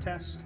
test.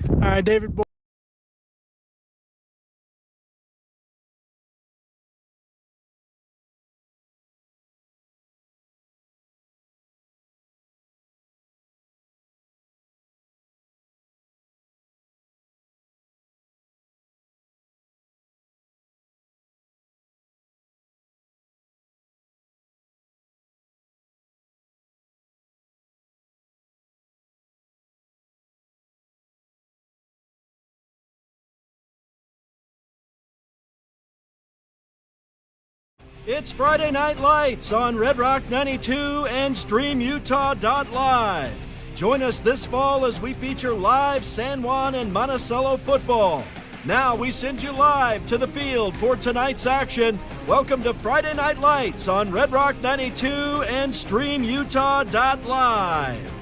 All right, David Boyle. It's Friday Night Lights on Red Rock 92 and StreamUtah.live. Join us this fall as we feature live San Juan and Monticello football. Now we send you live to the field for tonight's action. Welcome to Friday Night Lights on Red Rock 92 and StreamUtah.live.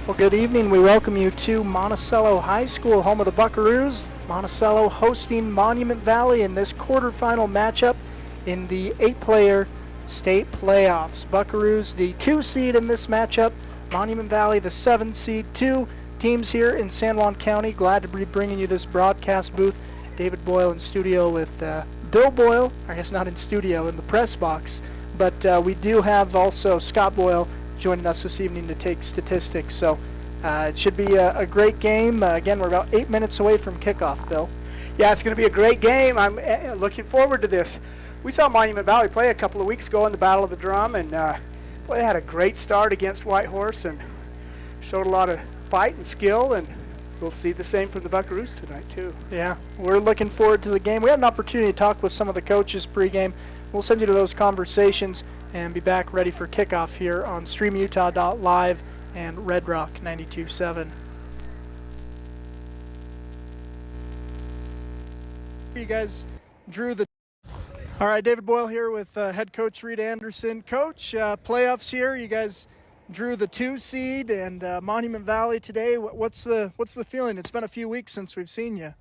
Well, good evening. We welcome you to Monticello High School, home of the Buckaroos. Monticello hosting Monument Valley in this quarterfinal matchup in the 8-player state playoffs. Buckaroos, the 2 seed in this matchup. Monument Valley, the 7 seed. 2 teams here in San Juan County. Glad to be bringing you this broadcast booth. David Boyle in studio with Bill Boyle. I guess not in studio, in the press box. But we do have also Scott Boyle joining us this evening to take statistics. So it should be a great game. Again, we're about 8 minutes away from kickoff, Bill. Yeah, it's going to be a great game. I'm looking forward to this. We saw Monument Valley play a couple of weeks ago in the Battle of the Drum, and boy, they had a great start against Whitehorse and showed a lot of fight and skill, and we'll see the same from the Buckaroos tonight, too. Yeah, we're looking forward to the game. We had an opportunity to talk with some of the coaches pregame. We'll send you to those conversations and be back ready for kickoff here on StreamUtah.live and Red Rock 92.7. You guys drew the... All right, David Boyle here with head coach Reed Anderson. Coach, playoffs here. You guys drew the 2 seed and Monument Valley today. What's the feeling? It's been a few weeks since we've seen you.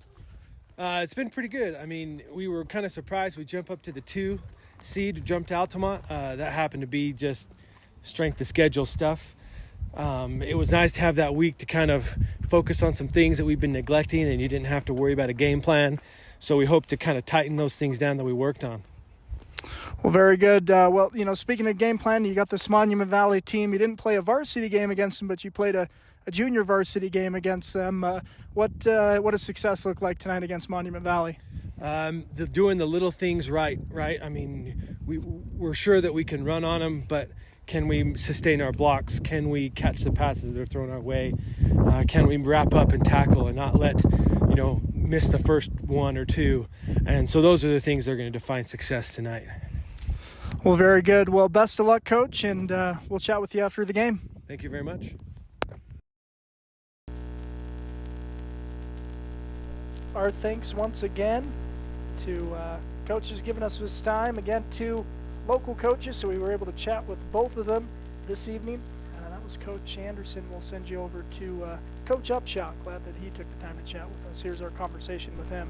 It's been pretty good. I mean, we were kind of surprised. We jumped up to the 2 seed, jumped to Altamont. That happened to be just strength of schedule stuff. It was nice to have that week to kind of focus on some things that we've been neglecting, and you didn't have to worry about a game plan. So we hope to kind of tighten those things down that we worked on. Well, very good. Well, you know, speaking of game plan, you got this Monument Valley team. You didn't play a varsity game against them, but you played a junior varsity game against them. What does success look like tonight against Monument Valley? Doing the little things right? I mean, we're sure that we can run on them, but can we sustain our blocks? Can we catch the passes that are thrown our way? Can we wrap up and tackle and not let, miss the first one or two? And so those are the things that are going to define success tonight. Well, very good. Well, best of luck, Coach, and we'll chat with you after the game. Thank you very much. Our thanks once again to coaches giving us this time. Again, 2 local coaches, so we were able to chat with both of them this evening. That was Coach Anderson. We'll send you over to Coach Upshaw. Glad that he took the time to chat with us. Here's our conversation with him.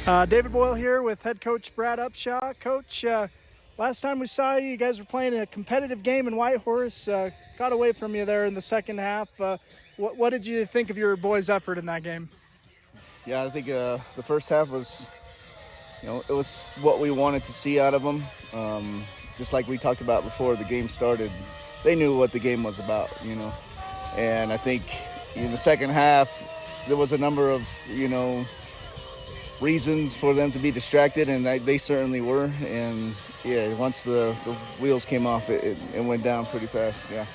David Boyle here with head coach Brad Upshaw. Coach, last time we saw you, you guys were playing a competitive game in Whitehorse. Got away from you there in the second half. What did you think of your boys' effort in that game? Yeah, I think the first half was, it was what we wanted to see out of them. Just like we talked about before the game started, they knew what the game was about, And I think in the second half, there was a number of, reasons for them to be distracted, and they certainly were. And, yeah, once the wheels came off, it went down pretty fast, yeah.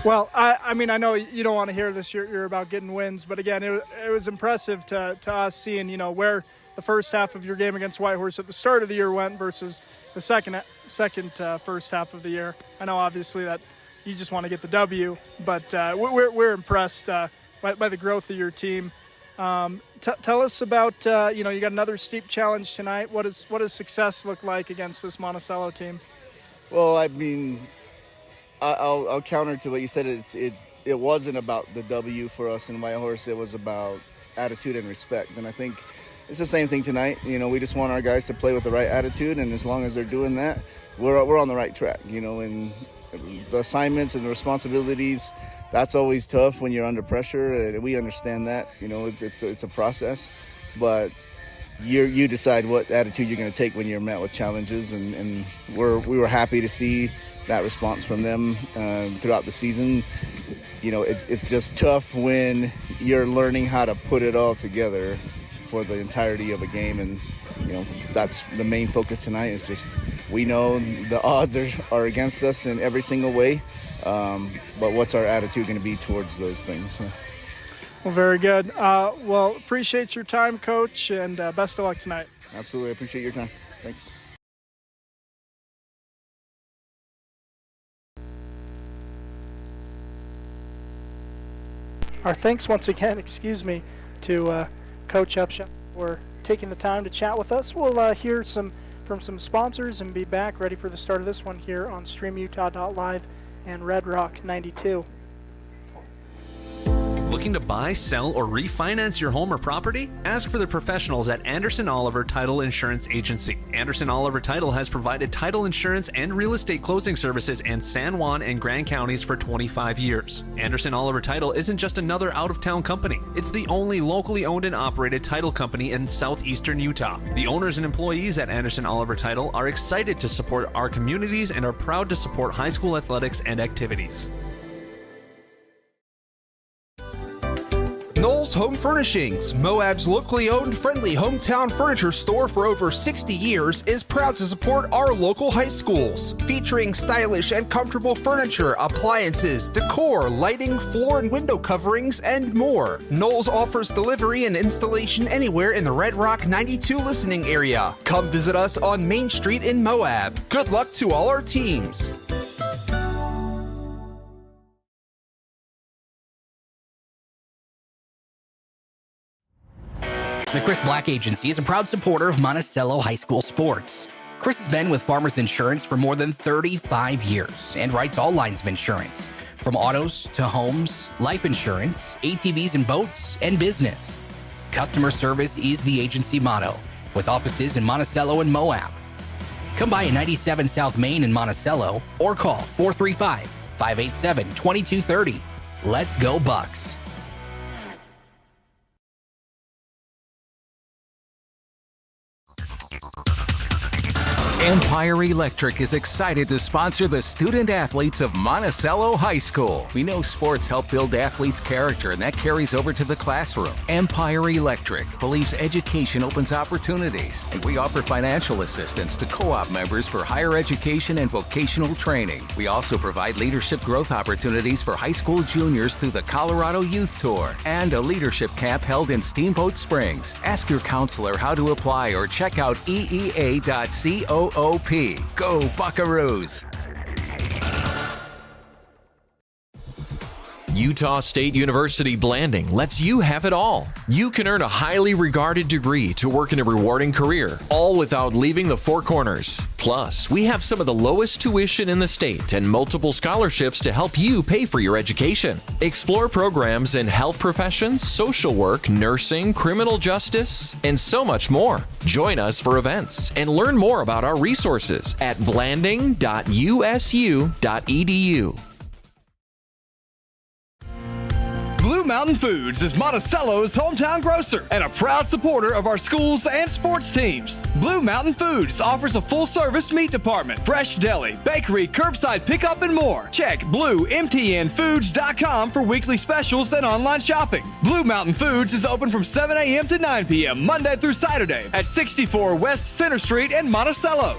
Well, I mean, I know you don't want to hear this. You're about getting wins, but again, it was impressive to us seeing, where the first half of your game against Whitehorse at the start of the year went versus the second first half of the year. I know obviously that you just want to get the W, but we're impressed by the growth of your team. Tell us about you got another steep challenge tonight. What does success look like against this Monticello team? Well, I mean, I'll counter to what you said. It wasn't about the W for us in Whitehorse. It was about attitude and respect. And I think it's the same thing tonight. We just want our guys to play with the right attitude, and as long as they're doing that, we're on the right track. And the assignments and the responsibilities, that's always tough when you're under pressure, and we understand that. It's a process, but you decide what attitude you're going to take when you're met with challenges, and we were happy to see that response from them throughout the season. It's just tough when you're learning how to put it all together for the entirety of a game, and that's the main focus tonight. Is just we know the odds are against us in every single way, but what's our attitude going to be towards those things? Well, very good. Well, appreciate your time, Coach, and best of luck tonight. Absolutely. I appreciate your time. Thanks. Our thanks once again, to Coach Upshaw for taking the time to chat with us. We'll hear from some sponsors and be back ready for the start of this one here on StreamUtah.live and Red Rock 92. Looking to buy, sell, or refinance your home or property? Ask for the professionals at Anderson Oliver Title Insurance Agency. Anderson Oliver Title has provided title insurance and real estate closing services in San Juan and Grand counties for 25 years. Anderson Oliver Title isn't just another out-of-town company. It's the only locally owned and operated title company in southeastern Utah. The owners and employees at Anderson Oliver Title are excited to support our communities and are proud to support high school athletics and activities. Knowles Home Furnishings, Moab's locally owned, friendly hometown furniture store for over 60 years, is proud to support our local high schools. Featuring stylish and comfortable furniture, appliances, decor, lighting, floor and window coverings, and more. Knowles offers delivery and installation anywhere in the Red Rock 92 listening area. Come visit us on Main Street in Moab. Good luck to all our teams. The Chris Black Agency is a proud supporter of Monticello High School sports. Chris has been with Farmers Insurance for more than 35 years and writes all lines of insurance, from autos to homes, life insurance, ATVs and boats, and business. Customer service is the agency motto, with offices in Monticello and Moab. Come by at 97 South Main in Monticello or call 435-587-2230. Let's go Bucks. Empire Electric is excited to sponsor the student athletes of Monticello High School. We know sports help build athletes' character, and that carries over to the classroom. Empire Electric believes education opens opportunities, and we offer financial assistance to co-op members for higher education and vocational training. We also provide leadership growth opportunities for high school juniors through the Colorado Youth Tour and a leadership camp held in Steamboat Springs. Ask your counselor how to apply or check out eea.coop. Go Buckaroos! Utah State University Blanding lets you have it all. You can earn a highly regarded degree to work in a rewarding career, all without leaving the Four Corners. Plus, we have some of the lowest tuition in the state and multiple scholarships to help you pay for your education. Explore programs in health professions, social work, nursing, criminal justice, and so much more. Join us for events and learn more about our resources at blanding.usu.edu. Blue Mountain Foods is Monticello's hometown grocer and a proud supporter of our schools and sports teams. Blue Mountain Foods offers a full-service meat department, fresh deli, bakery, curbside pickup, and more. Check bluemtnfoods.com for weekly specials and online shopping. Blue Mountain Foods is open from 7 a.m. to 9 p.m. Monday through Saturday at 64 West Center Street in Monticello.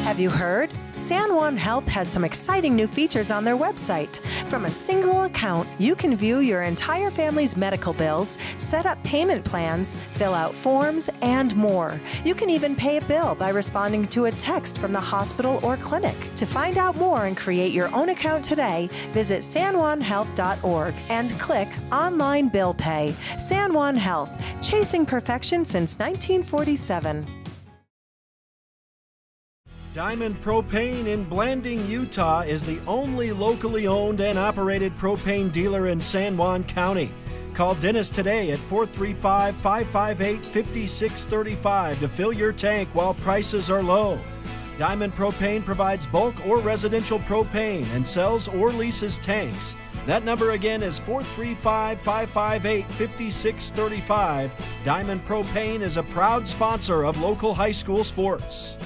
Have you heard? San Juan Health has some exciting new features on their website. From a single account, you can view your entire family's medical bills, set up payment plans, fill out forms, and more. You can even pay a bill by responding to a text from the hospital or clinic. To find out more and create your own account today, visit sanjuanhealth.org and click Online Bill Pay. San Juan Health, chasing perfection since 1947. Diamond Propane in Blanding, Utah is the only locally owned and operated propane dealer in San Juan County. Call Dennis today at 435-558-5635 to fill your tank while prices are low. Diamond Propane provides bulk or residential propane and sells or leases tanks. That number again is 435-558-5635. Diamond Propane is a proud sponsor of local high school sports.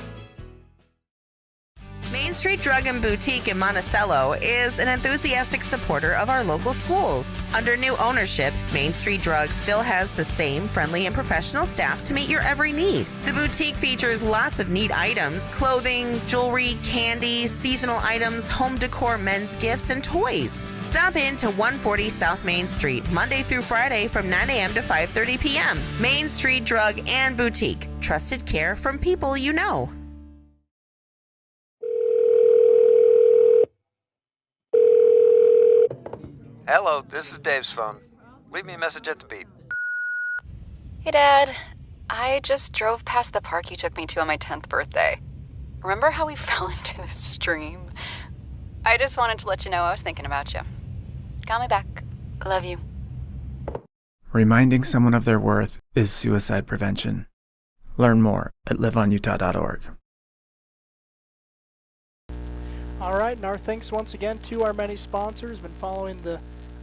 Main Street Drug and Boutique in Monticello is an enthusiastic supporter of our local schools. Under new ownership, Main Street Drug still has the same friendly and professional staff to meet your every need. The boutique features lots of neat items: clothing, jewelry, candy, seasonal items, home decor, men's gifts, and toys. Stop in to 140 South Main Street, Monday through Friday from 9 a.m. to 5:30 p.m. Main Street Drug and Boutique. Trusted care from people you know. Hello, this is Dave's phone. Leave me a message at the beep. Hey, Dad. I just drove past the park you took me to on my 10th birthday. Remember how we fell into this stream? I just wanted to let you know I was thinking about you. Got my back. Love you. Reminding someone of their worth is suicide prevention. Learn more at liveonutah.org. All right, and our thanks once again to our many sponsors. Been following the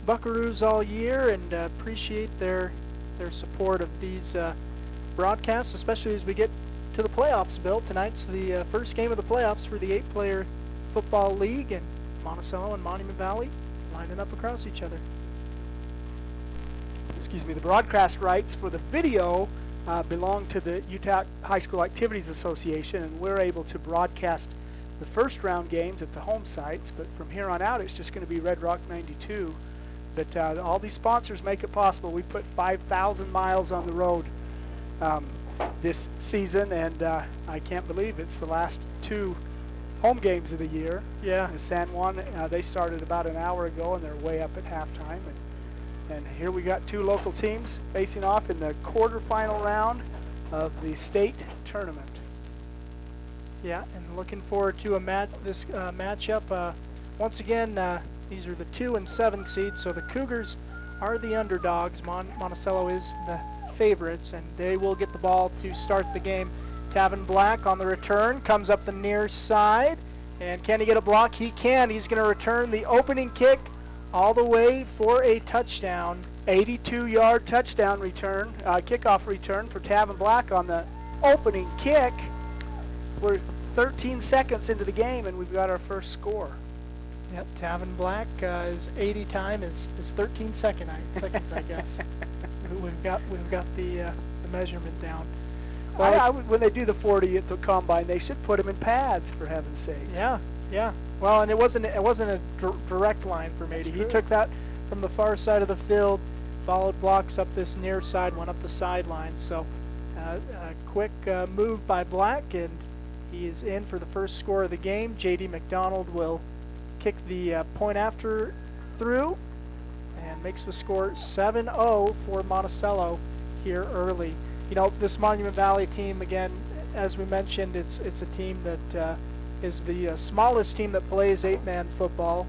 Buckaroos all year and appreciate their support of these broadcasts, especially as we get to the playoffs. Bill, tonight's the first game of the playoffs for the 8-player football league, and Monticello and Monument Valley lining up across each other. Excuse me, the broadcast rights for the video belong to the Utah High School Activities Association, and we're able to broadcast the first round games at the home sites, but from here on out it's just going to be Red Rock 92. But all these sponsors make it possible. We put 5,000 miles on the road this season, and I can't believe it's the last 2 home games of the year. Yeah. In San Juan, they started about an hour ago, and they're way up at halftime. And here we got 2 local teams facing off in the quarterfinal round of the state tournament. Yeah, and looking forward to this matchup. Once again, these are the 2 and 7 seeds, so the Cougars are the underdogs. Monticello is the favorites, and they will get the ball to start the game. Tavin Black on the return, comes up the near side, and can he get a block? He can. He's going to return the opening kick all the way for a touchdown. 82-yard touchdown return, kickoff return for Tavin Black on the opening kick. We're 13 seconds into the game, and we've got our first score. Yep, Tavin Black, his 80 time is 13 seconds, I guess. We've got the measurement down. Well, when they do the 40 at the combine, they should put him in pads, for heaven's sakes. Yeah. Well, and it wasn't a direct line for Mady. He took that from the far side of the field, followed blocks up this near side, went up the sideline. So a quick move by Black, and he is in for the first score of the game. J.D. McDonald will kick the point after through and makes the score 7-0 for Monticello here early. You know, this Monument Valley team, again, as we mentioned, it's a team that is the smallest team that plays 8-man football.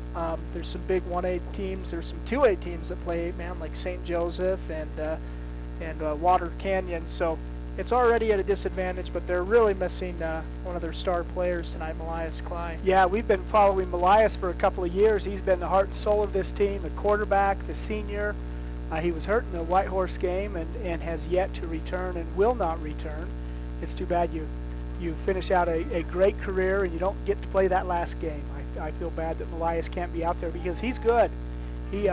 There's some big 1A teams. There's some 2A teams that play 8-man, like St. Joseph and Water Canyon. So it's already at a disadvantage, but they're really missing one of their star players tonight, Melias Cly. Yeah, we've been following Melias for a couple of years. He's been the heart and soul of this team, the quarterback, the senior. He was hurt in the White Horse game and has yet to return and will not return. It's too bad you finish out a great career and you don't get to play that last game. I feel bad that Melias can't be out there because he's good. He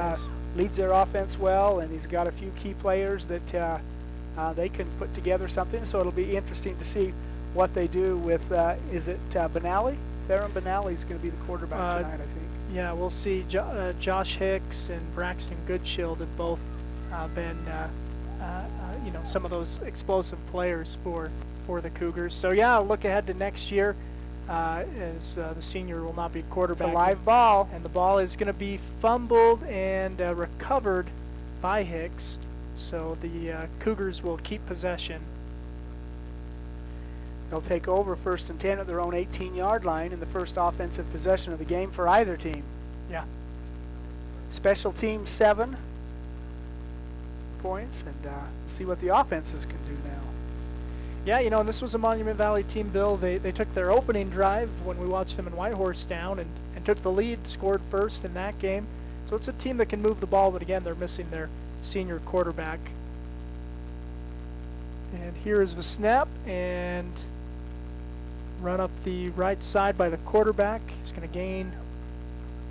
leads their offense well, and he's got a few key players that they can put together something. So it'll be interesting to see what they do with, is it Benally? Theron Benally is going to be the quarterback tonight, I think. Yeah, we'll see. Josh Hicks and Braxton Goodshield have both been, some of those explosive players for the Cougars. So yeah, look ahead to next year as the senior will not be quarterback. It's a live ball, and the ball is going to be fumbled and recovered by Hicks. So the Cougars will keep possession. They'll take over 1st and 10 at their own 18-yard line in the first offensive possession of the game for either team. Yeah. Special team 7 points, and see what the offenses can do now. Yeah, and this was a Monument Valley team, Bill. They took their opening drive when we watched them in Whitehorse down and took the lead, scored first in that game. So it's a team that can move the ball, but again, they're missing their senior quarterback. And here is the snap, and run up the right side by the quarterback. He's going to gain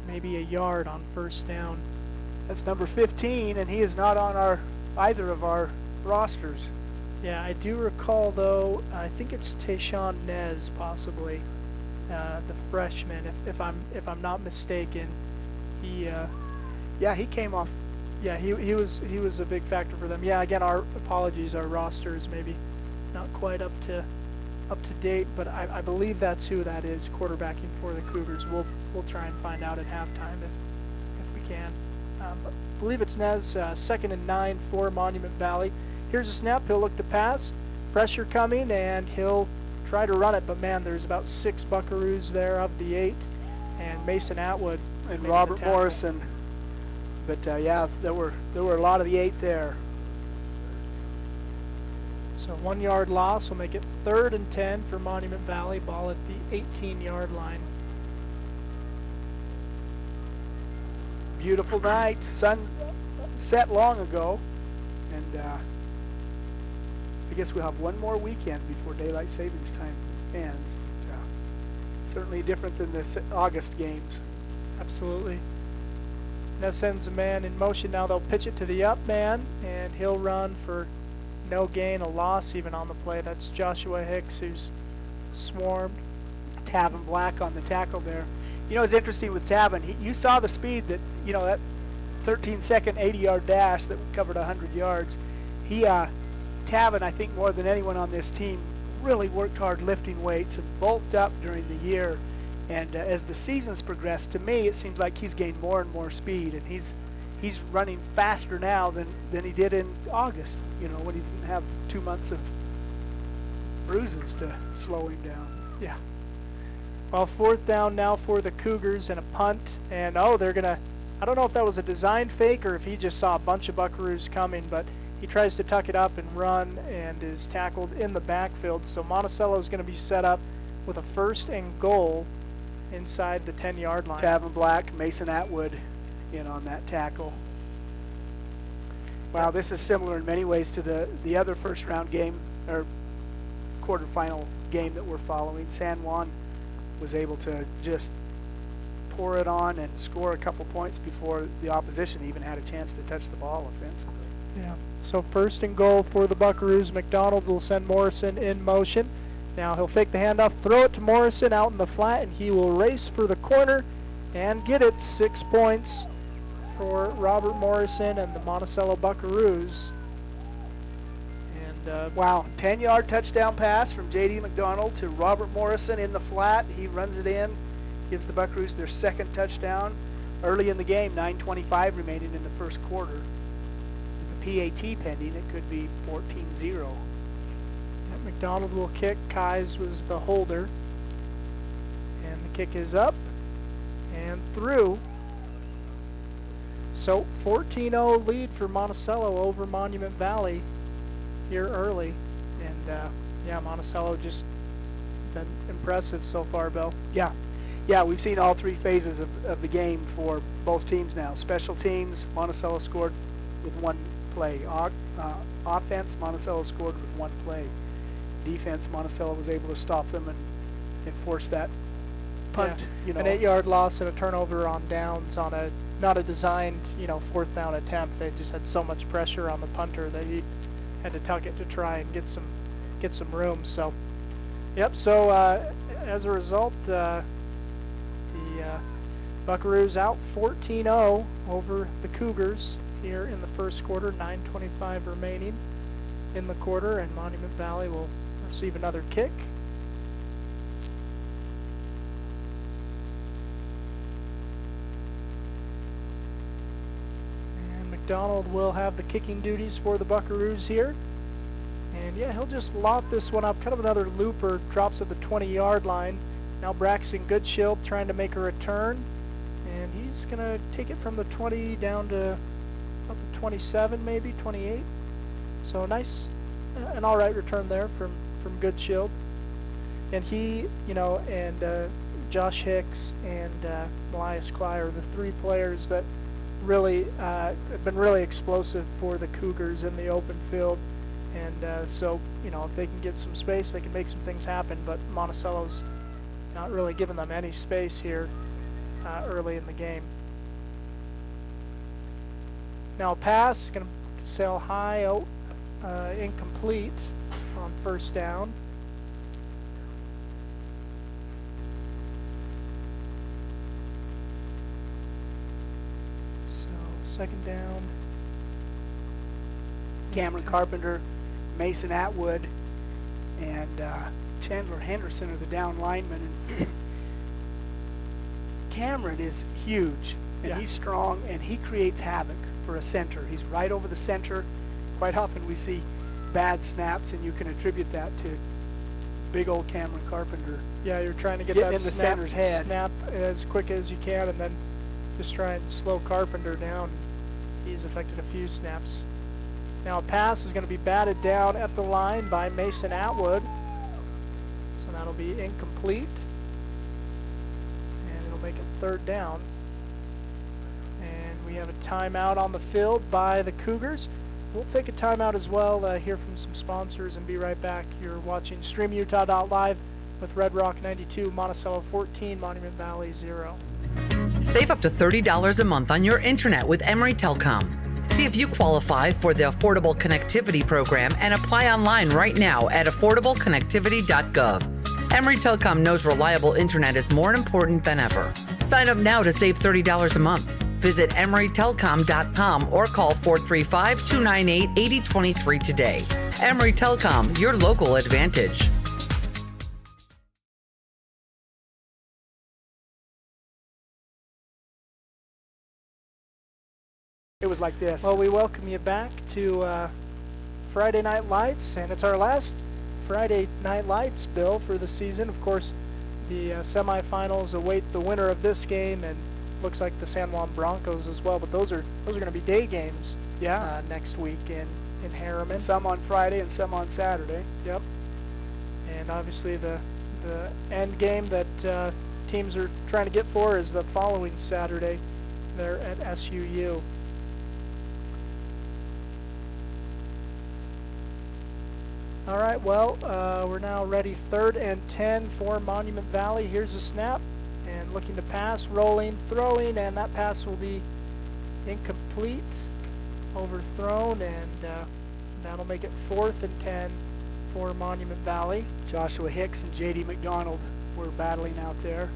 maybe a yard on first down. That's number 15, and he is not on either of our rosters. Yeah, I do recall, though, I think it's Tayshawn Nez, possibly, the freshman, if I'm not mistaken. He came off. Yeah, he was a big factor for them. Yeah, again, our apologies, our roster is maybe not quite up to date, but I believe that's who that is quarterbacking for the Cougars. We'll try and find out at halftime if we can. But I believe it's Nez, 2nd and 9 for Monument Valley. Here's a snap. He'll look to pass. Pressure coming, and he'll try to run it. But man, there's about 6 Buckaroos there of the 8, and Mason Atwood and Robert Morrison. But yeah, there were a lot of the 8 there. So 1 yard loss will make it 3rd and 10 for Monument Valley. Ball at the 18-yard line. Beautiful night. Sun set long ago, and I guess we'll have one more weekend before daylight savings time ends. But, certainly different than the August games. Absolutely. That sends a man in motion. Now they'll pitch it to the up man, and he'll run for no gain, a loss even on the play. That's Joshua Hicks, who's swarmed. Tavin Black on the tackle there. It's interesting with Tavin. You saw the speed that, that 13-second 80-yard dash that covered 100 yards. Tavin, I think more than anyone on this team, really worked hard lifting weights and bulked up during the year. And as the season's progressed, to me, it seems like he's gained more and more speed, and he's running faster now than he did in August, when he didn't have 2 months of bruises to slow him down. Yeah. Well, 4th down now for the Cougars and a punt. And, they're going to, I don't know if that was a design fake or if he just saw a bunch of Buckaroos coming, but he tries to tuck it up and run and is tackled in the backfield. So Monticello is going to be set up with a 1st and goal inside the 10-yard line. Tavin Black, Mason Atwood in on that tackle. Wow, this is similar in many ways to the other first-round game, or quarterfinal game that we're following. San Juan was able to just pour it on and score a couple points before the opposition even had a chance to touch the ball offensively. Yeah. So first and goal for the Buckaroos. McDonald will send Morrison in motion. Now he'll fake the handoff, throw it to Morrison out in the flat, and he will race for the corner and get it. 6 points for Robert Morrison and the Monticello Buckaroos. And wow, 10-yard touchdown pass from J.D. McDonald to Robert Morrison in the flat. He runs it in, gives the Buckaroos their second touchdown early in the game. 9:25 remaining in the first quarter. With the PAT pending, it could be 14-0. McDonald will kick. Kais was the holder. And the kick is up and through. So 14-0 lead for Monticello over Monument Valley here early. And yeah, Monticello just been impressive so far, Bill. Yeah, we've seen all three phases of the game for both teams now. Special teams, Monticello scored with one play. Offense, Monticello scored with one play. Defense, Monticello was able to stop them and force that punt. Yeah. An 8-yard loss and a turnover on downs on a not a designed, fourth down attempt. They just had so much pressure on the punter that he had to tuck it to try and get some room. So, yep. So as a result, the Buckaroos out 14-0 over the Cougars here in the first quarter. 9:25 remaining in the quarter, and Monument Valley will receive another kick. And McDonald will have the kicking duties for the Buckaroos here. And yeah, he'll just lob this one up, kind of another looper, drops at the 20-yard line. Now Braxton Goodshield trying to make a return, and he's going to take it from the 20 down to about the 27, maybe 28. So nice, an all right return there from Goodshield. And he, and Josh Hicks and Elias Cly are the three players that really have been really explosive for the Cougars in the open field. And so, if they can get some space, they can make some things happen. But Monticello's not really giving them any space here early in the game. Now a pass, going to sail high, incomplete on first down. So second down. Cameron Carpenter, Mason Atwood, and Chandler Henderson are the down linemen. And Cameron is huge, and he's strong, and he creates havoc for a center. He's right over the center. Quite often we see bad snaps, and you can attribute that to big old Cameron Carpenter. Yeah, you're trying to get Getting that in the center's head. snap as quick as you can, and then just try and slow Carpenter down. He's affected a few snaps. Now a pass is going to be batted down at the line by Mason Atwood. So that'll be incomplete. And it'll make it third down. And we have a timeout on the field by the Cougars. We'll take a timeout as well, hear from some sponsors, and be right back. You're watching StreamUtah.live with Red Rock 92, Monticello 14, Monument Valley 0. Save up to $30 a month on your internet with Emory Telecom. See if you qualify for the Affordable Connectivity Program and apply online right now at affordableconnectivity.gov. Emory Telecom knows reliable internet is more important than ever. Sign up now to save $30 a month. Visit emorytelecom.com or call 435-298-8023 today. Emory Telecom, your local advantage. It was like this. Well, we welcome you back to Friday Night Lights, and it's our last Friday Night Lights, Bill, for the season. Of course, the semifinals await the winner of this game, and looks like the San Juan Broncos as well. But those are going to be day games. Next week in Harriman. Some on Friday and some on Saturday. Yep. And obviously the end game that teams are trying to get for is the following Saturday. They're at SUU. All right, well, we're now ready. 3rd and 10 for Monument Valley. Here's a snap, and looking to pass, rolling, throwing, and that pass will be incomplete, overthrown, and that'll make it 4th and 10 for Monument Valley. Joshua Hicks and J.D. McDonald were battling out there.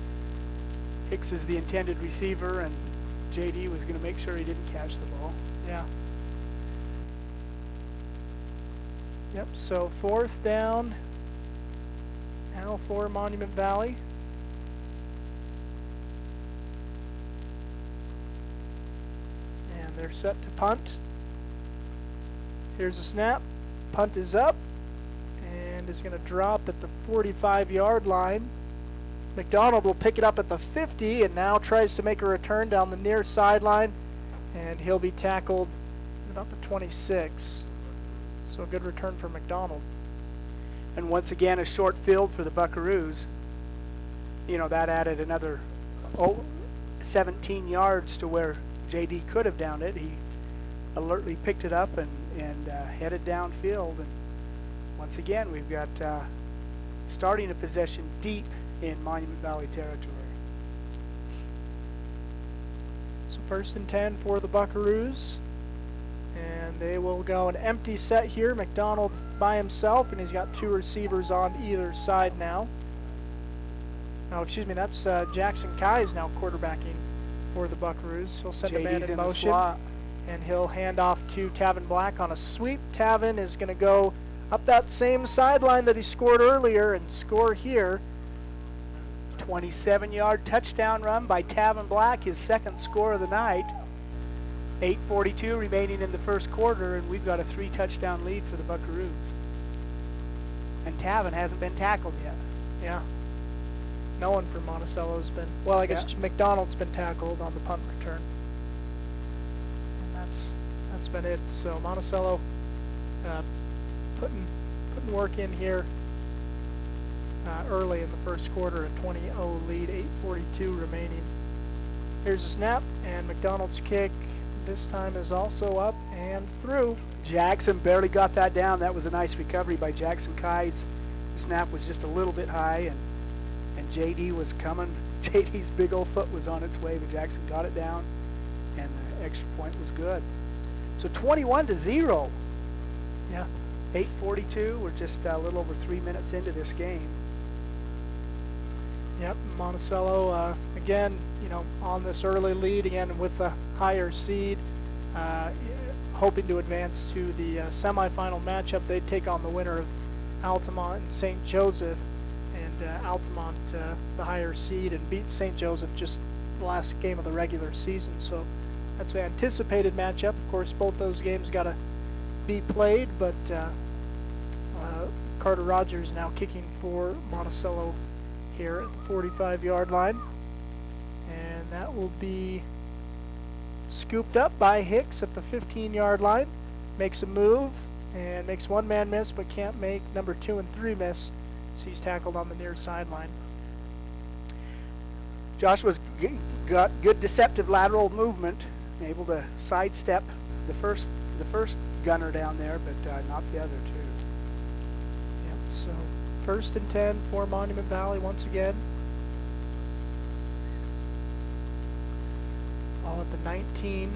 Hicks is the intended receiver, and J.D. was going to make sure he didn't catch the ball. Yeah. Yep, so 4th down now for Monument Valley. And they're set to punt. Here's a snap. Punt is up and is going to drop at the 45-yard line. McDonald will pick it up at the 50 and now tries to make a return down the near sideline, and he'll be tackled about the 26. So a good return for McDonald. And once again, a short field for the Buckaroos. You know, that added another 17 yards to where J.D. could have downed it. He alertly picked it up and headed downfield. And once again, we've got starting a possession deep in Monument Valley territory. So 1st and 10 for the Buckaroos. And they will go an empty set here. McDonald by himself, and he's got 2 receivers on either side now. Oh, excuse me, that's Jackson Kai is now quarterbacking for the Buckaroos. He'll send a man in motion, and he'll hand off to Tavin Black on a sweep. Tavin is going to go up that same sideline that he scored earlier and score here. 27-yard touchdown run by Tavin Black, his 2nd score of the night. 8:42 remaining in the 1st quarter, and we've got a 3-touchdown lead for the Buckaroos. And Tavin hasn't been tackled yet. Yeah. No one from Monticello's been, well, I guess McDonald's been tackled on the punt return. And that's been it. So Monticello putting work in here early in the 1st quarter, a 20-0 lead, 8:42 remaining. Here's a snap, and McDonald's kick this time is also up and through. Jackson barely got that down. That was a nice recovery by Jackson Kai. The snap was just a little bit high, and J.D. was coming. J.D.'s big old foot was on its way, but Jackson got it down, and the extra point was good. So 21-0. Yeah. 8:42. We're just a little over 3 minutes into this game. Yep, Monticello, again, you know, on this early lead, again, with the higher seed, hoping to advance to the semifinal matchup. They take on the winner of Altamont and St. Joseph, and Altamont, the higher seed, and beat St. Joseph just the last game of the regular season. So that's an anticipated matchup. Of course, both those games got to be played, but Carter Rogers now kicking for Monticello here at the 45-yard line, and that will be scooped up by Hicks at the 15-yard line. Makes a move and makes one man miss, but can't make number 2 and 3 miss as he's tackled on the near sideline. Joshua's got good deceptive lateral movement, able to sidestep the first gunner down there, but not the other two. Yep, so 1st and 10 for Monument Valley once again. Ball at the 19.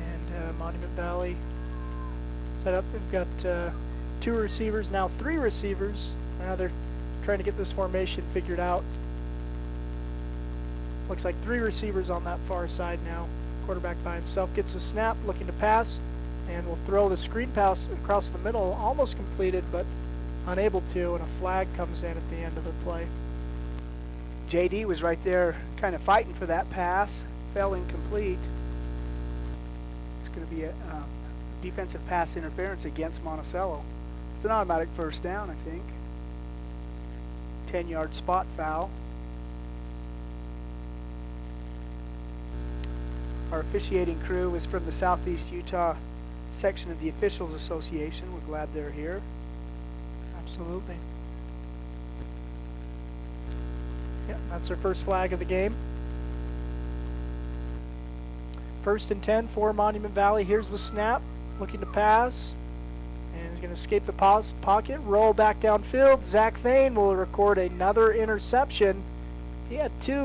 And Monument Valley set up. They've got 2 receivers, now 3 receivers. Now they're trying to get this formation figured out. Looks like 3 receivers on that far side now. Quarterback by himself gets a snap, looking to pass, and will throw the screen pass across the middle, almost completed, but unable to, and a flag comes in at the end of the play. JD was right there kind of fighting for that pass, fell incomplete. It's going to be a defensive pass interference against Monticello. It's an automatic first down, I think. 10-yard spot foul. Our officiating crew is from the Southeast Utah section of the Officials Association. We're glad they're here. Absolutely. Yep, that's our first flag of the game. First and 10 for Monument Valley. Here's the snap, looking to pass. And he's going to escape the pocket, roll back downfield. Zach Thane will record another interception. He had 2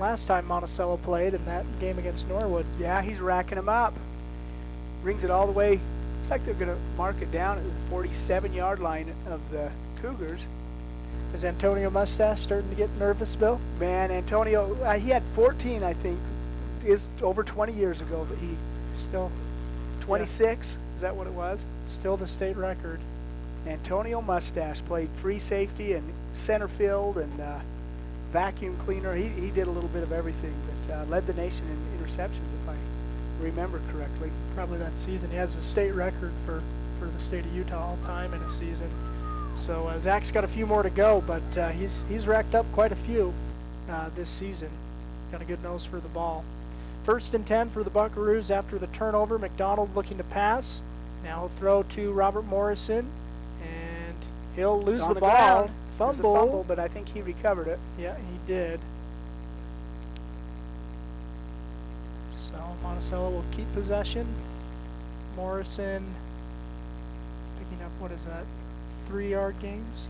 last time Monticello played in that game against Norwood. Yeah, he's racking them up. Brings it all the way. Looks like they're going to mark it down at the 47-yard line of the Cougars. Is Antonio Mustache starting to get nervous, Bill? Man, Antonio, he had 14, I think, is over 20 years ago, but he still 26. Yeah. Is that what it was? Still the state record. Antonio Mustache played free safety and center field and vacuum cleaner. He did a little bit of everything, but led the nation in interceptions, if I remember correctly. Probably that season. He has a state record for the state of Utah all time in a season. So Zach's got a few more to go, but he's racked up quite a few this season. Got a good nose for the ball. First and 10 for the Buckaroos after the turnover. McDonald looking to pass. Now he'll throw to Robert Morrison, and he'll lose the ball. Fumble, but I think he recovered it. Yeah, he did. So Monticello will keep possession. Morrison picking up, what is that, 3-yard gains?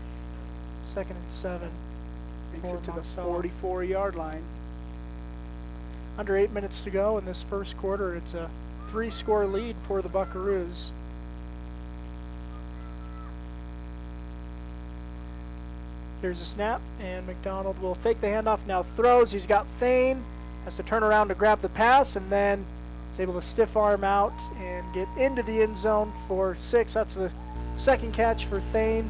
2nd and 7. Makes it to the 44-yard line. Under 8 minutes to go in this first quarter. It's a 3-score lead for the Buckaroos. Here's a snap, and McDonald will fake the handoff, now throws. He's got Thane, has to turn around to grab the pass, and then is able to stiff arm out and get into the end zone for 6. That's the second catch for Thane.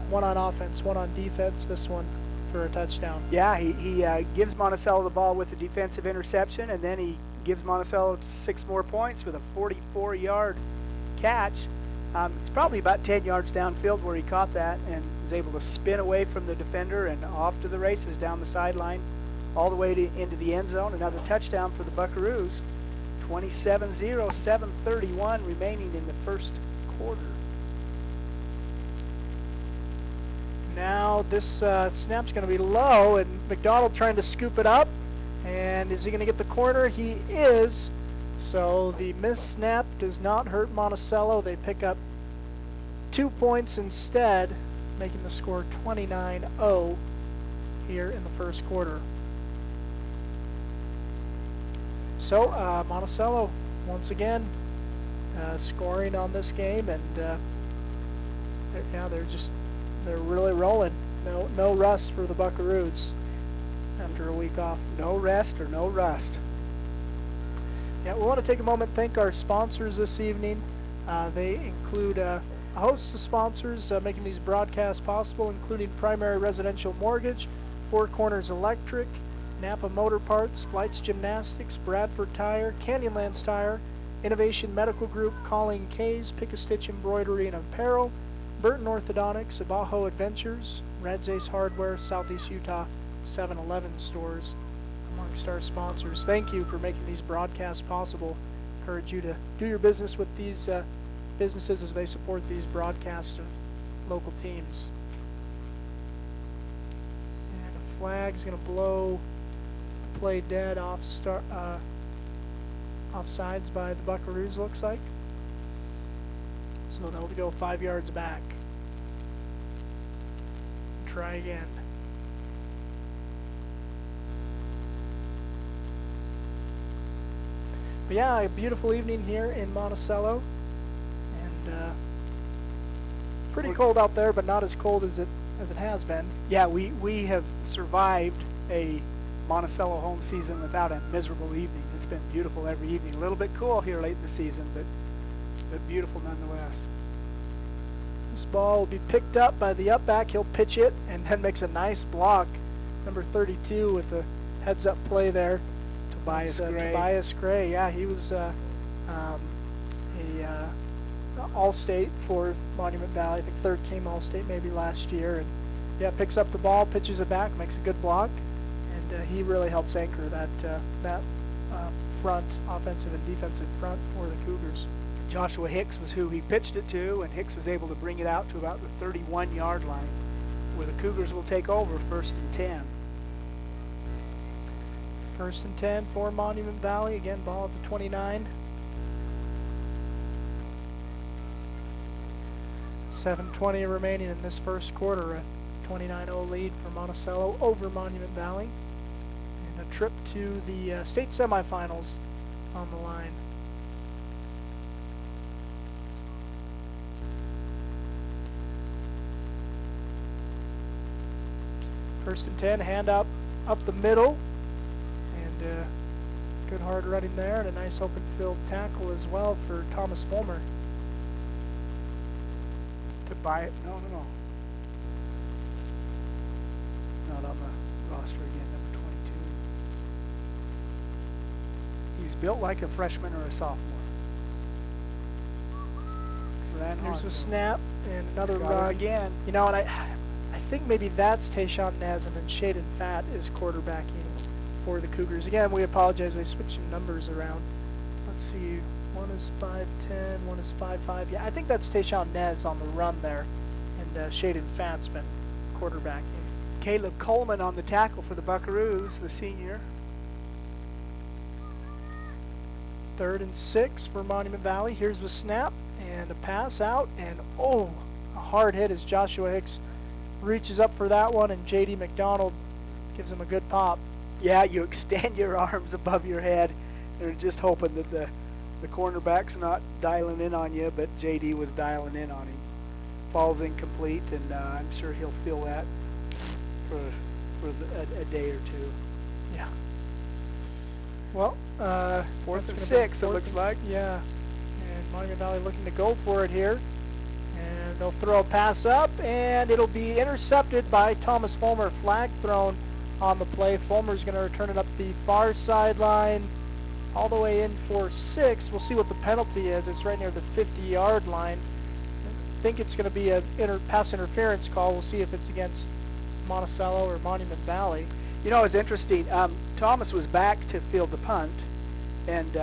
1 on offense, 1 on defense, this one for a touchdown. Yeah, he gives Monticello the ball with a defensive interception, and then he gives Monticello 6 more points with a 44-yard catch. It's probably about 10 yards downfield where he caught that and was able to spin away from the defender and off to the races down the sideline all the way into the end zone. Another touchdown for the Buckaroos. 27-0, 7:31 remaining in the first quarter. Now this snap's going to be low, and McDonald trying to scoop it up. And is he going to get the corner? He is. So the missed snap does not hurt Monticello. They pick up 2 points instead, making the score 29-0 here in the first quarter. So Monticello once again scoring on this game, and they're really rolling. No rust for the Buckaroos after a week off. No rest or no rust. Yeah, we want to take a moment and thank our sponsors this evening. They include a host of sponsors making these broadcasts possible, including Primary Residential Mortgage, Four Corners Electric, Napa Motor Parts, Flights Gymnastics, Bradford Tire, Canyonlands Tire, Innovation Medical Group, Calling K's, Pick-a-Stitch Embroidery and Apparel, Burton Orthodontics, Abajo Adventures, Red's Ace Hardware, Southeast Utah 7-Eleven stores, amongst our sponsors. Thank you for making these broadcasts possible. Encourage you to do your business with these businesses as they support these broadcasts of local teams. And a flag's going to blow the play dead offsides by the Buckaroos, looks like. So they'll go 5 yards back. Try again. But yeah, a beautiful evening here in Monticello, and pretty cold out there, but not as cold as it has been. Yeah, we have survived a Monticello home season without a miserable evening. It's been beautiful every evening. A little bit cool here late in the season, but beautiful nonetheless. This ball will be picked up by the up back. He'll pitch it and then makes a nice block. Number 32 with the heads-up play there. Tobias Gray. Yeah, he was All-State for Monument Valley. I think third team All-State maybe last year. And yeah, picks up the ball, pitches it back, makes a good block, and he really helps anchor that front, offensive and defensive front for the Cougars. Joshua Hicks was who he pitched it to, and Hicks was able to bring it out to about the 31-yard line, where the Cougars will take over 1st and 10. First and 10 for Monument Valley. Again, ball at the 29. 7:20 remaining in this first quarter. A 29-0 lead for Monticello over Monument Valley. And a trip to the state semifinals on the line. First and 10, hand up the middle. And good hard running there, and a nice open field tackle as well for Thomas Fulmer. To buy it? No. Not on the roster again, number 22. He's built like a freshman or a sophomore. Here's a snap and another Got it run again. You know, and I think maybe that's Tayshawn Nez, and then Shaden Fatt is quarterbacking for the Cougars. Again, we apologize. They switched some numbers around. Let's see. One is 5'10", one is 5'5". Yeah, I think that's Tayshawn Nez on the run there, and Shaden Fatt's been quarterbacking. Caleb Coleman on the tackle for the Buckaroos, the senior. 3rd and 6 for Monument Valley. Here's the snap and a pass out, and a hard hit as Joshua Hicks reaches up for that one, and J.D. McDonald gives him a good pop. Yeah, you extend your arms above your head. You're just hoping that the cornerback's not dialing in on you, but J.D. was dialing in on him. Falls incomplete, and I'm sure he'll feel that for a day or two. Yeah. Well, 4th and 6, it looks like. Yeah. And Monument Valley looking to go for it here. And they'll throw a pass up, and it'll be intercepted by Thomas Fulmer. Flag thrown on the play. Fulmer's going to return it up the far sideline, all the way in for 6. We'll see what the penalty is. It's right near the 50-yard line. I think it's going to be a pass interference call. We'll see if it's against Monticello or Monument Valley. You know, it's interesting. Thomas was back to field the punt, and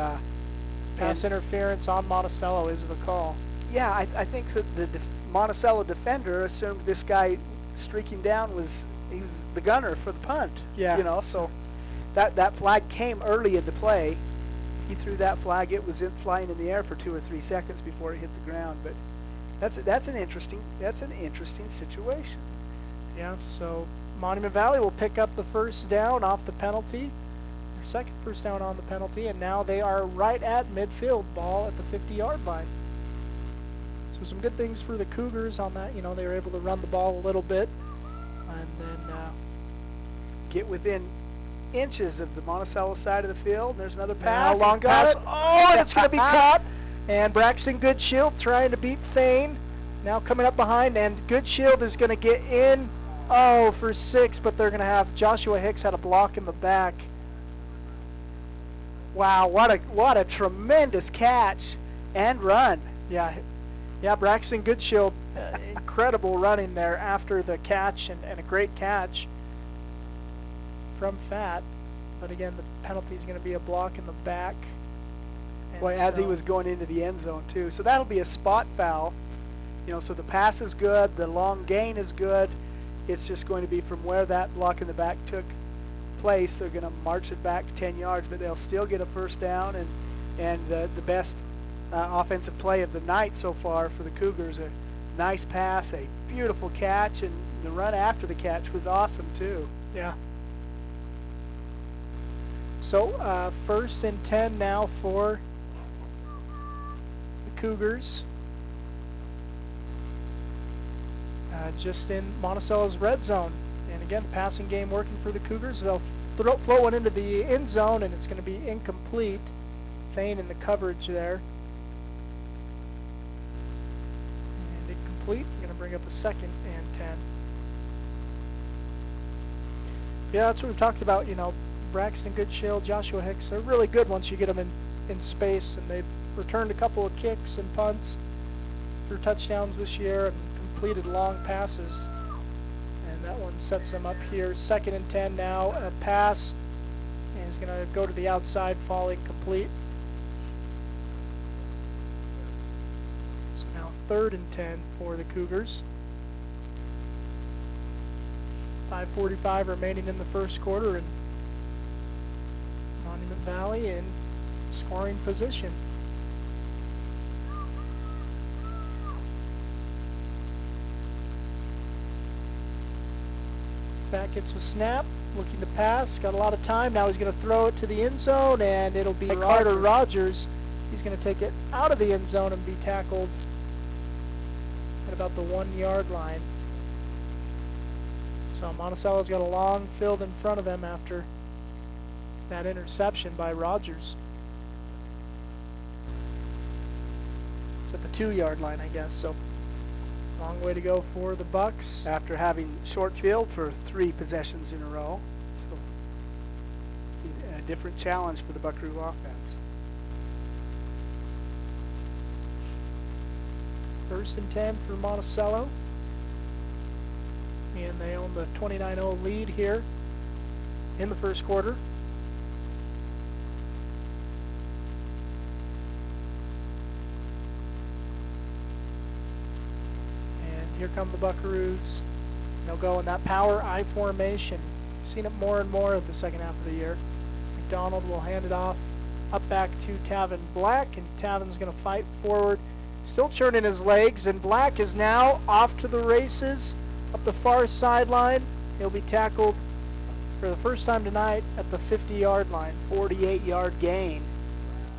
pass interference on Monticello is the call. Yeah, I think that the Monticello defender assumed this guy streaking down he was the gunner for the punt. Yeah. You know, so that flag came early in the play. He threw that flag. It was flying in the air for 2 or 3 seconds before it hit the ground. But that's an interesting situation. Yeah. So Monument Valley will pick up the first down off the penalty. Their second first down on the penalty, and now they are right at midfield, ball at the 50-yard line. So some good things for the Cougars on that. You know, they were able to run the ball a little bit, and then get within inches of the Monticello side of the field. There's another now pass. long pass. Oh, and it's going to be caught. And Braxton Goodshield trying to beat Thane. Now coming up behind, and Goodshield is going to get in. For 6, but they're going to have Joshua Hicks had a block in the back. Wow, what a tremendous catch and run. Yeah, Braxton Goodshield, incredible running there after the catch, and a great catch from Fatt. But again, the penalty is going to be a block in the back. Boy, as he was going into the end zone too. So that'll be a spot foul. You know, so the pass is good, the long gain is good. It's just going to be from where that block in the back took place. They're going to march it back 10 yards, but they'll still get a first down, and the best offensive play of the night so far for the Cougars. A nice pass, a beautiful catch, and the run after the catch was awesome too. Yeah. So 1st and 10 now for the Cougars. Just in Monticello's red zone. And again, passing game working for the Cougars. They'll float one into the end zone, and it's going to be incomplete. Thane in the coverage there. And incomplete. Going to bring up a 2nd and 10. Yeah, that's what we've talked about. You know, Braxton Goodshield, Joshua Hicks, they're really good once you get them in space, and they've returned a couple of kicks and punts for touchdowns this year, and completed long passes, and that one sets them up here. 2nd and 10 now. A pass, and he's going to go to the outside, falling complete. So now 3rd and 10 for the Cougars. 5:45 remaining in the first quarter, and Monument Valley in scoring position. Back gets a snap, looking to pass, got a lot of time. Now he's going to throw it to the end zone, and it'll be Carter Rogers. He's going to take it out of the end zone and be tackled at about the 1 yard line. So Monticello's got a long field in front of them after that interception by Rogers. It's at the 2 yard line, I guess. So long way to go for the Bucks after having short field for 3 possessions in a row. So a different challenge for the Buckaroo offense. 1st and 10 for Monticello. And they own the 29-0 lead here in the first quarter. Here come the Buckaroos. They'll go in that power I formation. Seen it more and more of the second half of the year. McDonald will hand it off up back to Tavin Black, and Tavin's going to fight forward, still churning his legs, and Black is now off to the races up the far sideline. He'll be tackled for the first time tonight at the 50-yard line. 48-yard gain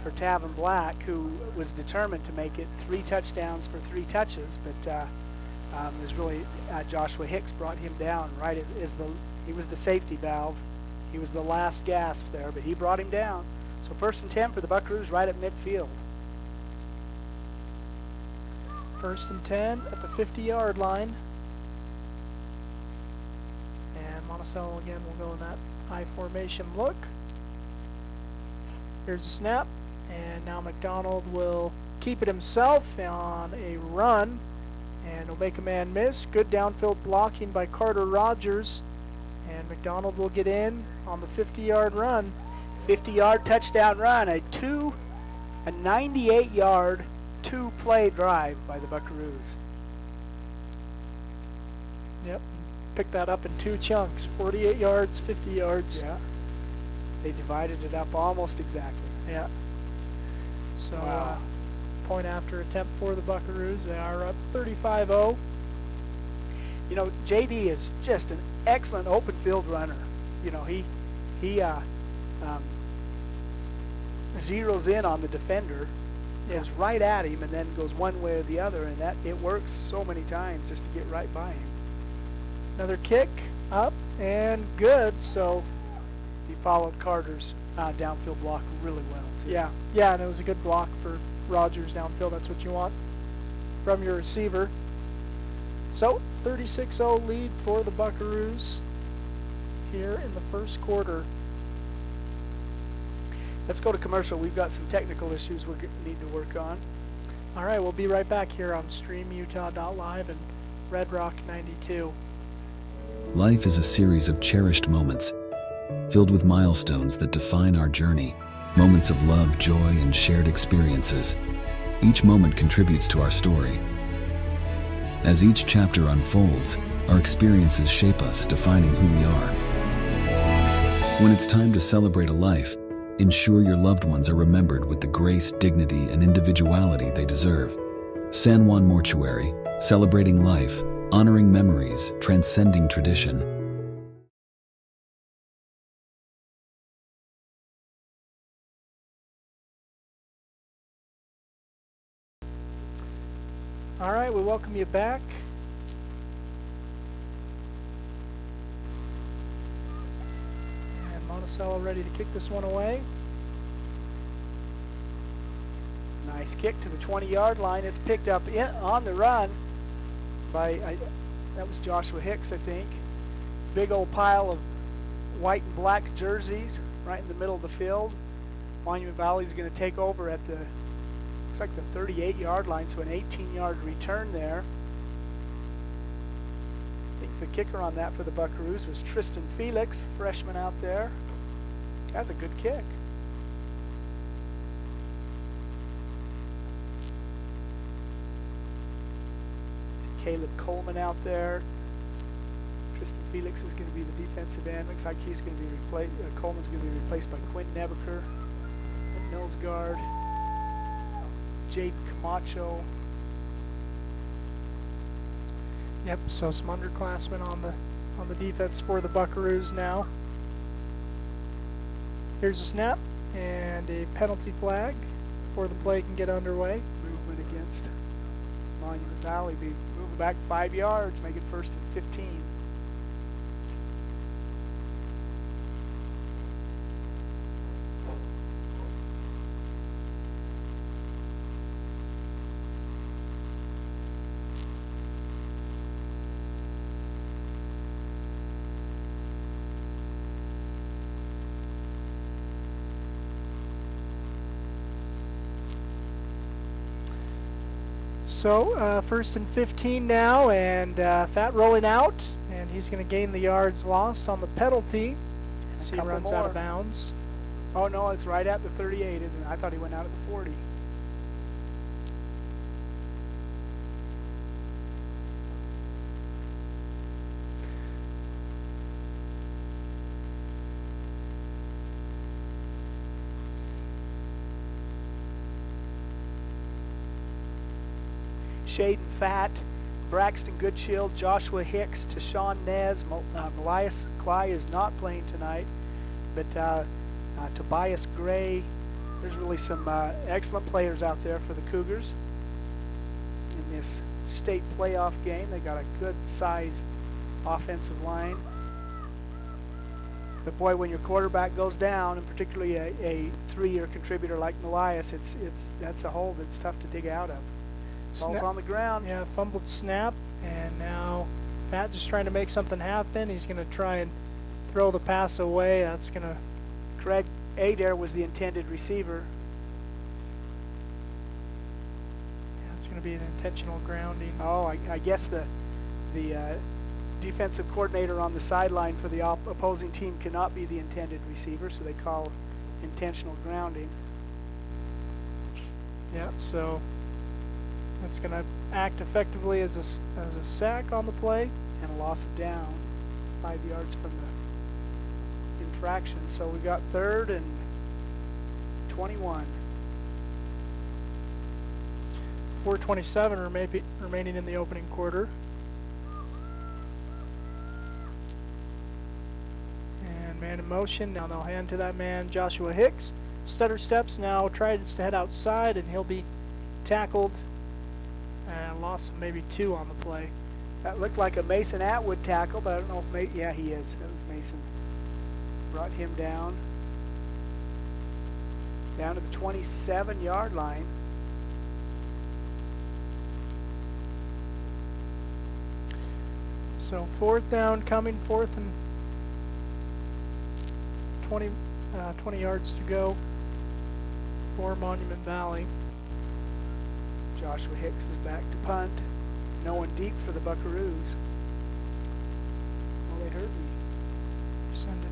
for Tavin Black, who was determined to make it 3 touchdowns for 3 touches, but it was really Joshua Hicks brought him down right as he was the safety valve. He was the last gasp there, but he brought him down. So 1st and 10 for the Buckaroos right at midfield. 1st and 10 at the 50-yard line. And Monticello again will go in that I formation look. Here's the snap, and now McDonald will keep it himself on a run. And he'll make a man miss. Good downfield blocking by Carter Rogers. And McDonald will get in on the 50-yard run. 50-yard touchdown run. A 98-yard 2-play drive by the Buckaroos. Yep. Picked that up in 2 chunks. 48 yards, 50 yards. Yeah. They divided it up almost exactly. Yeah. So point after attempt for the Buckaroos. They are up 35-0. You know, JD is just an excellent open field runner. You know, he zeroes in on the defender, goes right at him, and then goes one way or the other, and that it works so many times just to get right by him. Another kick up and good. So he followed Carter's downfield block really well too. Yeah, and it was a good block for Rogers downfield. That's what you want from your receiver. So 36-0 lead for the Buckaroos here in the first quarter. Let's go to commercial. We've got some technical issues we need to work on. All right, we'll be right back here on StreamUtah.live and Red Rock 92. Life is a series of cherished moments, filled with milestones that define our journey. Moments of love, joy, and shared experiences. Each moment contributes to our story. As each chapter unfolds, our experiences shape us, defining who we are. When it's time to celebrate a life, ensure your loved ones are remembered with the grace, dignity, and individuality they deserve. San Juan Mortuary, celebrating life, honoring memories, transcending tradition. All right, we welcome you back. And Monticello ready to kick this one away. Nice kick to the 20-yard line. It's picked up on the run by, that was Joshua Hicks, I think. Big old pile of white and black jerseys right in the middle of the field. Monument Valley's going to take over at the, looks like the 38-yard line, so an 18-yard return there. I think the kicker on that for the Buckaroos was Tristan Felix, freshman out there. That's a good kick. Caleb Coleman out there. Tristan Felix is going to be the defensive end. Looks like he's going to be replaced. Coleman's going to be replaced by Quentin Nebeker. Mills guard. Jaden Camacho. Yep, so some underclassmen on the defense for the Buckaroos now. Here's a snap and a penalty flag before the play can get underway. Movement against Monument Valley. Be moving back 5 yards, make it 1st and 15. So 1st and 15 now, and Fat rolling out, and he's going to gain the yards lost on the penalty as he runs out of bounds. Oh no, it's right at the 38, isn't it? I thought he went out at the 40. Shaden Fat, Braxton Goodshield, Joshua Hicks, Tashawn Nez, Elias Cly is not playing tonight, but Tobias Gray. There's really some excellent players out there for the Cougars in this state playoff game. They got a good sized offensive line. But boy, when your quarterback goes down, and particularly a 3-year contributor like Elias, that's a hole that's tough to dig out of. Ball's on the ground. Yeah, fumbled snap, and now Fat just trying to make something happen. He's going to try and throw the pass away. That's going to... Craig Adair was the intended receiver. Yeah, it's going to be an intentional grounding. Oh, I guess the defensive coordinator on the sideline for the opposing team cannot be the intended receiver, so they call intentional grounding. Yeah, so... It's going to act effectively as a sack on the play. And a loss of down, 5 yards from the infraction. So we got 3rd and 21. 4:27 remaining in the opening quarter. And man in motion. Now they'll hand to that man, Joshua Hicks. Stutter steps now, tries to head outside, and he'll be tackled. And loss of maybe 2 on the play. That looked like a Mason Atwood tackle, but I don't know if yeah, he is. That was Mason. Brought him down to the 27-yard line. So 4th down coming, 4th and 20 yards to go for Monument Valley. Joshua Hicks is back to punt. No one deep for the Buckaroos. Well, they heard me. Sending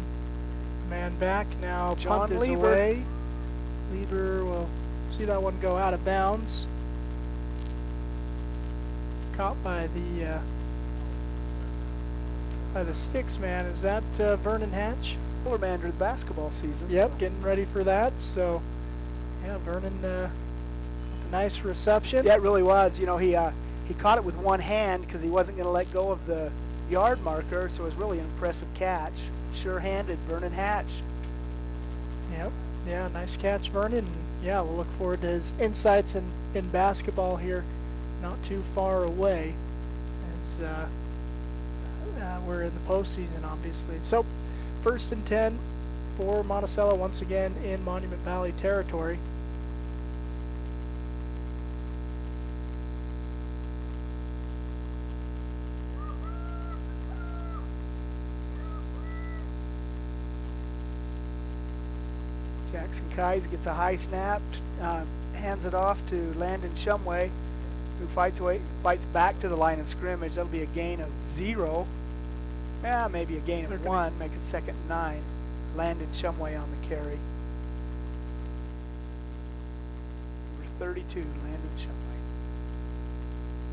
a man back now. John Punt is Lieber. away. Lieber will see that one go out of bounds. Caught by the sticks man. Is that Vernon Hatch? Fuller man during the basketball season. Yep, getting ready for that. So, yeah, Vernon. Nice reception. Yeah, it really was. You know, he caught it with one hand because he wasn't going to let go of the yard marker, so it was really an impressive catch. Sure-handed, Vernon Hatch. Yep. Yeah, nice catch, Vernon. Yeah, we'll look forward to his insights in basketball here not too far away as we're in the postseason, obviously. So, 1st and 10 for Monticello once again in Monument Valley territory. Jackson Kais gets a high snap, hands it off to Landon Shumway, who fights back to the line of scrimmage. That'll be a gain of 0. Yeah, maybe a gain of 1, make it 2nd and 9. Landon Shumway on the carry. Number 32, Landon Shumway.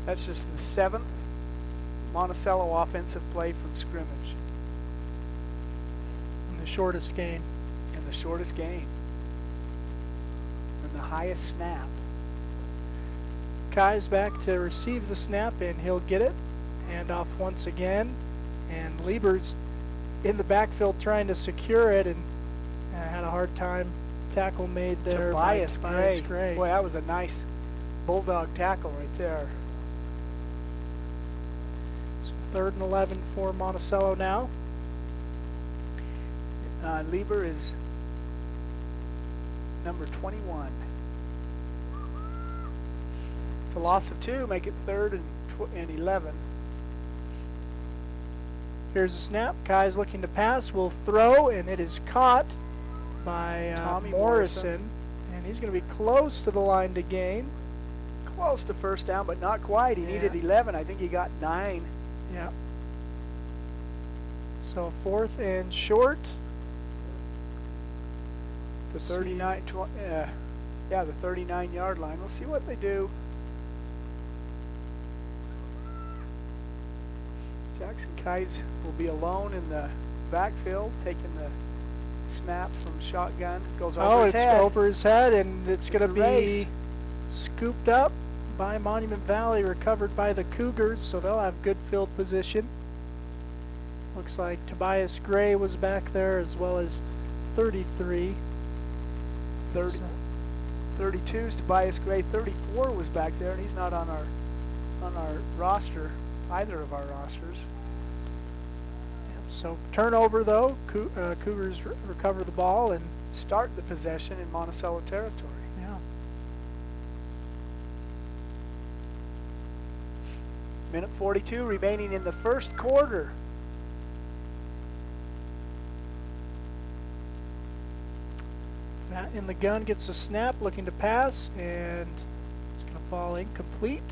That's just the 7th Monticello offensive play from scrimmage. And the shortest gain. And the shortest gain. And the highest snap. Kai's back to receive the snap, and he'll get it. Hand off once again, and Lieber's in the backfield trying to secure it, and had a hard time. Tackle made there. Tobias by Gray. Boy, that was a nice bulldog tackle right there. So 3rd and 11 for Monticello now. Lieber is number 21. It's a loss of 2, make it 3rd and 11. Here's a snap. Kai's looking to pass, will throw, and it is caught by Morrison. And he's going to be close to the line to gain. Close to first down, but not quite. He needed 11. I think he got 9. Yeah. So 4th and short. The 39, the 39-yard line. We'll see what they do. Jackson Kais will be alone in the backfield, taking the snap from shotgun. Goes over his head. Over his head, and it's going to be race. Scooped up by Monument Valley, recovered by the Cougars, so they'll have good field position. Looks like Tobias Gray was back there, as well as 33. 32 is Tobias Gray. 34 was back there, and he's not on our roster, either of our rosters. So turnover, though. Cougars recover the ball and start the possession in Monticello territory. Yeah. Minute 42 remaining in the first quarter. Matt in the gun gets a snap, looking to pass, and it's going to fall incomplete.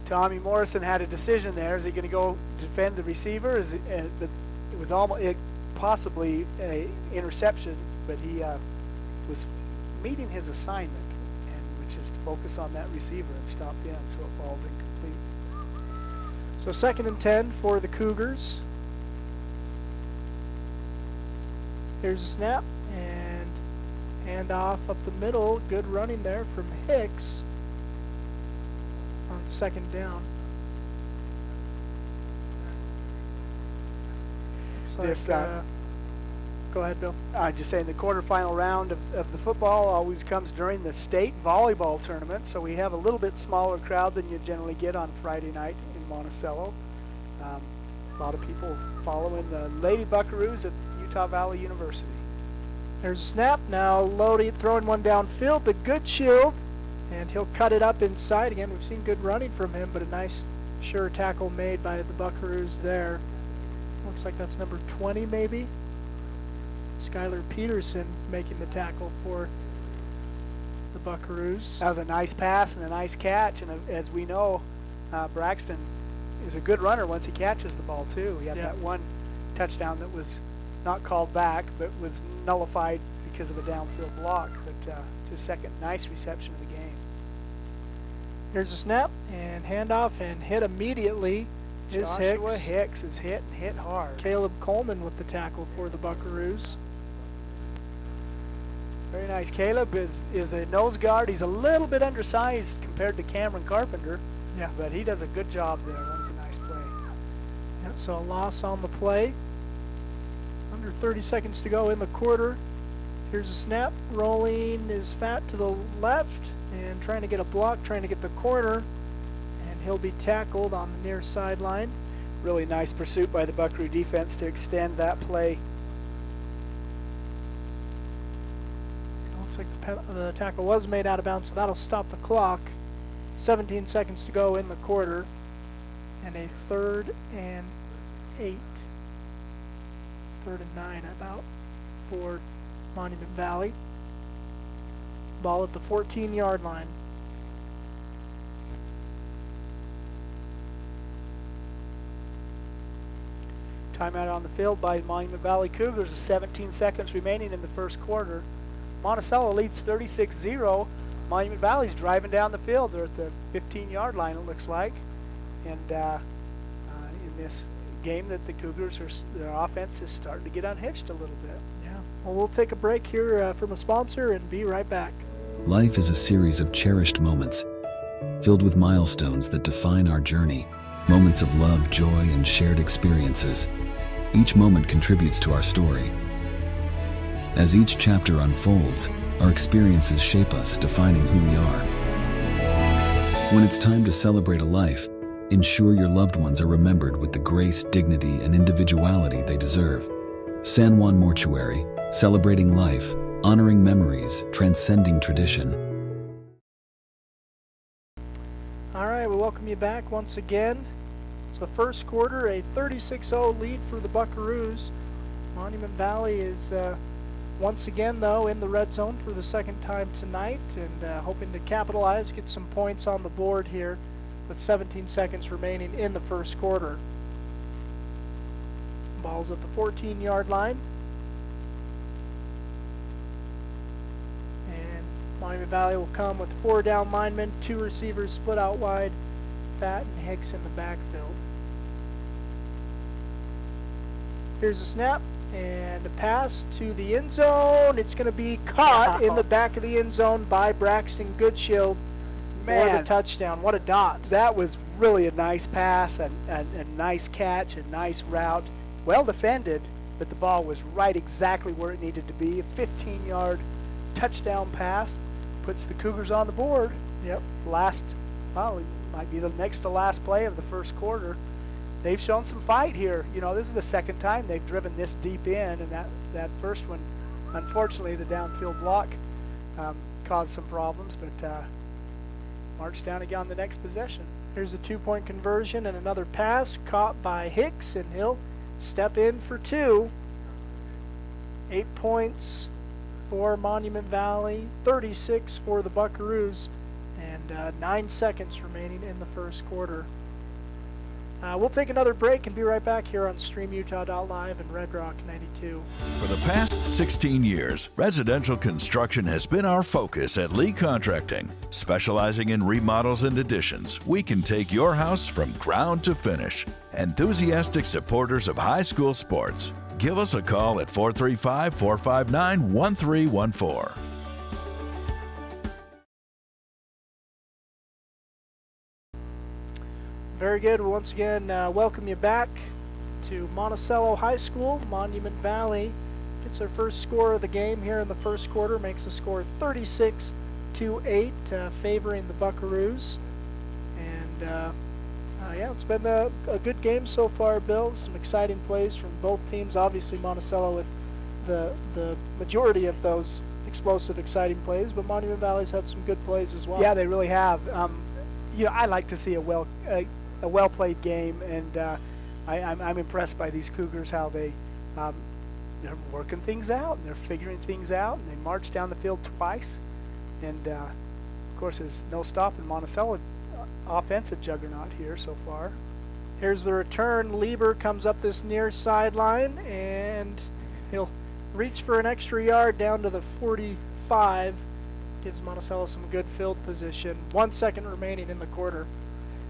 Tommy Morrison had a decision there. Is he going to go defend the receiver? It was almost possibly a interception, but he was meeting his assignment, which is to focus on that receiver and stop him, so it falls incomplete. So 2nd and 10 for the Cougars. Here's a snap and handoff up the middle. Good running there from Hicks. On 2nd down. Looks like, go ahead, Bill. Just saying the quarterfinal round of the football always comes during the state volleyball tournament, so we have a little bit smaller crowd than you generally get on Friday night in Monticello. A lot of people following the Lady Buckaroos at Utah Valley University. There's a snap now. Lodi throwing one downfield. The good shield. And he'll cut it up inside. Again, we've seen good running from him, but a nice, sure tackle made by the Buckaroos there. Looks like that's number 20, maybe. Skylar Peterson making the tackle for the Buckaroos. That was a nice pass and a nice catch, and as we know, Braxton is a good runner once he catches the ball, too. He had that one touchdown that was not called back, but was nullified because of a downfield block. But it's his second nice reception of the game. Here's a snap and handoff and hit immediately. Joshua Hicks is hit and hit hard. Caleb Coleman with the tackle for the Buckaroos. Very nice. Caleb is a nose guard. He's a little bit undersized compared to Cameron Carpenter. Yeah. But he does a good job there. Runs a nice play. Yeah, so a loss on the play. Under 30 seconds to go in the quarter. Here's a snap. Rolling is fat to the left and trying to get a block, trying to get the corner. And he'll be tackled on the near sideline. Really nice pursuit by the Buckaroo defense to extend that play. It looks like the tackle was made out of bounds, so that'll stop the clock. 17 seconds to go in the quarter. And a 3rd and 8. 3rd and 9 about for Monument Valley. Ball at the 14-yard line. Timeout on the field by Monument Valley Cougars with 17 seconds remaining in the first quarter. Monticello leads 36-0. Monument Valley's driving down the field. They're at the 15-yard line, it looks like. And in this game that the Cougars, their offense is starting to get unhitched a little bit. Yeah. Well, we'll take a break here from a sponsor and be right back. Life is a series of cherished moments, filled with milestones that define our journey, moments of love, joy, and shared experiences. Each moment contributes to our story. As each chapter unfolds, our experiences shape us, defining who we are. When it's time to celebrate a life, ensure your loved ones are remembered with the grace, dignity, and individuality they deserve. San Juan Mortuary, celebrating life, honoring memories, transcending tradition. All right, we welcome you back once again. It's the first quarter, a 36-0 lead for the Buckaroos. Monument Valley is once again, though, in the red zone for the second time tonight, and hoping to capitalize, get some points on the board here with 17 seconds remaining in the first quarter. Ball's at the 14-yard line. And Monument Valley will come with 4 down linemen, 2 receivers split out wide, Fat and Hicks in the backfield. Here's a snap and a pass to the end zone. It's going to be caught in the back of the end zone by Braxton Goodshield for the touchdown. What a dot. That was really a nice pass, a nice catch, a nice route. Well defended, but the ball was right exactly where it needed to be. A 15-yard touchdown pass puts the Cougars on the board. Yep. It might be the next to last play of the first quarter. They've shown some fight here. You know, this is the second time they've driven this deep in, and that first one, unfortunately, the downfield block caused some problems, but march down again on the next possession. Here's a 2-point conversion and another pass caught by Hicks, and he'll step in for 2. 8 points for Monument Valley, 36 for the Buckaroos, and 9 seconds remaining in the first quarter. We'll take another break and be right back here on StreamUtah.live and Red Rock 92. For the past 16 years, residential construction has been our focus at Lee Contracting. Specializing in remodels and additions, we can take your house from ground to finish. Enthusiastic supporters of high school sports, give us a call at 435-459-1314. Very good. Once again, welcome you back to Monticello High School. Monument Valley gets their first score of the game here in the first quarter, makes a score 36-8, favoring the Buckaroos. And yeah, it's been a good game so far, Bill. Some exciting plays from both teams. Obviously, Monticello with the majority of those explosive, exciting plays, but Monument Valley's had some good plays as well. Yeah, they really have. You know, I like to see a well-played game, and I'm impressed by these Cougars, how they're working things out, and they're figuring things out, and they march down the field twice. And, of course, there's no stopping Monticello offensive juggernaut here so far. Here's the return. Lieber comes up this near sideline, and he'll reach for an extra yard down to the 45. Gives Monticello some good field position. 1 second remaining in the quarter.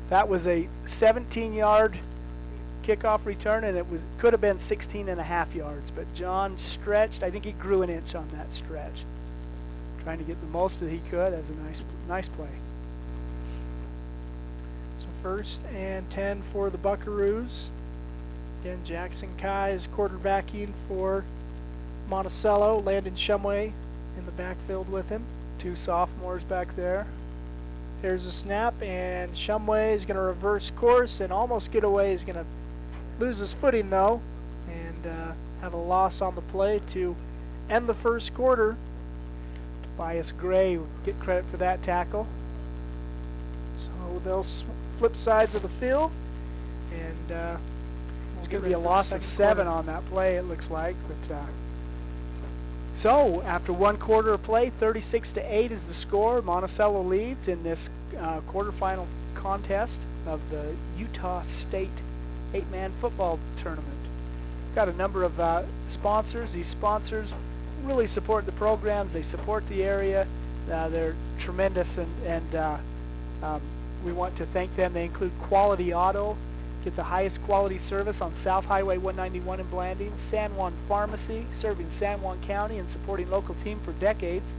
That was a 17-yard kickoff return, and it could have been 16.5 yards. But John stretched. I think he grew an inch on that stretch, trying to get the most that he could. As a nice play. So 1st and 10 for the Buckaroos. Again, Jackson Kai is quarterbacking for Monticello. Landon Shumway in the backfield with him. 2 sophomores back there. Here's a snap, and Shumway is going to reverse course and almost get away. He's going to lose his footing, though, and have a loss on the play to end the first quarter. Tobias Gray will get credit for that tackle. So they'll flip sides of the field, and it's going to be a loss of 7 on that play, it looks like. But so, after 1 quarter of play, 36-8 is the score. Monticello leads in this quarterfinal contest of the Utah State 8-man football tournament. Got a number of sponsors. These sponsors really support the programs. They support the area. They're tremendous and we want to thank them. They include Quality Auto. Get the highest quality service on South Highway 191 in Blanding. San Juan Pharmacy, serving San Juan County and supporting local team for decades.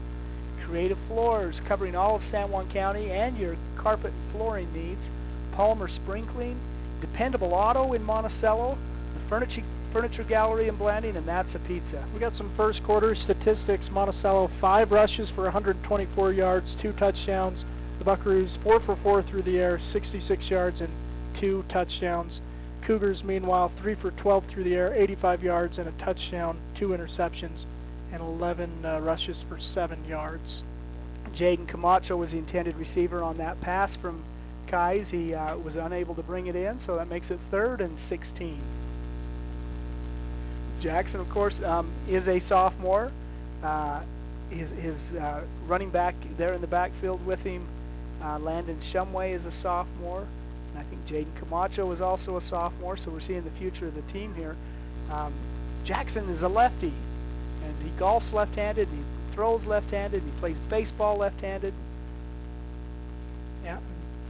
Creative Floors, covering all of San Juan County and your carpet and flooring needs. Palmer Sprinkling, Dependable Auto in Monticello, the Furniture Gallery in Blanding, and That's a Pizza. We got some first quarter statistics. Monticello, 5 rushes for 124 yards, 2 touchdowns. The Buckaroos, 4 for 4 through the air, 66 yards and 2 touchdowns. Cougars, meanwhile, 3 for 12 through the air, 85 yards and a touchdown, 2 interceptions, and 11 rushes for 7 yards. Jaden Camacho was the intended receiver on that pass from Kais. He was unable to bring it in, so that makes it 3rd and 16. Jackson, of course, is a sophomore. His running back there in the backfield with him, Landon Shumway, is a sophomore. And I think Jaden Camacho is also a sophomore, so we're seeing the future of the team here. Jackson is a lefty, and he golfs left-handed, and he throws left-handed, and he plays baseball left-handed. Yeah,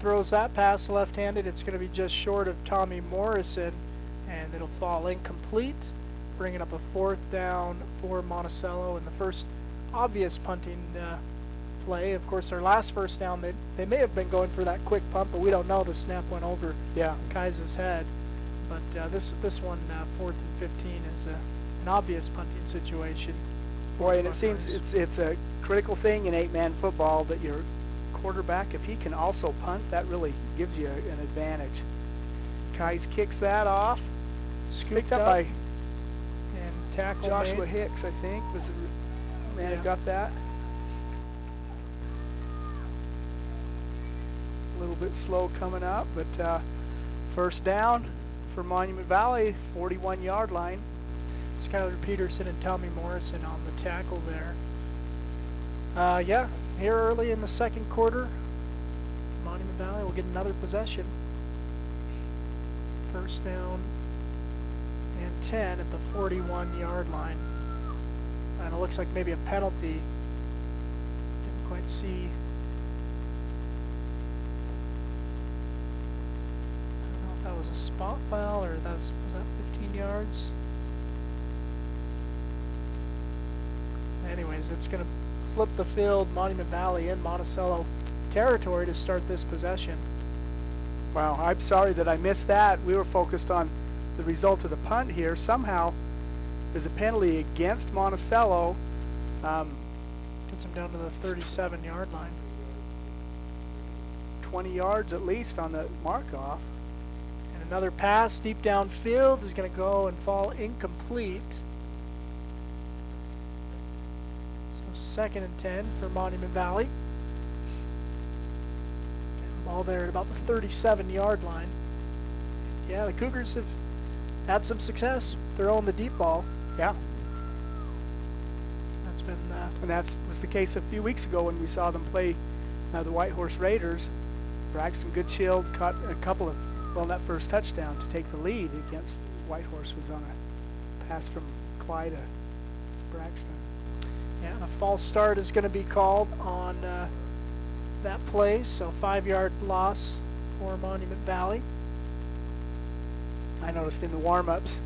throws that pass left-handed. It's going to be just short of Tommy Morrison, and it'll fall incomplete, bringing up a 4th down for Monticello. And the first obvious punting play, of course, their last first down, they may have been going for that quick punt, but we don't know. The snap went over Kai's head. But this one, 4th and 15, is an obvious punting situation. Boy, and it seems it's a critical thing in 8-man football that your quarterback, if he can also punt, that really gives you an advantage. Kais kicks that off. Picked up by and tackle Joshua made. Hicks, I think, was the man who got that. A little bit slow coming up, but first down for Monument Valley, 41-yard line. Skylar Peterson and Tommy Morrison on the tackle there. Yeah, here early in the second quarter, Monument Valley will get another possession. First down and 10 at the 41-yard line. And it looks like maybe a penalty. Didn't quite see. I don't know if that was a spot foul or was that 15 yards? Anyways, it's going to flip the field, Monument Valley in Monticello territory to start this possession. Wow, I'm sorry that I missed that. We were focused on the result of the punt here. Somehow, there's a penalty against Monticello. Gets them down to the 37-yard line. 20 yards at least on the mark-off. And another pass deep downfield is going to go and fall incomplete. 2nd and 10 for Monument Valley. And the ball there at about the 37-yard line. Yeah, the Cougars have had some success throwing the deep ball. Yeah. That's been... and that was the case a few weeks ago when we saw them play the White Horse Raiders. Braxton Goodshield caught a couple of, well, that first touchdown to take the lead against White Horse was on a pass from Clyde to Braxton. Yeah, a false start is going to be called on that play, so 5-yard loss for Monument Valley. I noticed in the warm-ups,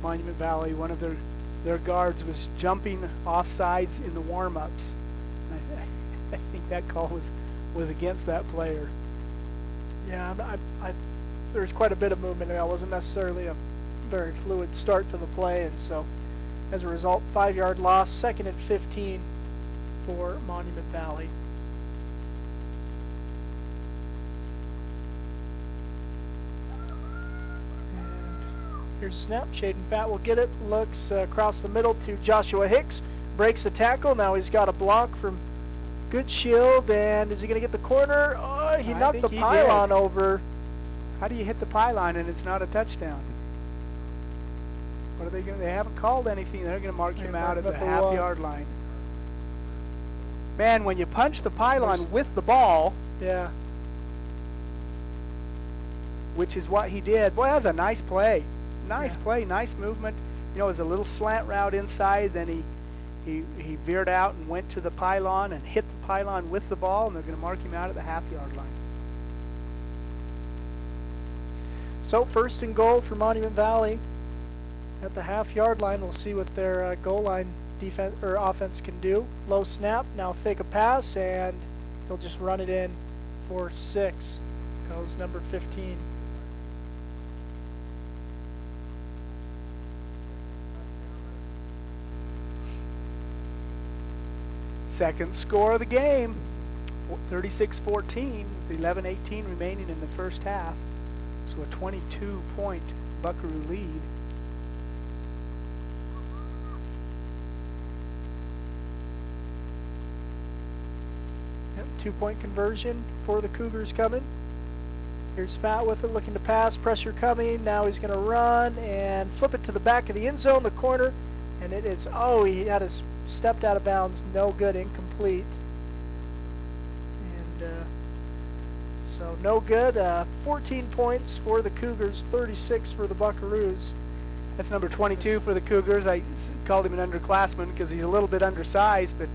Monument Valley, one of their guards was jumping off sides in the warm-ups. I think that call was against that player. Yeah, there's quite a bit of movement there. It wasn't necessarily a very fluid start to the play, and so as a result, 5-yard loss, 2nd and 15 for Monument Valley. And here's a snap. Shaden Fatt will get it. Looks across the middle to Joshua Hicks. Breaks the tackle. Now he's got a block from Goodshield. And is he going to get the corner? Oh, he knocked the pylon over. How do you hit the pylon and it's not a touchdown? What are they going to? They haven't called anything. They're going to mark him out at the half-yard line. Man, when you punch the pylon with the ball, yeah, which is what he did. Boy, that was a nice play. Nice play, nice movement. You know, it was a little slant route inside. Then he veered out and went to the pylon and hit the pylon with the ball, and they're going to mark him out at the half-yard line. So first and goal for Monument Valley at the half-yard line. We'll see what their goal line defense or offense can do. Low snap, now fake a pass, and they'll just run it in for 6. Goes number 15. Second score of the game, 36-14, with 11:18 remaining in the first half. So a 22-point Buckaroo lead. Yep, 2-point conversion for the Cougars coming. Here's Fat with it, looking to pass, pressure coming. Now he's going to run and flip it to the back of the end zone, the corner, and it is, oh, he had his stepped out of bounds, no good, incomplete. And so no good. 14 points for the Cougars, 36 for the Buckaroos. That's number 22 for the Cougars. I called him an underclassman because he's a little bit undersized, but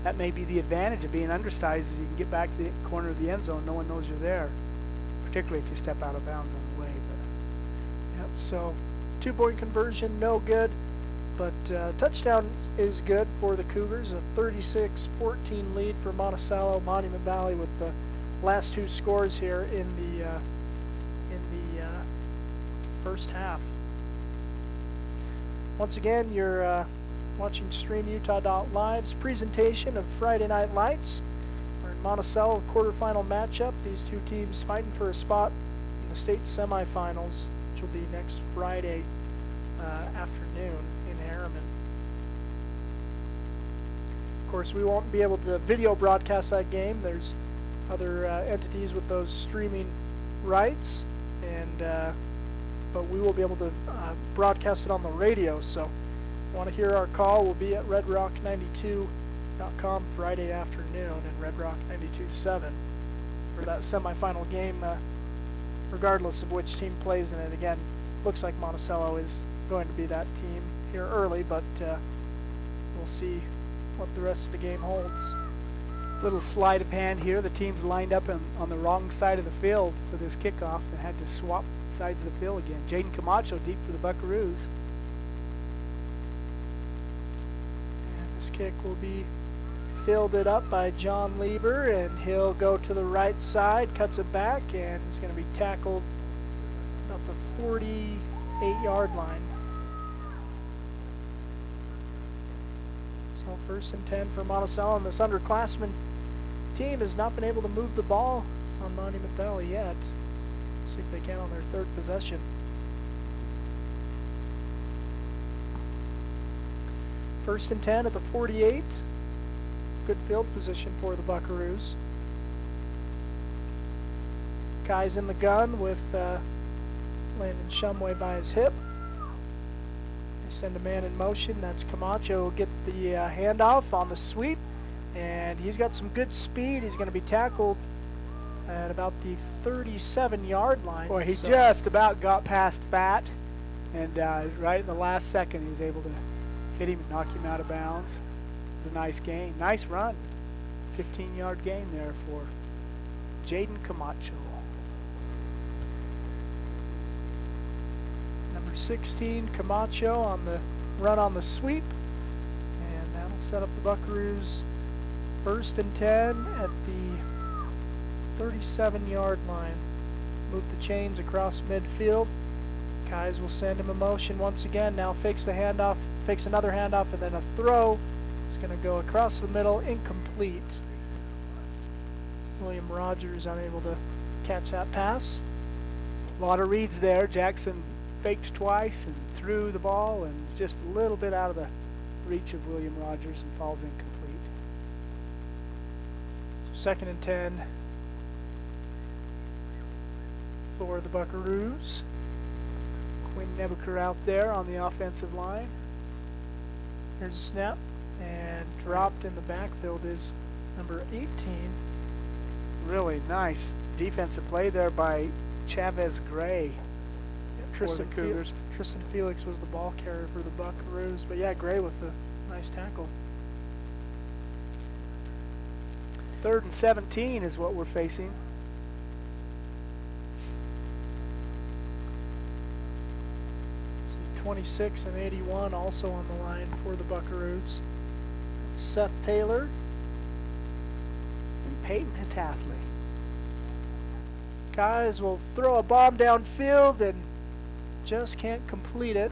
that may be the advantage of being undersized, is you can get back to the corner of the end zone. No one knows you're there, particularly if you step out of bounds on the way. But, yep, so 2-point conversion, no good. But touchdown is good for the Cougars, a 36-14 lead for Monticello. Monument Valley with the last 2 scores here in the first half. Once again, you're watching StreamUtah.live's presentation of Friday Night Lights. We're in Monticello, quarterfinal matchup. These 2 teams fighting for a spot in the state semifinals, which will be next Friday afternoon. Harriman. Of course, we won't be able to video broadcast that game. There's other entities with those streaming rights, and but we will be able to broadcast it on the radio. So, if you want to hear our call, we'll be at redrock92.com Friday afternoon and Red Rock 92.7 for that semifinal game, regardless of which team plays in it. Again, looks like Monticello is going to be that team here early, but we'll see what the rest of the game holds. Little sleight of hand here. The teams lined up on the wrong side of the field for this kickoff and had to swap sides of the field again. Jaden Camacho deep for the Buckaroos. And this kick will be fielded up by John Lieber, and he'll go to the right side, cuts it back, and he's going to be tackled about the 48-yard line. So first and 10 for Monticello, and this underclassmen team has not been able to move the ball on Monument Valley yet. See if they can on their 3rd possession. First and 10 at the 48. Good field position for the Buckaroos. Kai's in the gun with Landon Shumway by his hip. They send a man in motion. That's Camacho. Will get the handoff on the sweep, and he's got some good speed. He's going to be tackled at about the 37-yard line. Boy, he just about got past Fat, and right in the last second he was able to hit him and knock him out of bounds. It was a nice gain. Nice run. 15-yard gain there for Jaden Camacho. Number 16, Camacho on the run on the sweep, and that'll set up the Buckaroos first and 10 at the 37-yard line. Move the chains across midfield. Kais will send him a motion once again. Now fakes the handoff, fakes another handoff, and then a throw. It's going to go across the middle, incomplete. William Rogers unable to catch that pass. A lot of reads there. Jackson faked twice and threw the ball, and just a little bit out of the reach of William Rogers and falls incomplete. So second and 10 for the Buckaroos. Quinn Nebuchar out there on the offensive line. Here's a snap, and dropped in the backfield is number 18. Really nice defensive play there by Chavez Gray. Tristan Felix was the ball carrier for the Buckaroos, but yeah, Gray with a nice tackle. 3rd and 17 is what we're facing. 26 and 81 also on the line for the Buckaroos. Seth Taylor and Peyton Hatathly. Guys will throw a bomb downfield and just can't complete it.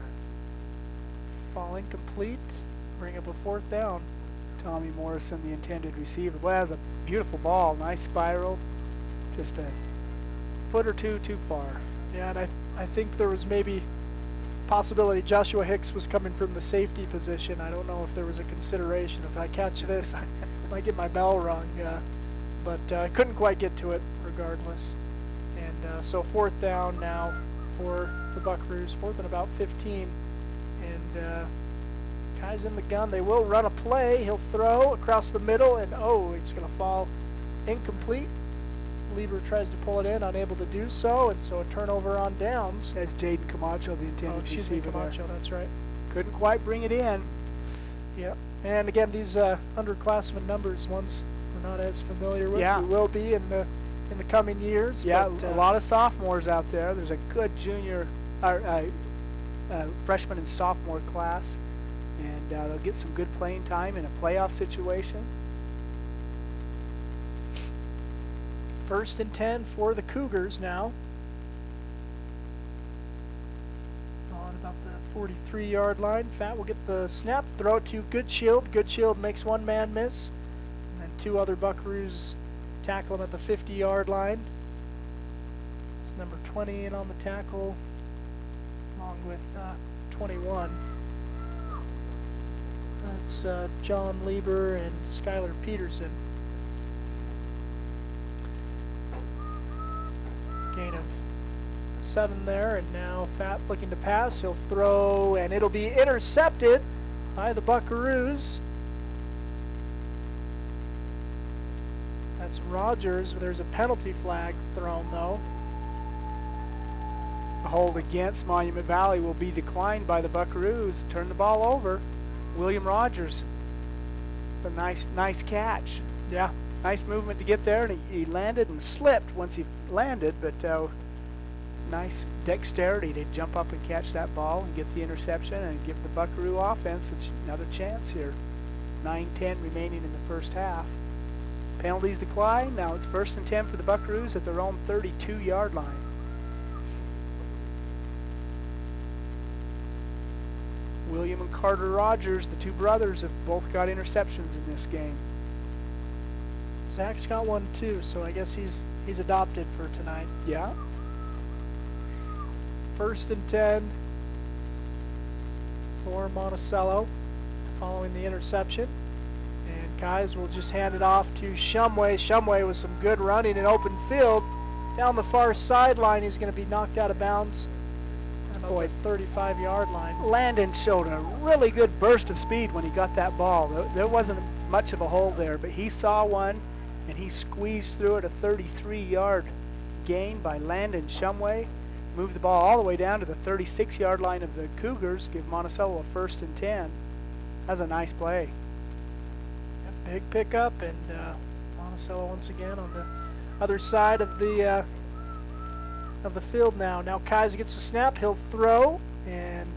Ball incomplete. Bring up a 4th down. Tommy Morrison, the intended receiver. Well, that was a beautiful ball. Nice spiral. Just a foot or two too far. Yeah, and I think there was maybe possibility Joshua Hicks was coming from the safety position. I don't know if there was a consideration. If I catch this, I might get my bell rung. But I couldn't quite get to it regardless. And so 4th down now for the Buckaroos. 4th and about 15. And Kai's in the gun. They will run a play. He'll throw across the middle, and it's going to fall incomplete. Lieber tries to pull it in, unable to do so, and so a turnover on downs. That's Jaden Camacho, the intended receiver. Camacho, that's right. Couldn't quite bring it in. Yep. And again, these underclassmen numbers, ones we're not as familiar with. Yeah. We will be in the coming years. Yeah, but, a lot of sophomores out there. There's a good junior, freshman and sophomore class, and they'll get some good playing time in a playoff situation. 1st and 10 for the Cougars now. On about the 43-yard line. Fat will get the snap, throw it to Goodshield. Goodshield makes one man miss. And then 2 other Buckaroos tackle him at the 50-yard line. It's number 20 in on the tackle, along with 21. That's John Lieber and Skylar Peterson. Gain of 7 there, and now Fat looking to pass. He'll throw, and it'll be intercepted by the Buckaroos. That's Rogers. There's a penalty flag thrown, though. The hold against Monument Valley will be declined by the Buckaroos. Turn the ball over. William Rogers. A nice catch. Yeah. Nice movement to get there, and he landed and slipped once he landed, but nice dexterity to jump up and catch that ball and get the interception and give the Buckaroo offense another chance here. 9:10 remaining in the first half. Penalties decline. Now it's 1st and 10 for the Buckaroos at their own 32-yard line. William and Carter Rogers, the 2 brothers, have both got interceptions in this game. Zach's got one too, so I guess he's adopted for tonight. Yeah. 1st and 10 for Monticello following the interception. And guys will just hand it off to Shumway. Shumway with some good running in open field. Down the far sideline, he's going to be knocked out of bounds at the 35-yard line. Landon showed a really good burst of speed when he got that ball. There wasn't much of a hole there, but he saw one, and he squeezed through it. A 33-yard gain by Landon Shumway. Moved the ball all the way down to the 36-yard line of the Cougars. Give Monticello a 1st and 10. That's a nice play. A big pickup, and Monticello once again on the other side of the field now. Now Kaiser gets a snap. He'll throw, and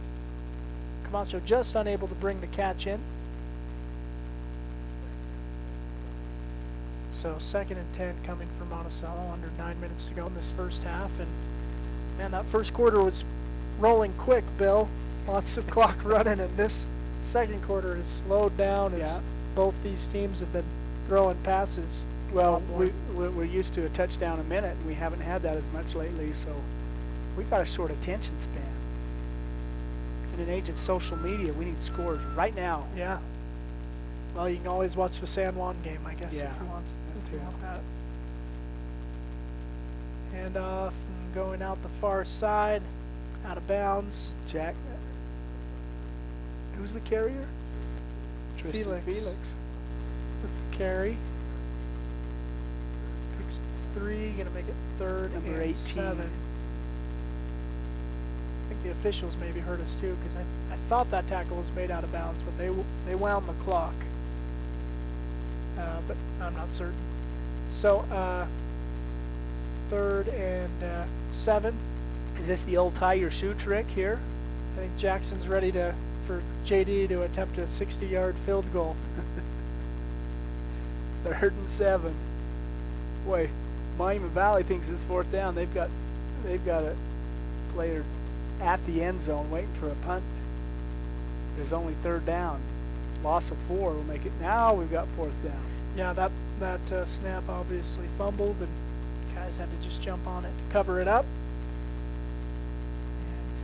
Camacho just unable to bring the catch in. So 2nd and 10 coming for Monticello. Under 9 minutes to go in this first half, and man, that first quarter was rolling quick, Bill. Lots of clock running, and this second quarter has slowed down as both these teams have been throwing passes. Well, we're used to a touchdown a minute, and we haven't had that as much lately, so we've got a short attention span. In an age of social media, we need scores right now. Yeah. Well, you can always watch the San Juan game, I guess, if you want that. And off and going out the far side, out of bounds. Jack. Who's the carrier? Felix. With the carry. Picks 3, going to make it 3rd. Number 18. 7. I think the officials maybe heard us too, because I thought that tackle was made out of bounds, but they wound the clock. But I'm not certain. So 3rd and 7. Is this the old tie your shoe trick here? I think Jackson's ready for JD to attempt a 60-yard field goal. 3rd and 7. Boy, Monument Valley thinks it's 4th down. They've got a player at the end zone waiting for a punt. There's only 3rd down. Loss of 4 will make it. Now we've got 4th down. Yeah, that snap obviously fumbled, and guys had to just jump on it to cover it up.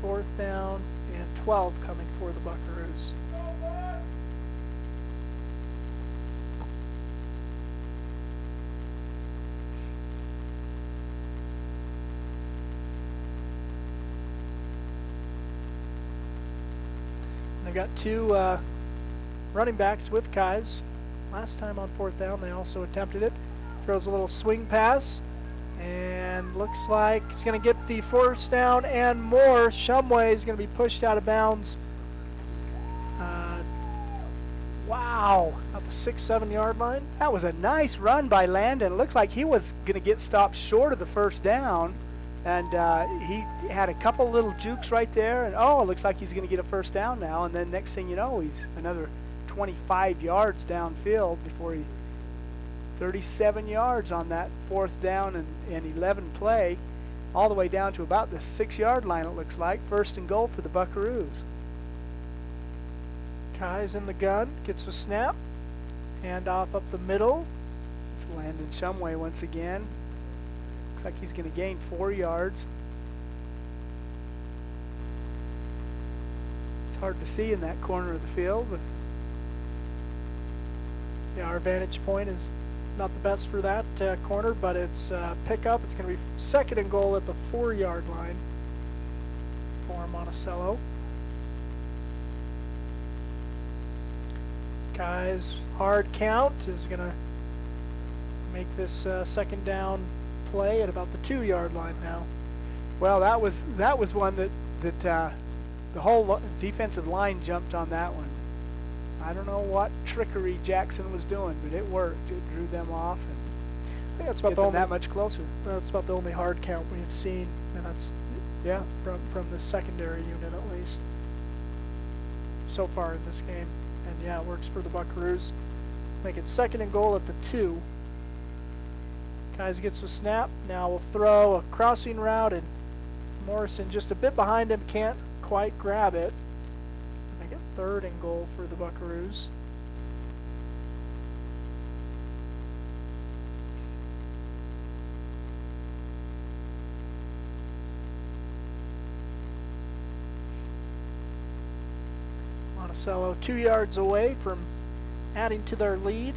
And 4th down and 12 coming for the Buckaroos. They've got 2 running backs with Kais. Last time on 4th down, they also attempted it. Throws a little swing pass, and looks like he's going to get the 1st down and more. Shumway is going to be pushed out of bounds. Wow, up the 6-7 yard line. That was a nice run by Landon. It looked like he was going to get stopped short of the 1st down, and he had a couple little jukes right there, and it looks like he's going to get a 1st down now, and then next thing you know, he's another 25 yards downfield before he 37 yards on that 4th down and 11 play, all the way down to about the 6-yard line, it looks like. 1st and goal for the Buckaroos. Kai's in the gun, gets a snap, hand off up the middle. It's Landon Shumway once again. Looks like he's going to gain 4 yards. It's hard to see in that corner of the field, but yeah, our vantage point is not the best for that corner, but it's pickup. It's going to be 2nd and goal at the 4-yard line for Monticello. Kai's hard count is going to make this 2nd down play at about the 2-yard line now. Well, that was one that the whole defensive line jumped on that one. I don't know what trickery Jackson was doing, but it worked. It drew them off, and I think that's about that much closer. That's about the only hard count we have seen, and that's from the secondary unit at least so far in this game. And yeah, it works for the Buckaroos. Make it 2nd and goal at the 2. Kais gets a snap. Now we'll throw a crossing route, and Morrison just a bit behind him, can't quite grab it. Make it 3rd and goal for the Buckaroos. Monticello 2 yards away from adding to their lead.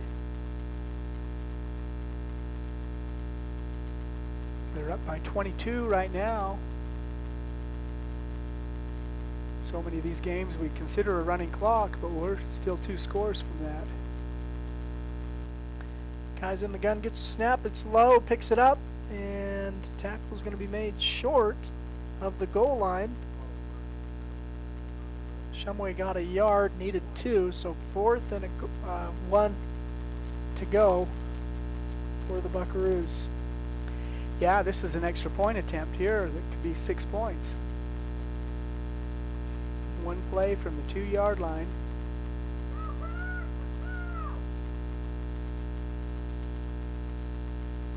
They're up by 22 right now. So many of these games we consider a running clock, but we're still 2 scores from that. Kai's in the gun, gets a snap. It's low, picks it up, and tackle's going to be made short of the goal line. Shumway got a yard, needed 2, so 4th and 1 to go for the Buckaroos. Yeah, this is an extra point attempt here that could be 6 points. 1 play from the 2-yard line.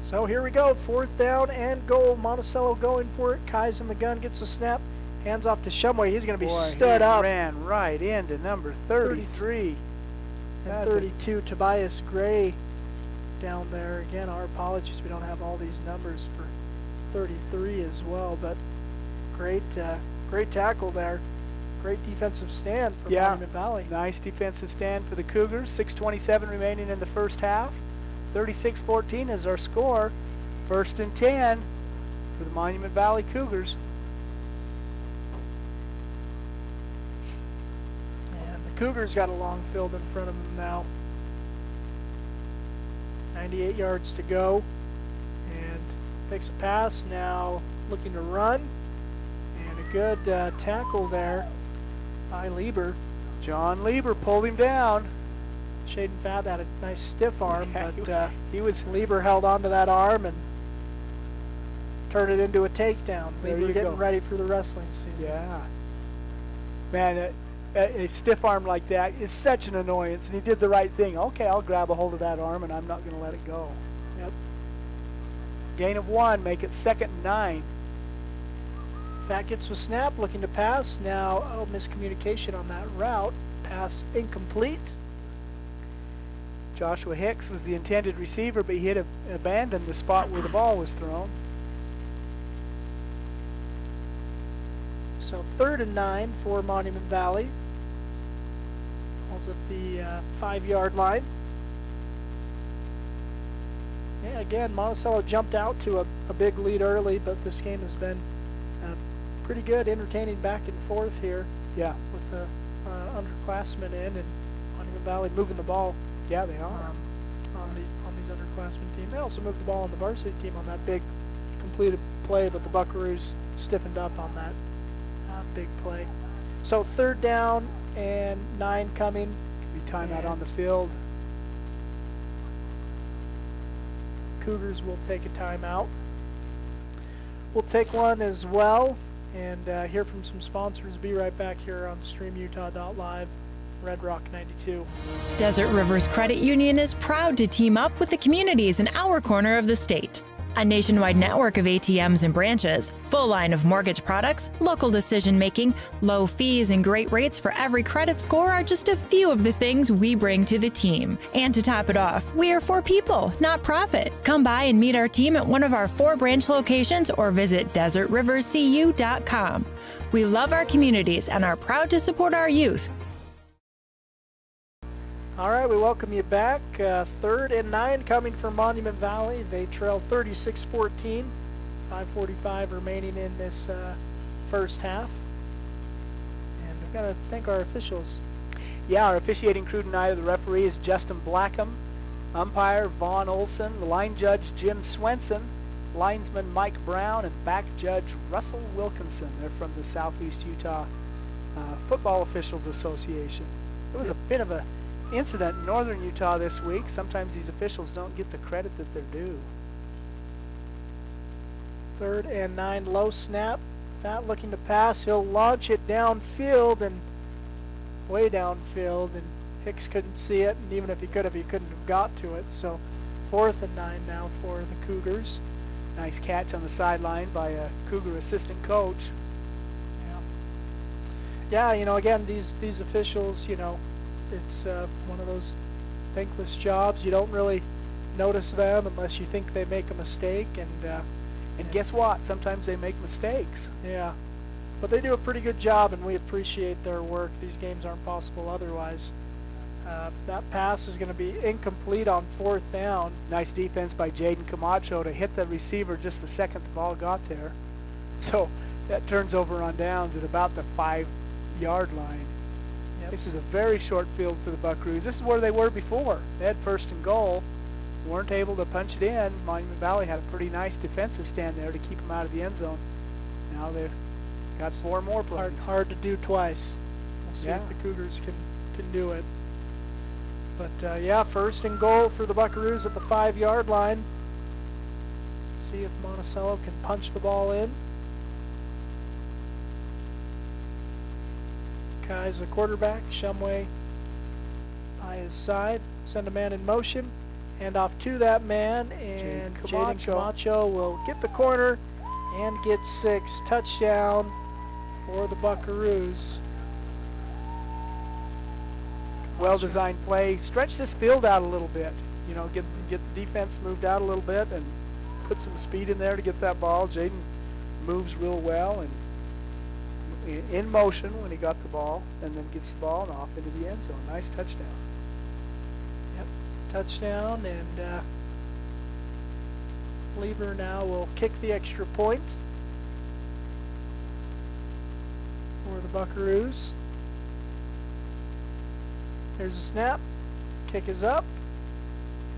So here we go, 4th down and goal. Monticello going for it. Kai's in the gun, gets a snap. Hands off to Shumway. He's going to be stood up. Ran right into number 33. And 32, Tobias Gray down there. Again, our apologies. We don't have all these numbers for 33 as well, but great tackle there. Great defensive stand for Monument Valley. Nice defensive stand for the Cougars. 6:27 remaining in the 1st half. 36-14 is our score. 1st and 10 for the Monument Valley Cougars. Cougars got a long field in front of them now. 98 yards to go, and takes a pass, now looking to run, and a good tackle there by Lieber. John Lieber pulled him down. Shaden Fab had a nice stiff arm, but Lieber held onto that arm and turned it into a takedown. Lieber getting ready for the wrestling season. Yeah. Man, a stiff arm like that is such an annoyance, and he did the right thing. Okay, I'll grab a hold of that arm, and I'm not going to let it go. Yep. Gain of 1, make it 2nd and 9. Back gets with snap, looking to pass. Now, miscommunication on that route. Pass incomplete. Joshua Hicks was the intended receiver, but he had abandoned the spot where the ball was thrown. So 3rd and 9 for Monument Valley. Calls at the 5-yard line. Yeah, again, Monticello jumped out to a big lead early, but this game has been pretty good, entertaining back and forth here. Yeah. With the underclassmen in and Monument Valley moving the ball. Yeah, they are. On these underclassmen teams. They also moved the ball on the varsity team on that big completed play, but the Buckaroos stiffened up on that big play. So 3rd down and 9 coming. Be timeout on the field. Cougars will take a timeout. We'll take one as well and hear from some sponsors. Be right back here on StreamUtah.live, Red Rock 92. Desert Rivers Credit Union is proud to team up with the communities in our corner of the state. A nationwide network of ATMs and branches, full line of mortgage products, local decision making, low fees, and great rates for every credit score are just a few of the things we bring to the team. And to top it off, we are for people, not profit. Come by and meet our team at one of our 4 branch locations or visit desertriverscu.com. We love our communities and are proud to support our youth. All right, we welcome you back. 3rd and 9 coming from Monument Valley. They trail 36-14. 5:45 remaining in this first half. And we've got to thank our officials. Yeah, our officiating crew tonight, the referee is Justin Blackham, umpire Vaughn Olson, the line judge Jim Swenson, linesman Mike Brown, and back judge Russell Wilkinson. They're from the Southeast Utah Football Officials Association. It was a bit of a incident in northern Utah this week. Sometimes these officials don't get the credit that they're due. 3rd and 9, low snap. Not looking to pass. He'll launch it downfield and way downfield, and Hicks couldn't see it, and even if he could have, he couldn't have got to it. So 4th and 9 now for the Cougars. Nice catch on the sideline by a Cougar assistant coach. Yeah, you know, again, these officials, you know, it's one of those thankless jobs. You don't really notice them unless you think they make a mistake, and guess what? Sometimes they make mistakes. Yeah, but they do a pretty good job, and we appreciate their work. These games aren't possible otherwise. That pass is going to be incomplete on 4th down. Nice defense by Jaden Camacho to hit the receiver just the second the ball got there. So that turns over on downs at about the 5-yard line. Yep. This is a very short field for the Buckaroos. This is where they were before. They had 1st and goal. Weren't able to punch it in. Monument Valley had a pretty nice defensive stand there to keep them out of the end zone. Now they've got 4 more plays. Hard to do twice. We'll see Yeah. if the Cougars can do it. But yeah, 1st and goal for the Buckaroos at the 5-yard line. See if Monticello can punch the ball in. Kai's the quarterback. Shumway by his side. Send a man in motion. Hand off to that man, and Jaden Camacho will get the corner and get 6. Touchdown for the Buckaroos. Well-designed play. Stretch this field out a little bit. You know, get the defense moved out a little bit and put some speed in there to get that ball. Jaden moves real well and in motion when he got the ball, and then gets the ball and off into the end zone. Nice touchdown. Yep, touchdown, and Lieber now will kick the extra point for the Buckaroos. There's a snap. Kick is up,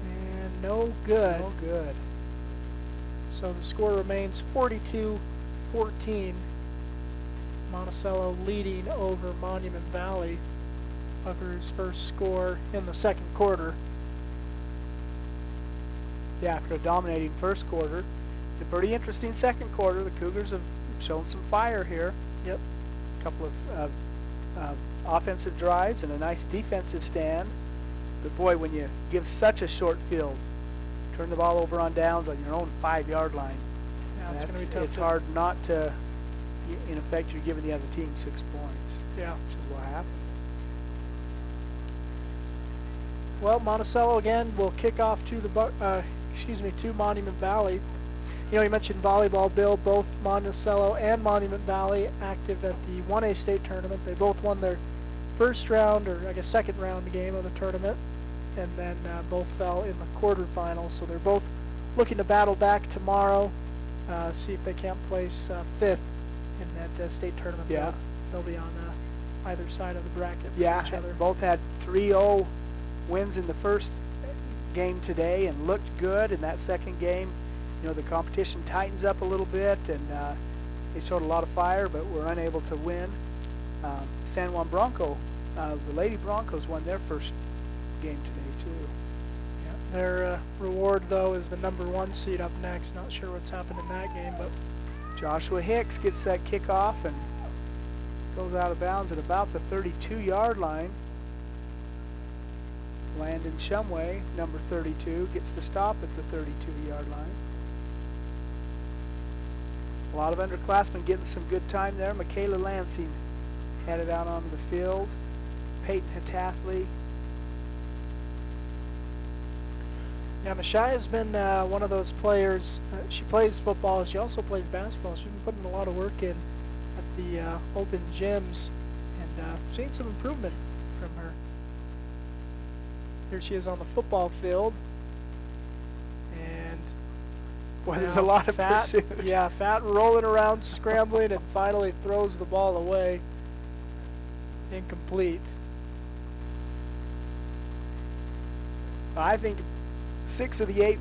and no good. No good. So the score remains 42-14. Monticello leading over Monument Valley. Buckaroos' first score in the 2nd quarter. Yeah, after a dominating first quarter. It's a pretty interesting 2nd quarter. The Cougars have shown some fire here. Yep. A couple of offensive drives and a nice defensive stand. But boy, when you give such a short field, turn the ball over on downs on your own 5-yard line, Yeah, it's going to be tough. It's hard not to, in effect, you're giving the other team 6 points. Yeah. Which is what happened. Well, Monticello again will kick off to the to Monument Valley. You know, you mentioned volleyball, Bill. Both Monticello and Monument Valley active at the 1A state tournament. They both won their first round, or I guess second round game of the tournament, and then both fell in the quarterfinals. So they're both looking to battle back tomorrow, see if they can't place 5th in that state tournament. Yeah. They'll be on either side of the bracket for Yeah, each other. both had 3-0 wins in the first game today and looked good in that second game. You know, the competition tightens up a little bit, and they showed a lot of fire, but were unable to win. San Juan Bronco, the Lady Broncos won their first game today, too. Yeah. Their reward, though, is the number 1 seed up next. Not sure what's happened in that game, but Joshua Hicks gets that kickoff and goes out of bounds at about the 32-yard line. Landon Shumway, number 32, gets the stop at the 32-yard line. A lot of underclassmen getting some good time there. Michaela Lansing headed out onto the field. Peyton Hatathley. yeah, Mashai has been one of those players. She plays football. She also plays basketball. She's been putting a lot of work in at the open gyms, and seeing some improvement from her. Here she is on the football field, and boy, there's a lot of Fat. pursuit. Yeah, Fat rolling around, scrambling, and finally throws the ball away. Incomplete. I think 6 of the 8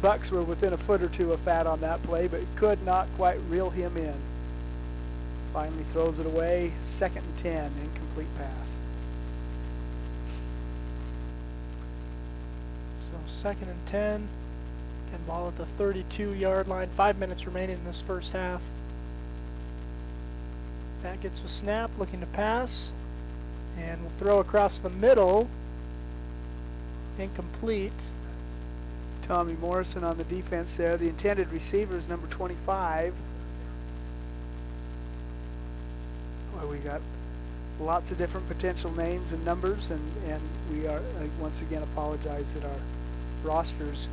Bucks were within a foot or two of Fat on that play, but could not quite reel him in. Finally throws it away. 2nd and 10, incomplete pass. So 2nd and 10. Again, ball at the 32-yard line. 5 minutes remaining in this first half. Fat gets a snap, looking to pass, and will throw across the middle. Incomplete. Tommy Morrison on the defense there. The intended receiver is number 25. Boy, we got lots of different potential names and numbers, and we are once again apologize that our rosters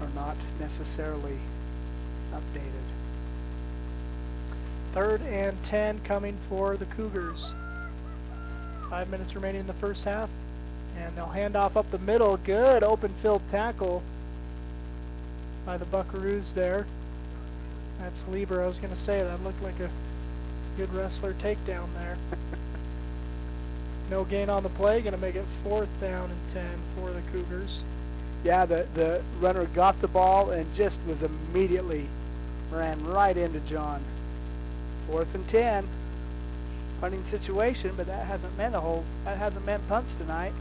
are not necessarily updated. 3rd and 10 coming for the Cougars. 5 minutes remaining in the first half. And they'll hand off up the middle. Good open field tackle by the Buckaroos there. That's Lieber. I was going to say that looked like a good wrestler takedown there. No gain on the play. Going to make it 4th down and 10 for the Cougars. Yeah, the runner got the ball and just was immediately ran right into John. 4th and 10. Punting situation, but that hasn't meant punts tonight.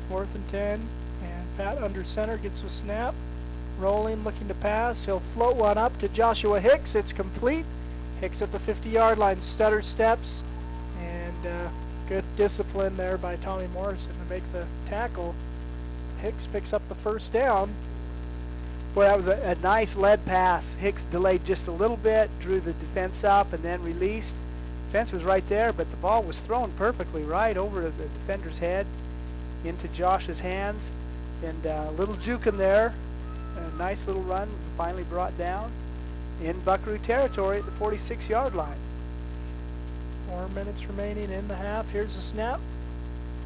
Fourth and 10, and Fat under center gets a snap. Rolling, looking to pass. He'll float one up to Joshua Hicks. It's complete. Hicks at the 50-yard line, stutter steps, and good discipline there by Tommy Morrison to make the tackle. Hicks picks up the 1st down. Boy, that was a nice lead pass. Hicks delayed just a little bit, drew the defense up, and then released. Defense was right there, but the ball was thrown perfectly right over the defender's head into Josh's hands. And a little juke in there. A nice little run, finally brought down in Buckaroo territory at the 46-yard line. 4 minutes remaining in the half. Here's the snap.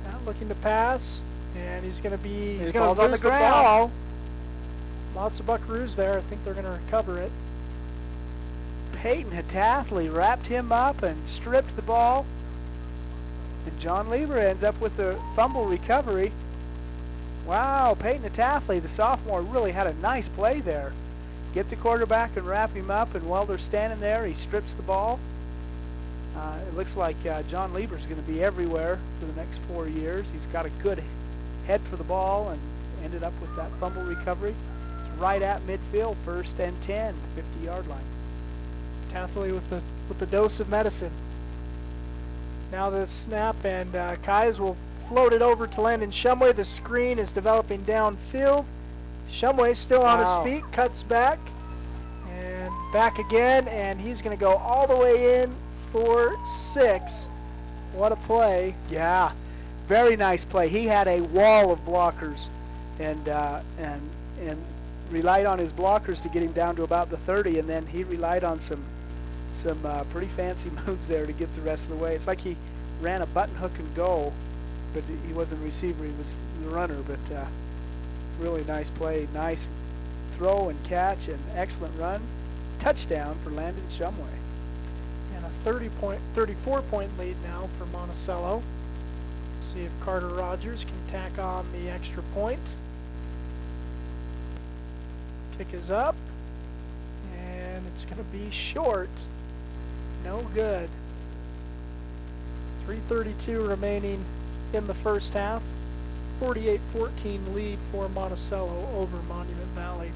Now looking to pass, and he's going to lose on the ground. Ball. Lots of Buckaroos there. I think they're going to recover it. Peyton Hatathley wrapped him up and stripped the ball. And John Lieber ends up with the fumble recovery. Wow, Peyton Hatathley, the sophomore, really had a nice play there. Get the quarterback and wrap him up, and while they're standing there, he strips the ball. It looks like John Lieber's going to be everywhere for the next 4 years. He's got a good head for the ball and ended up with that fumble recovery. right at midfield, 1st and 10, 50-yard line. Tathley with the dose of medicine. Now the snap, and Kais will float it over to Landon Shumway. The screen is developing downfield. Shumway still on his feet, cuts back, and back again, and he's going to go all the way in for 6. What a play. Yeah, very nice play. He had a wall of blockers and relied on his blockers to get him down to about the 30, and then he relied on some pretty fancy moves there to get the rest of the way. It's like he ran a button hook and go, but he wasn't the receiver, he was the runner. But really nice play, nice throw and catch, and excellent run. Touchdown for Landon Shumway. And a 34-point lead now for Monticello. See if Carter Rogers can tack on the extra point. Kick is up, and it's going to be short. No good. 3:32 remaining in the first half. 48-14 lead for Monticello over Monument Valley.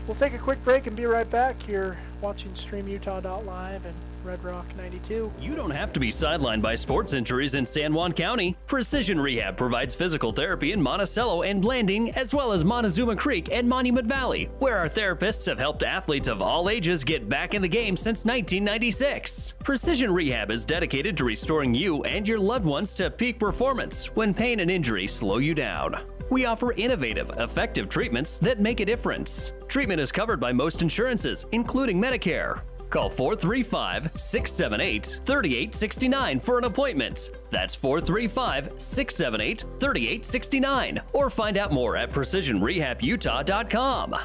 We'll take a quick break and be right back here watching StreamUtah.live and Red Rock 92. You don't have to be sidelined by sports injuries in San Juan County. Precision Rehab provides physical therapy in Monticello and Blanding, as well as Montezuma Creek and Monument Valley, where our therapists have helped athletes of all ages get back in the game since 1996. Precision Rehab is dedicated to restoring you and your loved ones to peak performance when pain and injury slow you down. We offer innovative, effective treatments that make a difference. Treatment is covered by most insurances, including Medicare. Call 435-678-3869 for an appointment. That's 435-678-3869. Or find out more at PrecisionRehabUtah.com.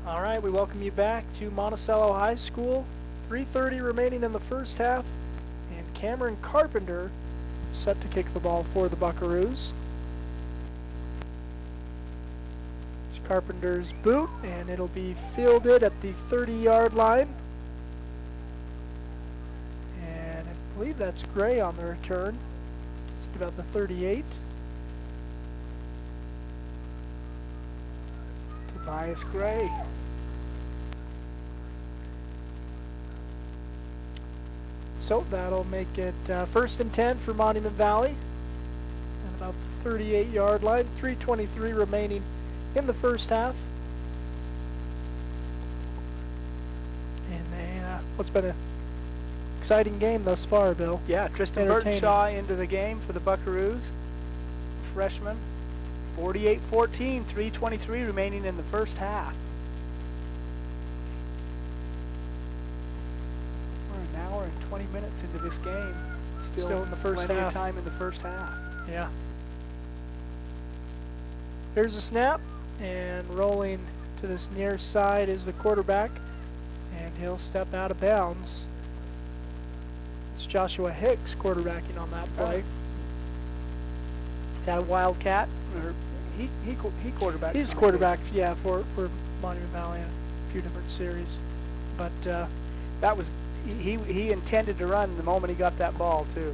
All right, we welcome you back to Monticello High School. 3:30 remaining in the first half, and Cameron Carpenter set to kick the ball for the Buckaroos. It's Carpenter's boot, and it'll be fielded at the 30-yard line. And I believe that's Gray on the return. It's about the 38. Tobias Gray. So that'll make it 1st and 10 for Monument Valley. And about the 38-yard line. 3:23 remaining in the first half. And what's been an exciting game thus far, Bill. Yeah, Tristan Burtonshaw into the game for the Buckaroos. Freshman. 48-14, 3:23 remaining in the first half. We're an hour and 20 minutes into this game. Still in the first plenty half. of time in the first half. Yeah. Here's a snap, and rolling to this near side is the quarterback, and he'll step out of bounds. It's Joshua Hicks quarterbacking on that play. Is that a Wildcat? Or he quarterbacked? He's quarterback, yeah, for Monument Valley in a few different series. But that was he intended to run the moment he got that ball too.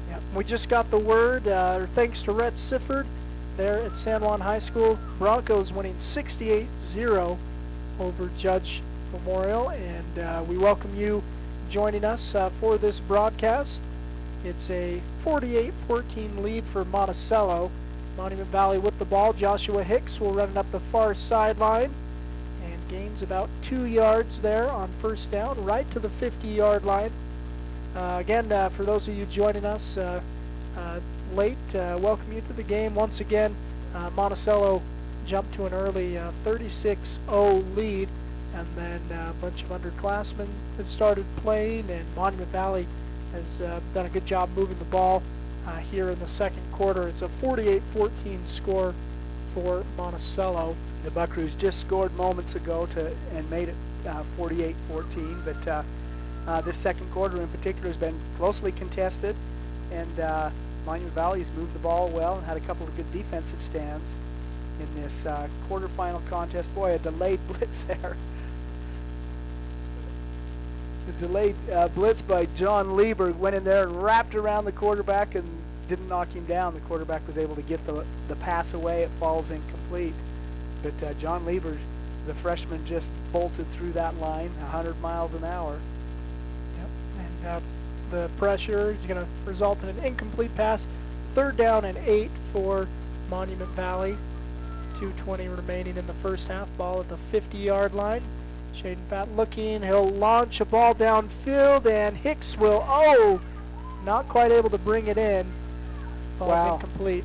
Yeah, we just got the word. Thanks to Rhett Sifford there at San Juan High School. Broncos winning 68-0 over Judge Memorial, and we welcome you joining us for this broadcast. It's a 48-14 lead for Monticello. Monument Valley with the ball. Joshua Hicks will run it up the far sideline and gains about 2 yards there on first down, right to the 50-yard line. Again, for those of you joining us late, welcome you to the game. Once again, Monticello jumped to an early 36-0 lead, and then a bunch of underclassmen have started playing, and Monument Valley has done a good job moving the ball here in the second quarter. It's a 48-14 score for Monticello. The Buckaroos just scored moments ago and made it 48-14, but this second quarter in particular has been closely contested, and Monument Valley's moved the ball well and had a couple of good defensive stands in this quarterfinal contest. Boy, a delayed blitz there. The delayed blitz by John Lieber went in there and wrapped around the quarterback, and didn't knock him down. The quarterback was able to get the pass away. It falls incomplete. But John Lieber, the freshman, just bolted through that line 100 miles an hour. Yep. And the pressure is going to result in an incomplete pass. 3rd down and 8 for Monument Valley. 2:20 remaining in the first half. Ball at the 50-yard line. Shaden Fatt looking. He'll launch a ball downfield, and Hicks will, not quite able to bring it in. Ball's incomplete.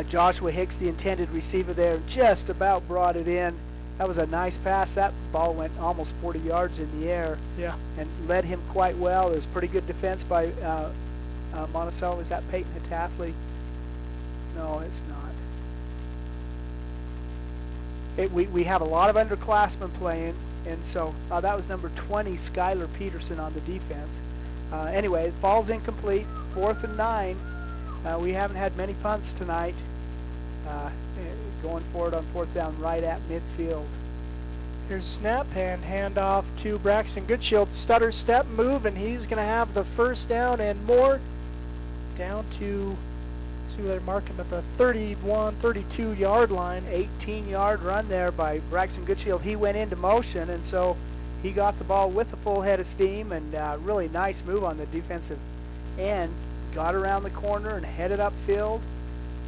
Joshua Hicks, the intended receiver there, just about brought it in. That was a nice pass. That ball went almost 40 yards in the air. Yeah. And led him quite well. There was pretty good defense by Monticello. Is that Peyton Hataffley? No, it's not. We have a lot of underclassmen playing, and so that was number 20, Skylar Peterson, on the defense. Anyway, it falls incomplete. 4th and 9. We haven't had many punts tonight. Going forward on 4th down right at midfield. Here's a snap and handoff to Braxton Goodshield. Stutter step move, and he's going to have the 1st down and more. Down to, see where they're marking at the 31, 32-yard line. 18-yard run there by Braxton Goodshield. He went into motion, and so he got the ball with a full head of steam, and really nice move on the defensive end. Got around the corner and headed upfield.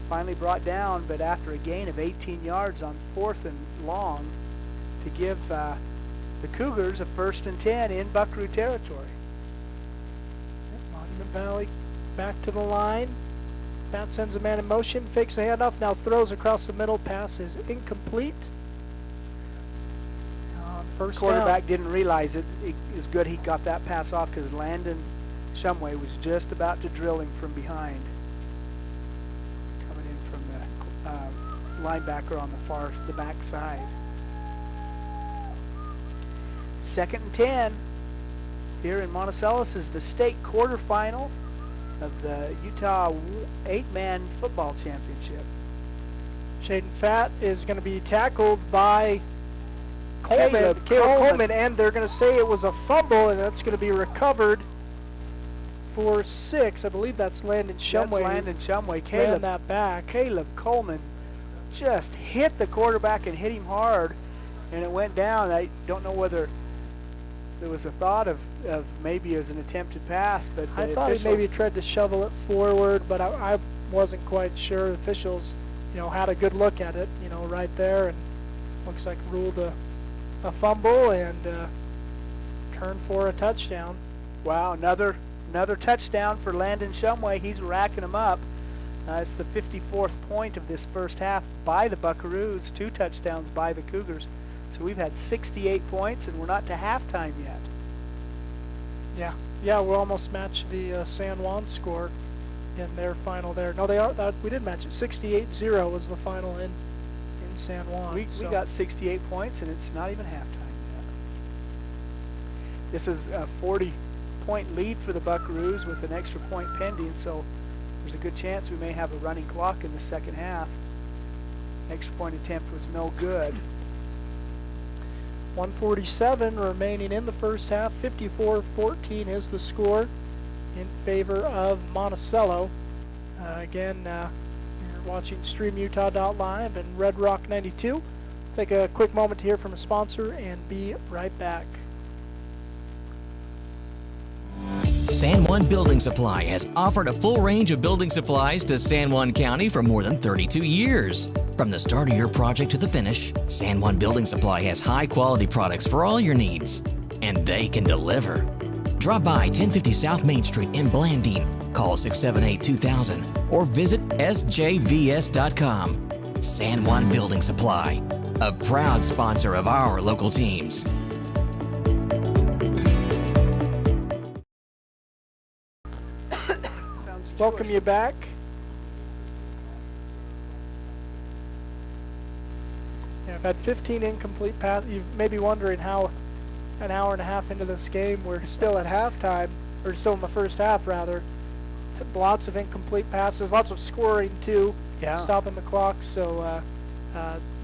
Finally brought down, but after a gain of 18 yards on 4th and long, to give the Cougars a 1st and 10 in Buckaroo territory. Monument Valley back to the line. Fatt sends a man in motion, fakes the handoff, now throws across the middle. Pass is incomplete. First quarterback down. Didn't realize it is good he got that pass off, because Landon Shumway was just about to drill him from behind. Coming in from the linebacker on the back side. 2nd and 10 here in Monticello. This is the state quarterfinal of the Utah 8-man football championship. Shaden Fatt is going to be tackled by Caleb Coleman, and they're going to say it was a fumble, and that's going to be recovered for 6. I believe that's Landon Shumway. That's Landon Shumway. Caleb that back. Caleb Coleman just hit the quarterback and hit him hard, and it went down. I don't know whether there was a thought of maybe it was an attempted pass, but I thought he maybe tried to shovel it forward, but I wasn't quite sure. The officials, had a good look at it, right there, and looks like ruled a fumble and turned for a touchdown. Wow, another touchdown for Landon Shumway. He's racking them up. It's the 54th point of this first half by the Buckaroos. 2 touchdowns by the Cougars. So we've had 68 points, and we're not to halftime yet. Yeah, we almost matched the San Juan score in their final there. No, we did match it. 68-0 was the final in San Juan. We got 68 points, and it's not even halftime yet. This is a 40-point lead for the Buckaroos with an extra point pending, so there's a good chance we may have a running clock in the second half. Extra point attempt was no good. 147 remaining in the first half. 54-14 is the score in favor of Monticello. Again, you're watching StreamUtah.live and Red Rock 92. Take a quick moment to hear from a sponsor and be right back. San Juan Building Supply has offered a full range of building supplies to San Juan County for more than 32 years. From the start of your project to the finish, San Juan Building Supply has high-quality products for all your needs, and they can deliver. Drop by 1050 South Main Street in Blandine, call 678-2000, or visit sjvs.com. San Juan Building Supply, a proud sponsor of our local teams. Welcome you back. I've had 15 incomplete passes. You may be wondering how an hour and a half into this game we're still at halftime, or still in the first half rather. Lots of incomplete passes, lots of scoring too, stopping the clock. So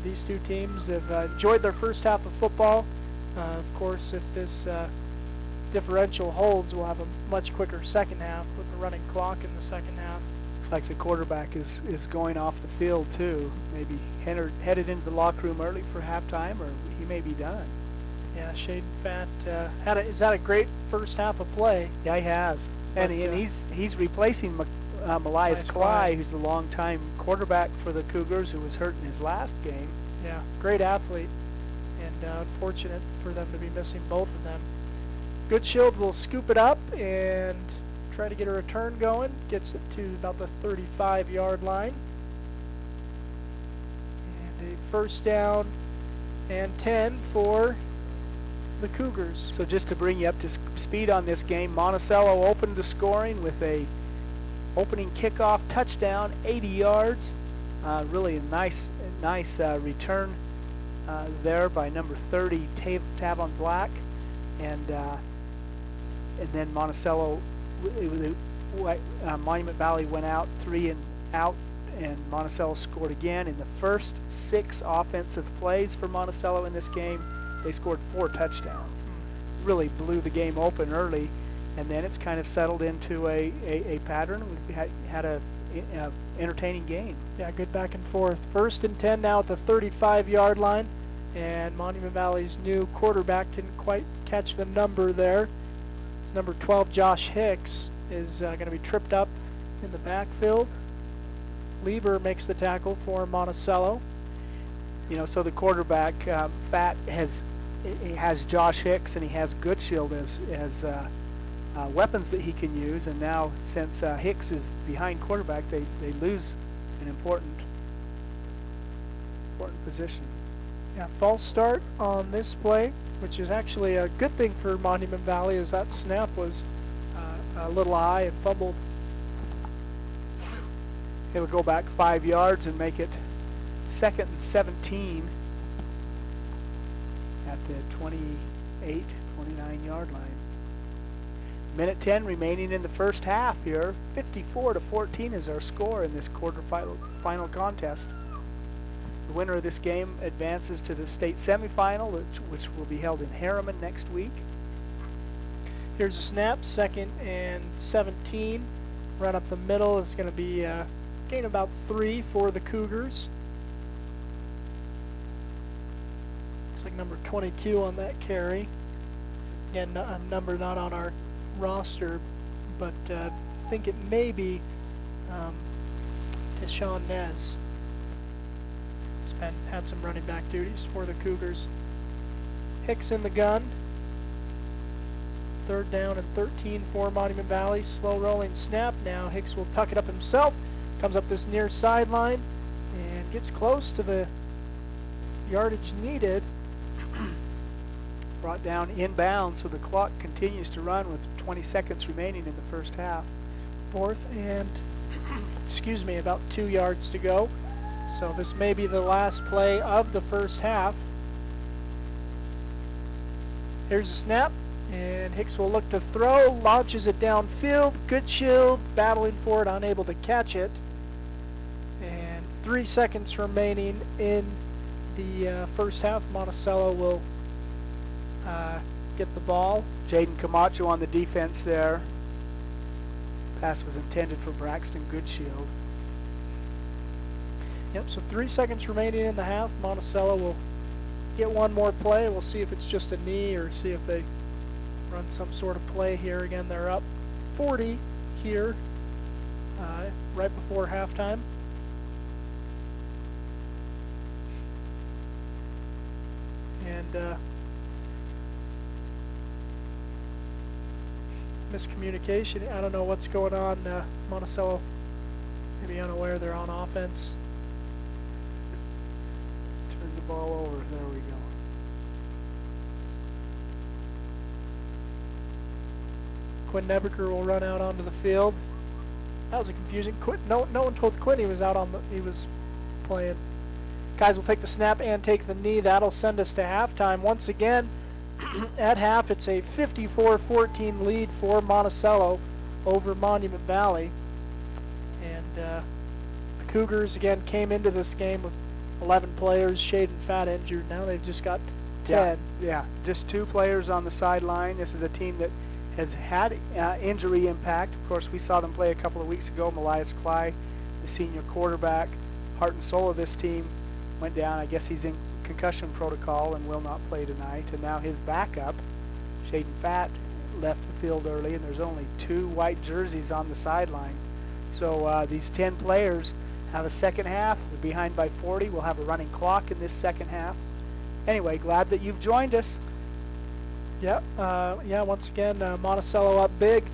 these two teams have enjoyed their first half of football. Of course, if this differential holds, we'll have a much quicker second half with the running clock in the second half. Looks like the quarterback is going off the field too. Maybe headed into the locker room early for halftime, or he may be done. Yeah, Shaden Fatt has had a great first half of play. Yeah, he has. And he's replacing Elias Cly, who's the longtime quarterback for the Cougars, who was hurt in his last game. Yeah, great athlete, and unfortunate for them to be missing both of them. Goodshield will scoop it up and try to get a return going. Gets it to about the 35-yard line. And a first down and 10 for the Cougars. So just to bring you up to speed on this game, Monticello opened the scoring with a opening kickoff touchdown, 80 yards. Really a nice return there by number 30, Tavon Black, and then Monticello, Monument Valley went out 3 and out, and Monticello scored again. In the first 6 offensive plays for Monticello in this game, they scored 4 touchdowns. Really blew the game open early, and then it's kind of settled into a pattern. We've had a entertaining game. Yeah, good back and forth. First and 10 now at the 35-yard line, and Monument Valley's new quarterback didn't quite catch the number there. It's number 12, Josh Hicks, is going to be tripped up in the backfield. Lieber makes the tackle for Monticello. You know, so the quarterback, Fatt, has Josh Hicks and he has Goodshield as weapons that he can use, and now since Hicks is behind quarterback, they lose an important position. Yeah, false start on this play, which is actually a good thing for Monument Valley, as that snap was a little high and fumbled. It'll go back 5 yards and make it 2nd and 17 at the 28, 29-yard line. Minute 10 remaining in the first half here. 54-14 is our score in this quarterfinal contest. The winner of this game advances to the state semifinal, which will be held in Harriman next week. Here's a snap, 2nd and 17. Run up the middle is going to be gain about 3 for the Cougars. Looks like number 22 on that carry. Again, a number not on our roster, but I think it may be Deshaun Nez. He's had some running back duties for the Cougars. Hicks in the gun. 3rd down and 13 for Monument Valley. Slow rolling snap. Now Hicks will tuck it up himself. Comes up this near sideline and gets close to the yardage needed. Brought down inbound, so the clock continues to run with 20 seconds remaining in the first half. 4th and, about 2 yards to go. So this may be the last play of the first half. Here's a snap, and Hicks will look to throw, launches it downfield. Goodshield battling for it, unable to catch it. And 3 seconds remaining in the first half. Monticello will get the ball. Jaden Camacho on the defense there. Pass was intended for Braxton Goodshield. Yep, so 3 seconds remaining in the half. Monticello will get one more play. We'll see if it's just a knee or see if they run some sort of play here. Again, they're up 40 here right before halftime. And miscommunication. I don't know what's going on. Monticello maybe unaware they're on offense. Turn the ball over. There we go. Quinn Nebeker will run out onto the field. That was a confusing. No one told Quinn he was out on he was playing. Guys will take the snap and take the knee. That'll send us to halftime. Once again, at half, it's a 54-14 lead for Monticello over Monument Valley. And the Cougars, again, came into this game with 11 players. Shaden Fatt injured. Now they've just got 10. Yeah, just 2 players on the sideline. This is a team that has had injury impact. Of course, we saw them play a couple of weeks ago. Melias Cly, the senior quarterback, heart and soul of this team, went down. I guess he's in concussion protocol and will not play tonight. And now his backup, Shaden Fatt, left the field early, and there's only 2 white jerseys on the sideline. So these 10 players have a second half. We're behind by 40. We'll have a running clock in this second half. Anyway, glad that you've joined us. Yeah, once again, Monticello up big.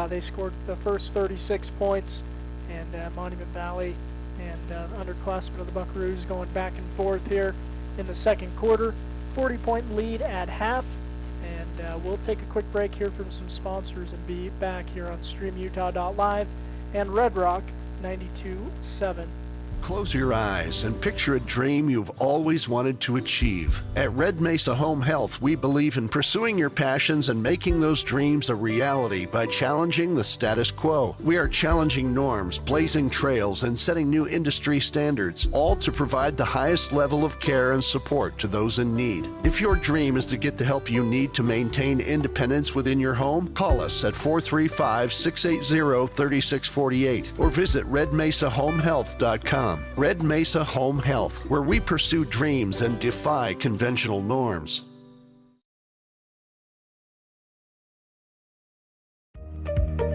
They scored the first 36 points, and Monument Valley and underclassmen of the Buckaroos going back and forth here in the second quarter. 40-point lead at half, and we'll take a quick break here from some sponsors and be back here on StreamUtah.live and Red Rock 92.7. Close your eyes and picture a dream you've always wanted to achieve. At Red Mesa Home Health, we believe in pursuing your passions and making those dreams a reality by challenging the status quo. We are challenging norms, blazing trails, and setting new industry standards, all to provide the highest level of care and support to those in need. If your dream is to get the help you need to maintain independence within your home, call us at 435-680-3648 or visit redmesahomehealth.com. Red Mesa Home Health, where we pursue dreams and defy conventional norms.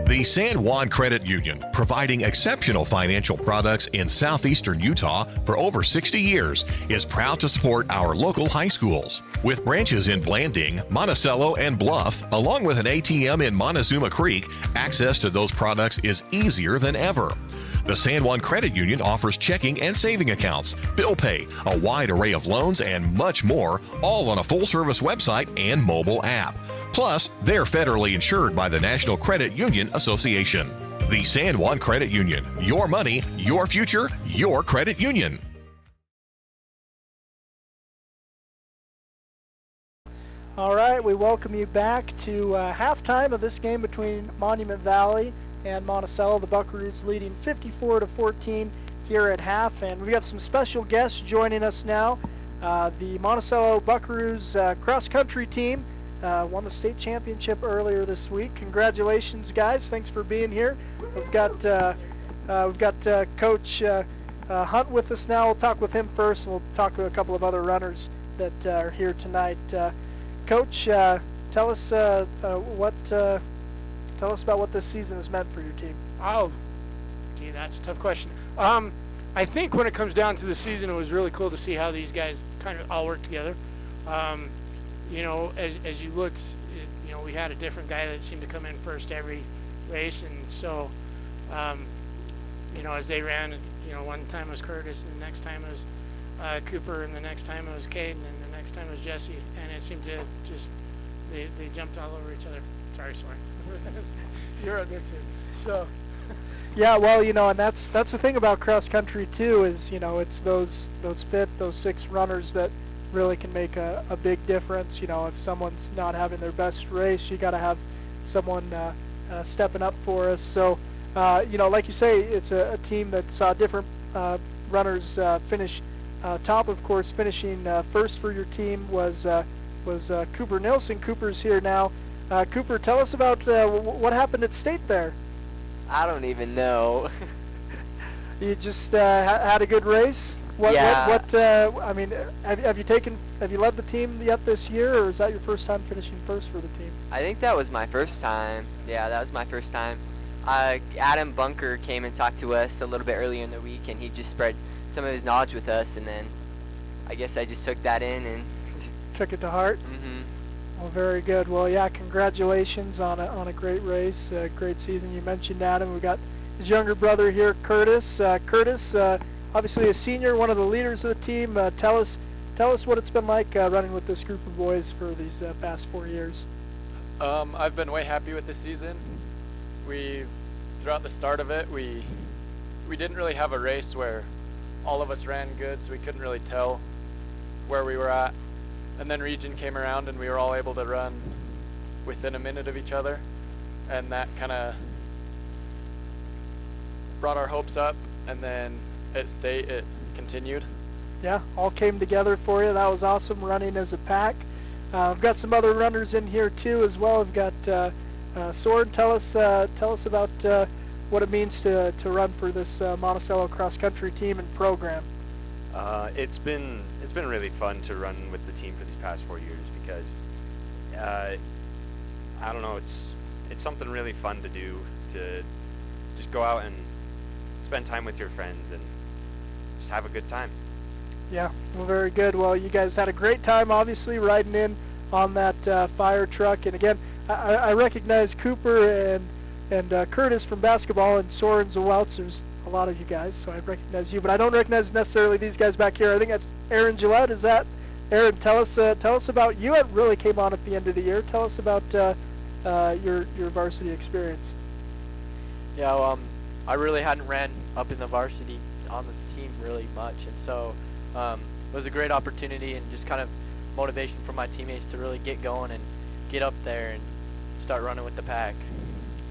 The San Juan Credit Union, providing exceptional financial products in southeastern Utah for over 60 years, is proud to support our local high schools. With branches in Blanding, Monticello, and Bluff, along with an ATM in Montezuma Creek, access to those products is easier than ever. The San Juan Credit Union offers checking and saving accounts, bill pay, a wide array of loans, and much more, all on a full-service website and mobile app. Plus, they're federally insured by the National Credit Union Association. The San Juan Credit Union. Your money, your future, your credit union. All right, we welcome you back to halftime of this game between Monument Valley and Monticello. The Buckaroos leading 54-14 here at half, and we have some special guests joining us now. The Monticello Buckaroos cross-country team won the state championship earlier this week. Congratulations, guys! Thanks for being here. We've got Coach Hunt with us now. We'll talk with him first, and we'll talk to a couple of other runners that are here tonight. Coach, tell us Tell us about what this season has meant for your team. Oh, gee, that's a tough question. I think when it comes down to the season, it was really cool to see how these guys kind of all work together. You know, as you looked, you know, we had a different guy that seemed to come in first every race, and so, you know, as they ran, you know, one time it was Curtis, and the next time it was Cooper, and the next time it was Caden, and the next time it was Jesse, and it seemed to just, they jumped all over each other. Sorry. You're on there too. So, yeah, well, you know, and that's the thing about cross country too, is, you know, it's those 6 runners that really can make a big difference. You know, if someone's not having their best race, you got to have someone stepping up for us. So, you know, like you say, it's a team that saw different runners finish top. Of course, finishing first for your team was Cooper Nilsson. Cooper's here now. Cooper, tell us about what happened at state there. I don't even know. You just had a good race? Yeah. I mean, have you led the team yet this year, or is that your first time finishing first for the team? I think that was my first time. Yeah, that was my first time. Adam Bunker came and talked to us a little bit earlier in the week, and he just spread some of his knowledge with us, and then I guess I just took that in and took it to heart. Mm-hmm. Well, very good. Well, yeah, congratulations on a great race, great season. You mentioned Adam. We got his younger brother here, Curtis. Curtis, obviously a senior, one of the leaders of the team. Tell us what it's been like running with this group of boys for these past 4 years. I've been way happy with this season. Throughout the start of it, we didn't really have a race where all of us ran good, so we couldn't really tell where we were at. And then region came around, and we were all able to run within a minute of each other, and that kind of brought our hopes up. And then at state, it continued. Yeah, all came together for you. That was awesome, running as a pack. I've got some other runners in here too as well. I've got Soren. Tell us about what it means to run for this Monticello cross country team and program. It's been really fun to run with the team for these past 4 years because I don't know, it's something really fun to do, to just go out and spend time with your friends and just have a good time. Yeah, well, very good. Well, you guys had a great time, obviously, riding in on that fire truck. And again, I recognize Cooper and Curtis from basketball, and Soren's a Welts. There's a lot of you guys, so I recognize you, but I don't recognize necessarily these guys back here. I think that's Aaron Gillette. Is that Aaron? Tell us about you. It really came on at the end of the year. Tell us about your varsity experience. Yeah, well, I really hadn't ran up in the varsity on the team really much, and so it was a great opportunity and just kind of motivation for my teammates to really get going and get up there and start running with the pack.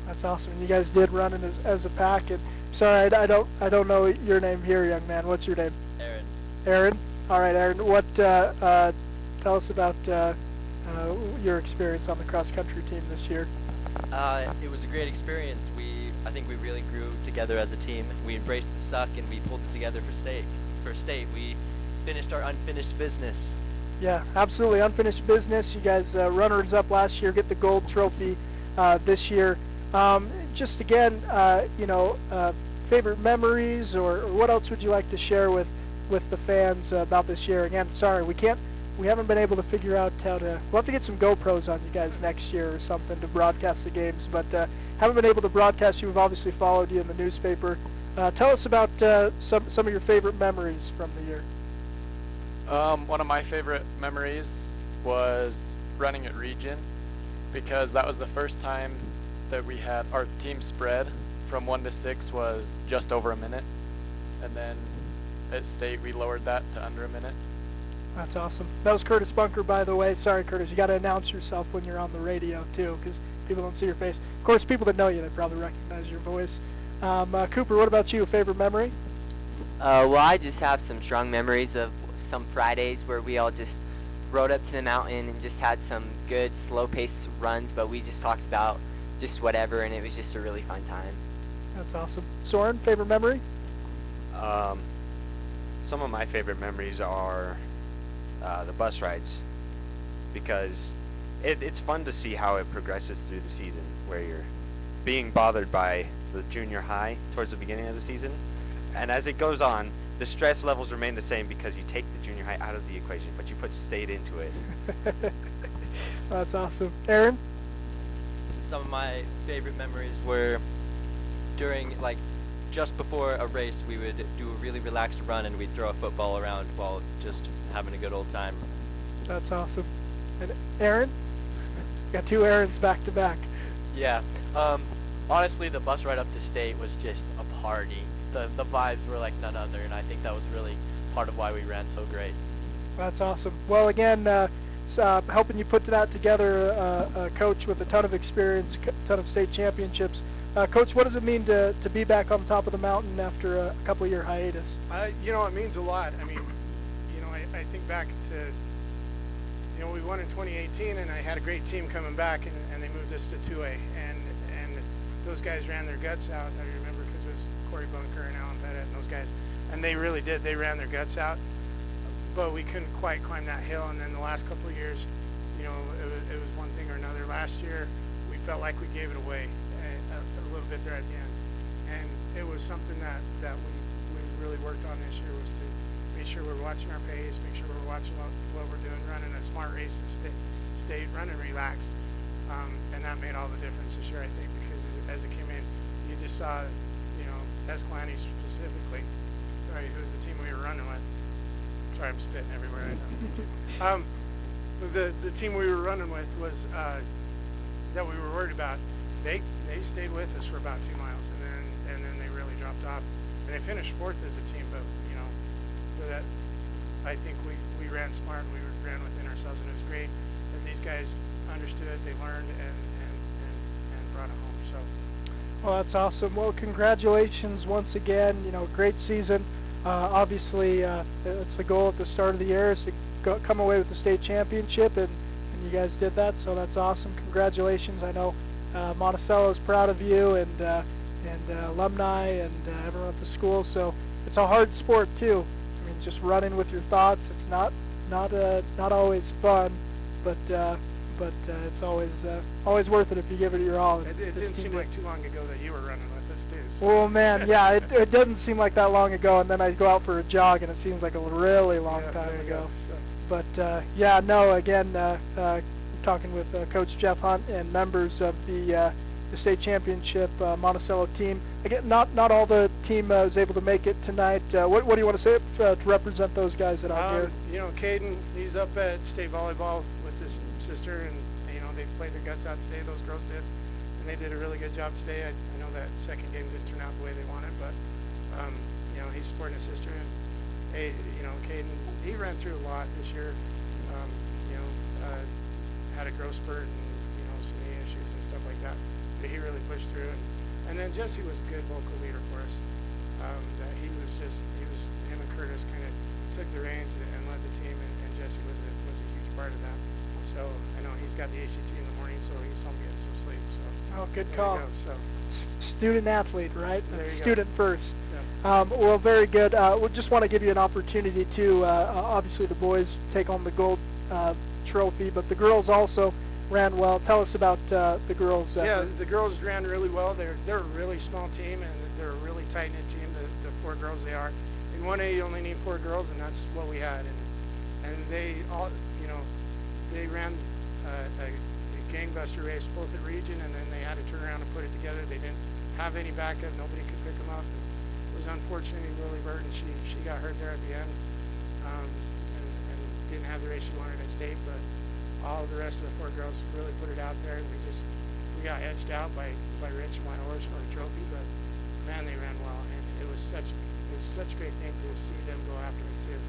That's awesome. You guys did run in as a pack. And sorry, I don't know your name here, young man. What's your name? Aaron. Aaron. All right, Aaron. What? Tell us about your experience on the cross country team this year. It was a great experience. I think we really grew together as a team. We embraced the suck and we pulled it together for state. We finished our unfinished business. Yeah, absolutely unfinished business. You guys runners up last year, get the gold trophy this year. Just again, favorite memories, or what else would you like to share with the fans about this year? Again, sorry, we haven't been able to figure out how to. We'll have to get some GoPros on you guys next year or something to broadcast the games, but haven't been able to broadcast you. We've obviously followed you in the newspaper. Tell us about some of your favorite memories from the year. One of my favorite memories was running at Region, because that was the first time that we had our team spread from 1 to 6 was just over a minute, and then at state we lowered that to under a minute. That's awesome. That was Curtis Bunker, by the way. Sorry, Curtis, you got to announce yourself when you're on the radio too, because people don't see your face. Of course, people that know you, they probably recognize your voice. Cooper, what about you? Favorite memory? Well, I just have some strong memories of some Fridays where we all just rode up to the mountain and just had some good slow-paced runs, but we just talked about just whatever, and it was just a really fun time. That's awesome. Soren, favorite memory? Some of my favorite memories are the bus rides, because it's fun to see how it progresses through the season, where you're being bothered by the junior high towards the beginning of the season, and as it goes on, the stress levels remain the same because you take the junior high out of the equation, but you put state into it. That's awesome. Aaron? Some of my favorite memories were during, just before a race, we would do a really relaxed run and we'd throw a football around while just having a good old time. That's awesome. And Aaron? Got two Aarons back to back. Yeah. Honestly, the bus ride up to state was just a party. The vibes were like none other, and I think that was really part of why we ran so great. That's awesome. Well, again, helping you put that together, a coach with a ton of experience, ton of state championships. Coach, what does it mean to be back on top of the mountain after a couple-year hiatus? It means a lot. I mean, I think back to, we won in 2018, and I had a great team coming back, and they moved us to 2A, and those guys ran their guts out. I remember because it was Corey Bunker and Alan Pettit and those guys, and they really did. They ran their guts out, but we couldn't quite climb that hill. And then the last couple of years, it was one thing or another. Last year, we felt like we gave it away a little bit there at the end, and it was something that we really worked on this year, was to make sure we're watching our pace, make sure we're watching what we're doing, running a smart race, stay running relaxed, and that made all the difference this year, I think, because as it came in, you just saw, Escalante specifically. Sorry, who was the team we were running with? Sorry, I'm spitting everywhere right now. The team we were running with was that we were worried about. They stayed with us for about 2 miles, and then they really dropped off, and they finished 4th as a team. But that I think we ran smart, and we ran within ourselves, and it was great that these guys understood, they learned, and brought it home. So. Well, that's awesome. Well, congratulations once again. Great season. Obviously, it's the goal at the start of the year is to come away with the state championship, and you guys did that, so that's awesome. Congratulations. I know Monticello is proud of you, and alumni, and everyone at the school. So it's a hard sport too. I mean, just running with your thoughts. It's not always fun, but it's always worth it if you give it your all. It didn't seem like too long ago that you were running with us too. So. Well, man, yeah, it doesn't seem like that long ago, and then I go out for a jog, and it seems like a really long time ago. So. But yeah, no, again, talking with Coach Jeff Hunt and members of the state championship Monticello team. Again, not all the team was able to make it tonight. What do you want to say to represent those guys that are here? You know, Caden, he's up at state volleyball with his sister, and you know they played their guts out today. Those girls did, and they did a really good job today. I know that second game didn't turn out the way they wanted, but you know he's supporting his sister, and hey, you know Caden, he ran through a lot this year. You know, had a growth spurt and you know some knee issues and stuff like that. But he really pushed through, and then Jesse was a good vocal leader for us. That he was him and Curtis kind of took the reins and led the team, and Jesse was a huge part of that. So I know he's got the ACT in the morning, so he's home getting some sleep. So good call. So student athlete, right? Student first. Yeah. Well, very good. We just want to give you an opportunity to. Obviously, the boys take home the gold trophy, but the girls also ran well. Tell us about the girls. Yeah, the girls ran really well. They're a really small team, and they're a really tight-knit team. The 4 girls they are. In 1A, you only need 4 girls, and that's what we had. And they all, you know, they ran a gangbuster race both at region, and then they had to turn around and put it together. They didn't have any backup. Nobody could pick them up. It was unfortunately Lily Burton. She got hurt there at the end, and didn't have the race she wanted at state, but all of the rest of the 4 girls really put it out there, and we got edged out by Rich and White Horse for a trophy, but man, they ran well, and it was such a great thing to see them go after it too.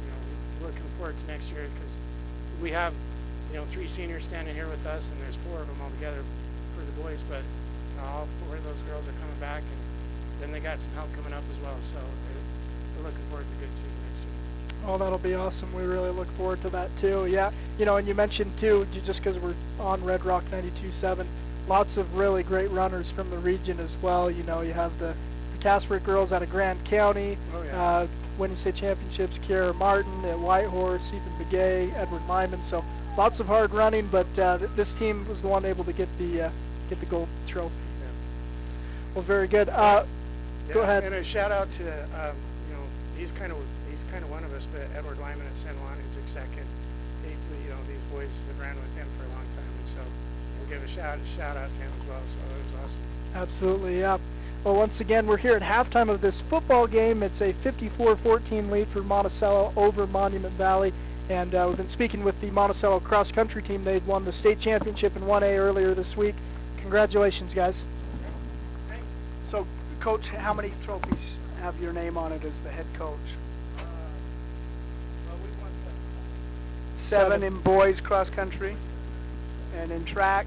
You know, looking forward to next year because we have, you know, 3 seniors standing here with us, and there's 4 of them altogether for the boys, but all 4 of those girls are coming back, and then they got some help coming up as well, so we're looking forward to a good season next year. Oh, that'll be awesome. We really look forward to that too. Yeah, you know, and you mentioned too, just because we're on Red Rock 92.7, lots of really great runners from the region as well. You know, you have the Casper girls out of Grand County, winning state championships, Kiara Martin at Whitehorse, Ethan Begay, Edward Lyman. So lots of hard running, but this team was the one able to get the gold trophy. Yeah. Well, very good. Go ahead. And a shout out to you know, he's kind of one of us, but Edward Lyman at San Juan, who took second. You know, these boys that ran with him for a long time, and so we'll give a shout out to him as well. So it was awesome. Absolutely, yeah. Well, once again, we're here at halftime of this football game. It's a 54-14 lead for Monticello over Monument Valley, and we've been speaking with the Monticello cross country team. They'd won the state championship in 1A earlier this week. Congratulations, guys. Thanks. So, Coach, how many trophies have your name on it as the head coach? Well, we won 7 in boys cross country, and in track.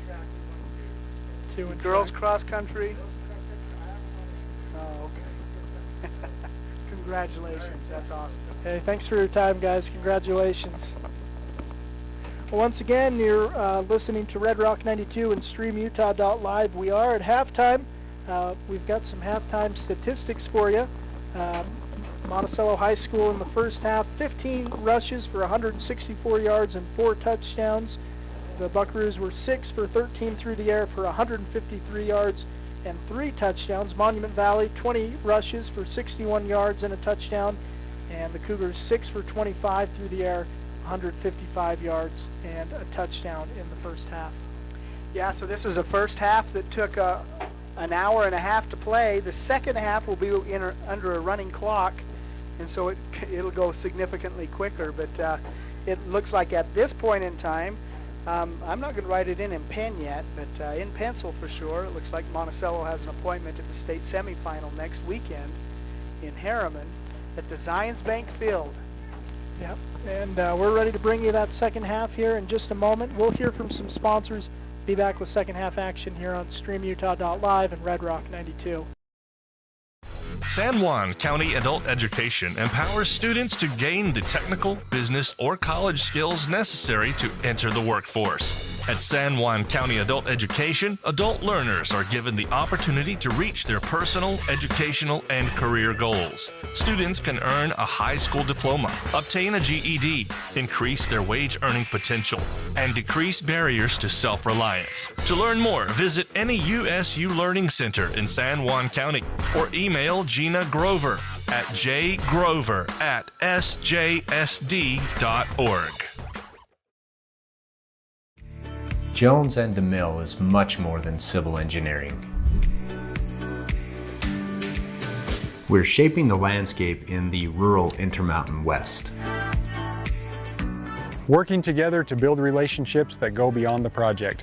track. We 2 won in Girls track. cross country. 2. Oh, okay. Congratulations. That's awesome. Hey, thanks for your time, guys. Congratulations. Well, once again, you're listening to Red Rock 92 and StreamUtah.live. We are at halftime. We've got some halftime statistics for you. Monticello High School in the first half, 15 rushes for 164 yards and 4 touchdowns. The Buckaroos were 6 for 13 through the air for 153 yards and 3 touchdowns. Monument Valley, 20 rushes for 61 yards and a touchdown. And the Cougars 6 for 25 through the air, 155 yards and a touchdown in the first half. Yeah, so this was a first half that took an hour and a half to play. The second half will be under a running clock, and so it'll go significantly quicker. But it looks like at this point in time, I'm not going to write it in pen yet, but in pencil for sure, it looks like Monticello has an appointment at the state semifinal next weekend in Harriman at the Zions Bank Field. Yep, and we're ready to bring you that second half here in just a moment. We'll hear from some sponsors, be back with second half action here on StreamUtah.live and Red Rock 92. San Juan County Adult Education empowers students to gain the technical, business, or college skills necessary to enter the workforce. At San Juan County Adult Education, adult learners are given the opportunity to reach their personal, educational, and career goals. Students can earn a high school diploma, obtain a GED, increase their wage earning potential, and decrease barriers to self-reliance. To learn more, visit any USU Learning Center in San Juan County or email Gina Grover at jgrover@sjsd.org. Jones and DeMille is much more than civil engineering. We're shaping the landscape in the rural Intermountain West. Working together to build relationships that go beyond the project.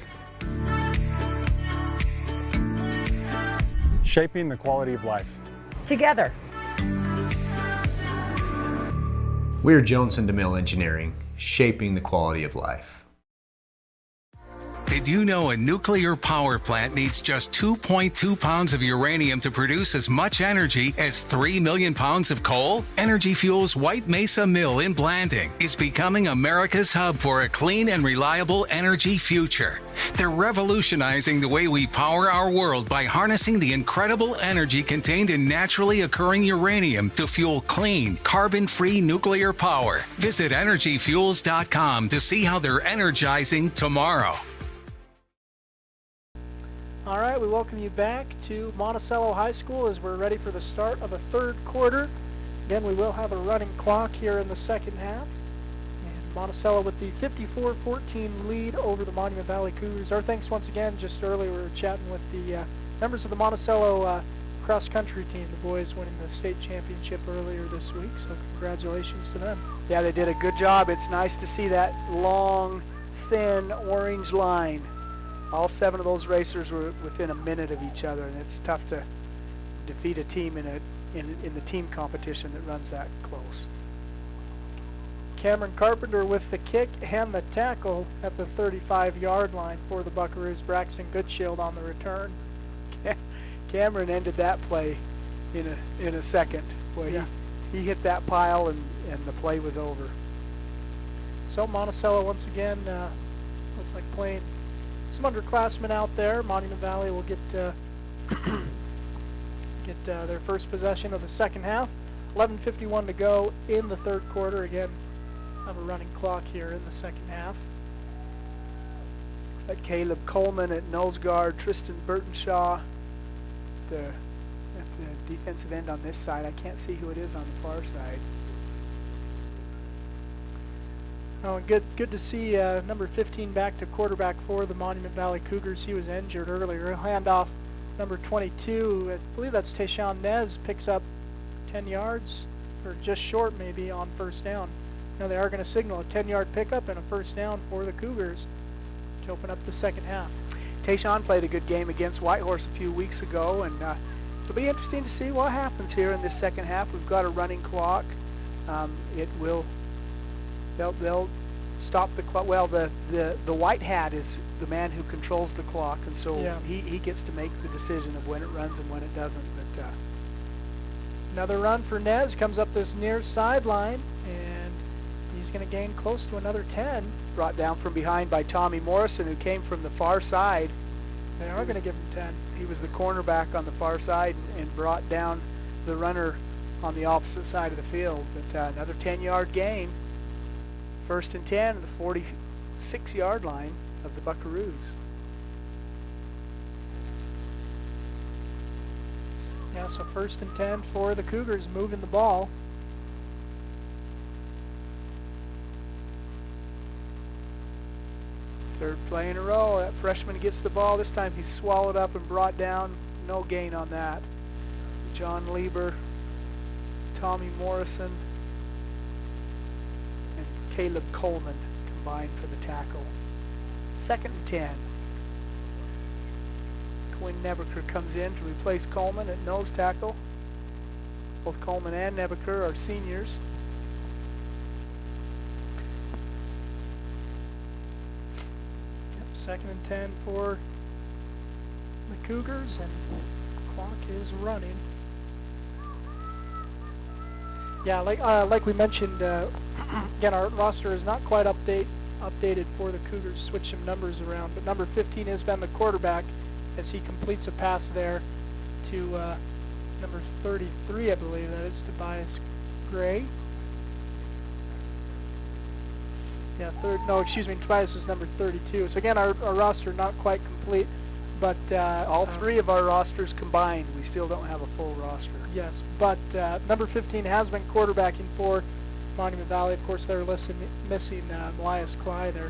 Shaping the quality of life. Together. We're Jones and DeMille Engineering, shaping the quality of life. Did you know a nuclear power plant needs just 2.2 pounds of uranium to produce as much energy as 3 million pounds of coal? Energy Fuels White Mesa Mill in Blanding is becoming America's hub for a clean and reliable energy future. They're revolutionizing the way we power our world by harnessing the incredible energy contained in naturally occurring uranium to fuel clean, carbon-free nuclear power. Visit energyfuels.com to see how they're energizing tomorrow. All right, we welcome you back to Monticello High School as we're ready for the start of a third quarter. Again, we will have a running clock here in the second half. And Monticello with the 54-14 lead over the Monument Valley Cougars. Our thanks once again. Just earlier we were chatting with the members of the Monticello cross-country team, the boys winning the state championship earlier this week. So congratulations to them. Yeah, they did a good job. It's nice to see that long, thin orange line. All 7 of those racers were within a minute of each other, and it's tough to defeat a team in the team competition that runs that close. Cameron Carpenter with the kick and the tackle at the 35-yard line for the Buckaroos. Braxton Goodshield on the return. Cameron ended that play in a second. Boy, yeah. He hit that pile and the play was over. So Monticello once again looks like playing some underclassmen out there. Monument Valley will get their first possession of the second half. 11:51 to go in the third quarter. Again, have a running clock here in the second half. Looks like Caleb Coleman at nose guard, Tristan Burtonshaw at the defensive end on this side. I can't see who it is on the far side. Oh, good to see number 15 back to quarterback for the Monument Valley Cougars. He was injured earlier. He'll hand off number 22. I believe that's Tayshawn Nez. Picks up 10 yards, or just short maybe, on first down. Now they are going to signal a 10-yard pickup and a first down for the Cougars to open up the second half. Tayshawn played a good game against Whitehorse a few weeks ago, and it'll be interesting to see what happens here in this second half. We've got a running clock. They'll stop the clock. Well, the white hat is the man who controls the clock, and so yeah, he gets to make the decision of when it runs and when it doesn't. But another run for Nez comes up this near sideline, and he's going to gain close to another 10. Brought down from behind by Tommy Morrison, who came from the far side. They are going to give him 10. He was the cornerback on the far side and brought down the runner on the opposite side of the field. But another 10-yard gain. First and 10 at the 46-yard line of the Buckaroos. Yeah, so first and 10 for the Cougars, moving the ball. Third play in a row. That freshman gets the ball. This time he's swallowed up and brought down. No gain on that. John Lieber, Tommy Morrison, and Caleb Coleman combined for the tackle. Second and 10. Quinn Nebeker comes in to replace Coleman at nose tackle. Both Coleman and Nebeker are seniors. Second and 10 for the Cougars, and the clock is running. Yeah, like we mentioned, again, our roster is not quite updated for the Cougars. Switch some numbers around, but number 15 has been the quarterback as he completes a pass there to number 33, I believe that is, Tobias Gray. Yeah, Tobias is number 32. So again, our roster not quite complete, but all three of our rosters combined, we still don't have a full roster. Yes, but number 15 has been quarterbacking for Monument Valley. Of course, they're missing Elias Cly, their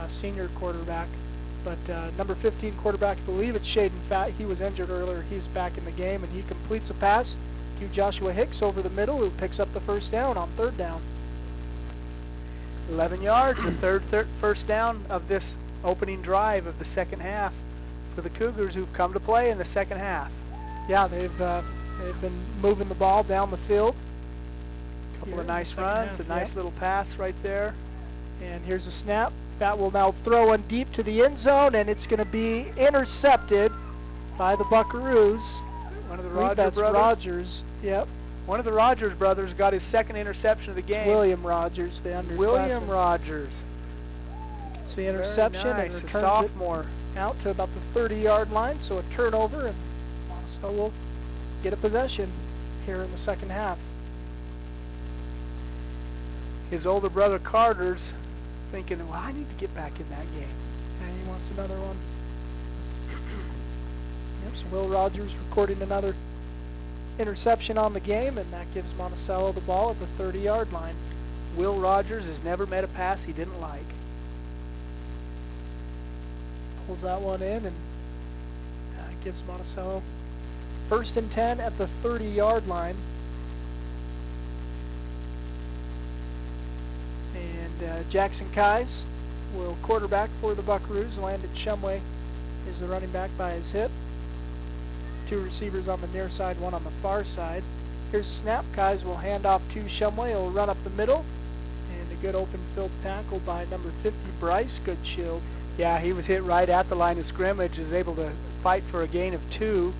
senior quarterback. But number 15 quarterback, I believe it's Shaden Fatt. He was injured earlier. He's back in the game, and he completes a pass to Joshua Hicks over the middle, who picks up the first down on third down. 11 yards, the first down of this opening drive of the second half for the Cougars, who've come to play in the second half. Yeah, they've been moving the ball down the field. A couple of nice runs, a nice little pass right there. And here's a snap. That will now throw in deep to the end zone, and it's going to be intercepted by the Buckaroos. One of the Rogers. Yep. One of the Rogers brothers got his second interception of the game. William Rogers, the underclassman. William Rogers. It's the interception and returns sophomore it out to about the 30-yard line, so a turnover, and Monticello will get a possession here in the second half. His older brother Carter's thinking, well, I need to get back in that game. And he wants another one. Yep, so Will Rogers recording another interception on the game, and that gives Monticello the ball at the 30-yard line. Will Rogers has never met a pass he didn't like. Pulls that one in, and gives Monticello first and 10 at the 30-yard line. And Jackson Keyes will quarterback for the Buckaroos. Landon Shumway is the running back by his hip. Two receivers on the near side, one on the far side. Here's a snap. Keyes will hand off to Shumway. He'll run up the middle. And a good open field tackle by number 50, Bryce Goodshield. Yeah, he was hit right at the line of scrimmage, was able to fight for a gain of 2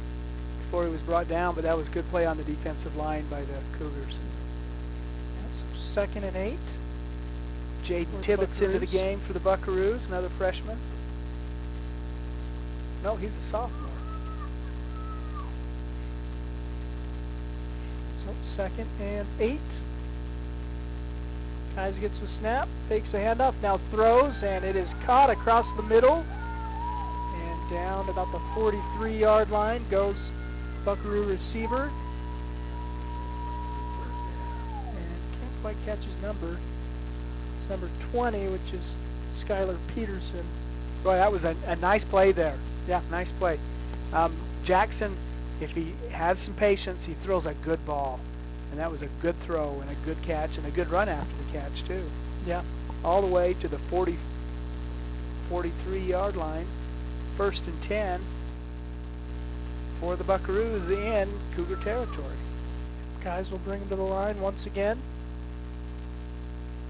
before he was brought down, but that was good play on the defensive line by the Cougars. Yeah, so 2nd and 8. Jaden Tibbetts into the game for the Buckaroos, another freshman. No, he's a sophomore. So 2nd and 8. Keyes gets the snap, fakes the handoff, now throws, and it is caught across the middle. And down about the 43-yard line goes Buckaroo receiver. And can't quite catch his number. It's number 20, which is Skylar Peterson. Boy, that was a nice play there. Yeah, nice play. Jackson, if he has some patience, he throws a good ball. And that was a good throw and a good catch and a good run after the catch, too. Yeah. All the way to the 43-yard line. 1st and 10 for the Buckaroos in Cougar territory. Keyes will bring him to the line once again.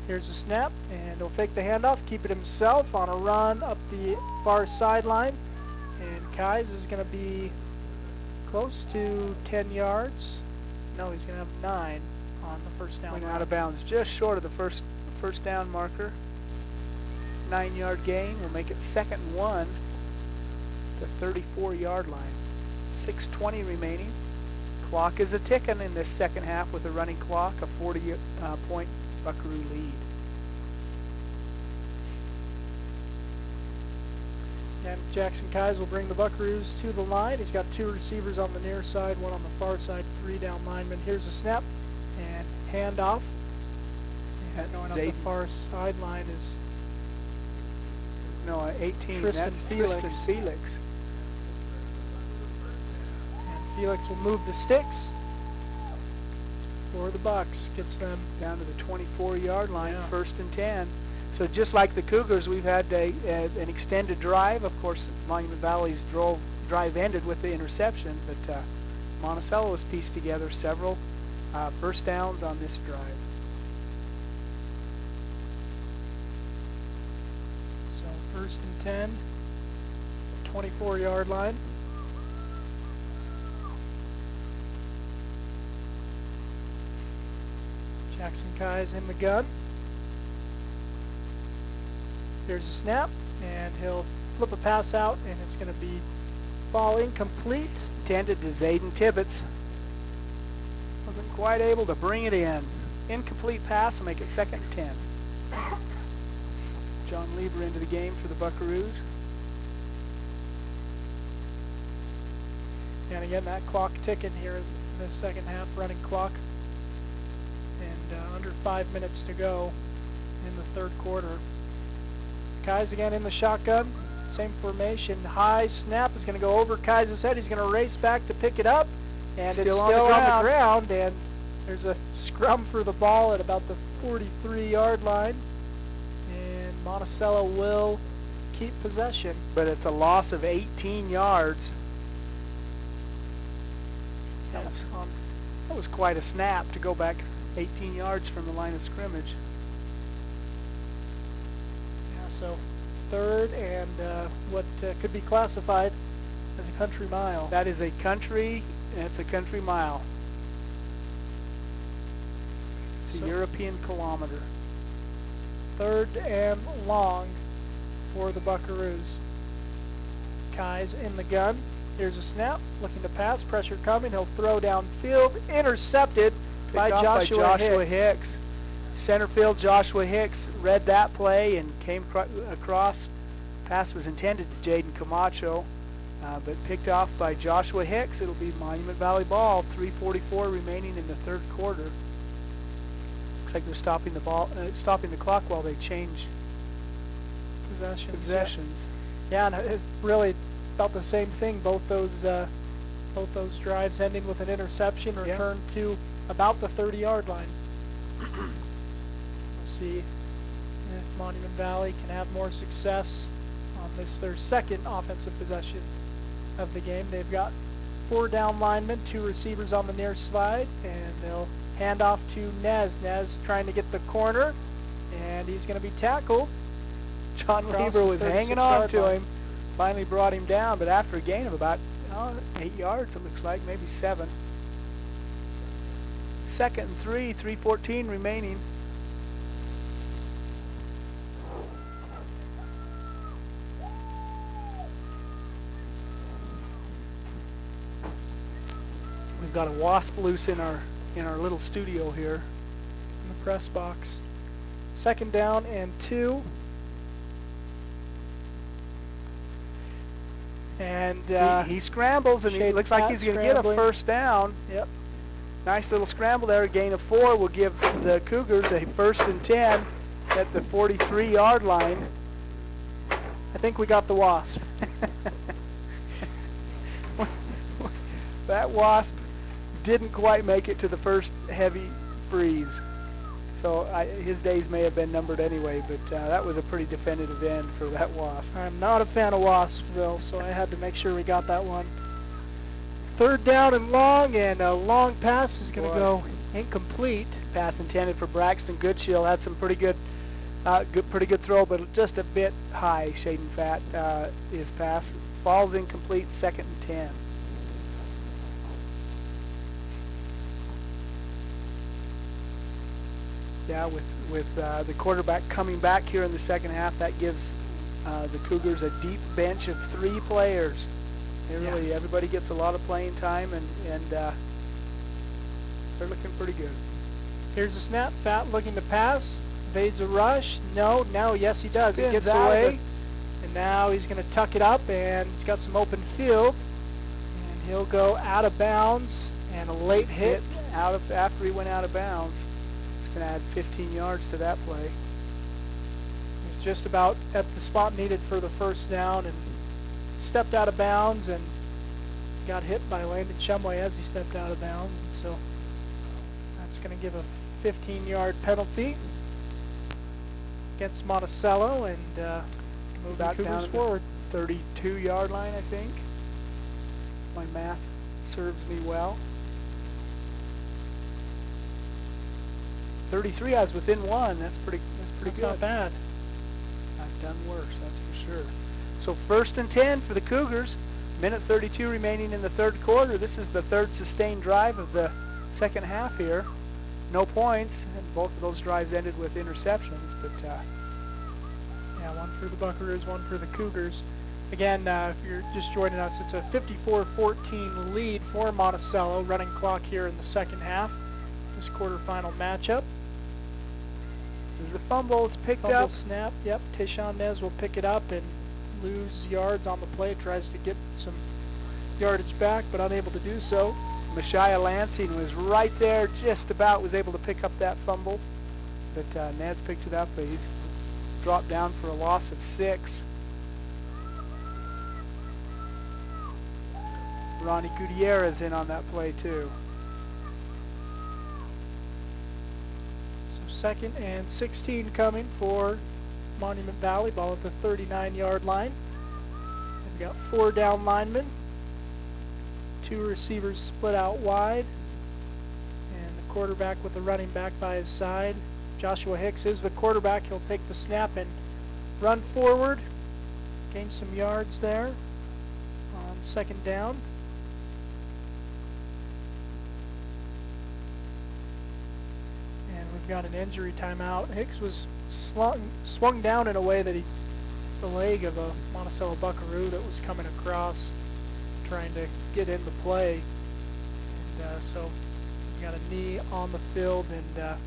Here's a snap, and he'll fake the handoff, keep it himself on a run up the far sideline. And Keyes is going to be close to 10 yards. No, he's going to have 9 on the first down. Went out of bounds, just short of the first down marker. 9-yard gain will make it 2nd and 1 to 34-yard line. 6:20 remaining. Clock is a ticking in this second half with a running clock, a 40-point Buckaroo lead. And Jackson Keyes will bring the Buckaroos to the line. He's got 2 receivers on the near side, 1 on the far side, 3 down linemen. Here's a snap and handoff. And going up the far sideline is 18. Tristan That's Felix. Tristan Felix. And Felix will move the sticks for the Bucks. Gets them down to the 24-yard line, yeah. 1st and 10. So just like the Cougars, we've had an extended drive. Of course, Monument Valley's drive ended with the interception, but Monticello has pieced together several first downs on this drive. So 1st and 10, 24-yard line. Jackson Kai's in the gun. Here's a snap, and he'll flip a pass out, and it's going to be ball incomplete. Intended to Zayden Tibbetts. Wasn't quite able to bring it in. Incomplete pass will make it 2nd and 10. John Lieber into the game for the Buckaroos. And again, that clock ticking here in the second half, running clock. And under 5 minutes to go in the third quarter. Kai's again in the shotgun. Same formation. High snap is going to go over Kai's head. He's going to race back to pick it up. And it's still on the ground. And there's a scrum for the ball at about the 43-yard line. And Monticello will keep possession. But it's a loss of 18 yards. That was quite a snap to go back 18 yards from the line of scrimmage. Yeah, so third and what could be classified as a country mile. That is a country, it's a country mile. It's a European kilometer. Third and long for the Buckaroos. Kai's in the gun. Here's a snap, looking to pass, pressure coming. He'll throw downfield, intercepted by Joshua Hicks. Center field Joshua Hicks read that play and came across. Pass was intended to Jaden Camacho, but picked off by Joshua Hicks. It'll be Monument Valley ball. 3:44 remaining in the third quarter. Looks like they're stopping the clock while they change possessions. Yeah, and it really felt the same thing. Both those drives ending with an interception, return to about the 30-yard line. We'll see if Monument Valley can have more success on this, their second offensive possession of the game. They've got 4 down linemen, 2 receivers on the near slide, and they'll hand off to Nez. Nez trying to get the corner, and he's going to be tackled. John Lieber was hanging on to him. Finally brought him down, but after a gain of about 8 yards, it looks like, maybe 7. 2nd and 3, 3:14 remaining. We've got a wasp loose in our little studio here. In the press box. 2nd down and 2. And he scrambles, and it looks like he's going to get a first down. Yep. Nice little scramble there. A gain of 4 will give the Cougars a 1st and 10 at the 43-yard line. I think we got the wasp. That wasp didn't quite make it to the first heavy freeze. So his days may have been numbered anyway, but that was a pretty definitive end for that wasp. I'm not a fan of wasps, though, so I had to make sure we got that one. 3rd down and long, and a long pass is going to go incomplete. Pass intended for Braxton Goodshill. Had some pretty good throw, but just a bit high. Shaden Fatt, his pass falls incomplete. 2nd and 10. Yeah, with the quarterback coming back here in the second half, that gives the Cougars a deep bench of 3 players. Everybody gets a lot of playing time, and they're looking pretty good. Here's a snap. Fatt looking to pass. Evades a rush. No, yes he does. Spins he gets out away. And now he's going to tuck it up, and he's got some open field. And he'll go out of bounds, and a late hit after he went out of bounds. Going to add 15 yards to that play. He's just about at the spot needed for the first down and stepped out of bounds and got hit by Landon Shumway as he stepped out of bounds. And so that's going to give a 15-yard penalty against Monticello and move back the Cougars down forward. 32-yard line, I think. My math serves me well. 33, I was within 1. That's pretty good. Not bad. I've done worse, that's for sure. So 1st and 10 for the Cougars. Minute 32 remaining in the third quarter. This is the 3rd sustained drive of the second half here. no points, and both of those drives ended with interceptions. But yeah, one for the Buckaroos, one for the Cougars. Again, if you're just joining us, it's a 54-14 lead for Monticello. Running clock here in the second half. This quarterfinal matchup. There's the fumble. It's picked up. Snap. Yep. Tayshawn Nez will pick it up and lose yards on the play. Tries to get some yardage back, but unable to do so. Mashia Lansing was right there, just about was able to pick up that fumble. But Nez picked it up, but he's dropped down for a loss of 6. Ronnie Gutierrez in on that play too. So 2nd and 16 coming for Monument Valley. Ball at the 39-yard line. They've got 4 down linemen. 2 receivers split out wide. And the quarterback with the running back by his side. Joshua Hicks is the quarterback. He'll take the snap and run forward. Gain some yards there on 2nd down. We've got an injury timeout. Hicks was swung down in a way that the leg of a Monticello Buckaroo that was coming across, trying to get into play. And so we've got a knee on the field, and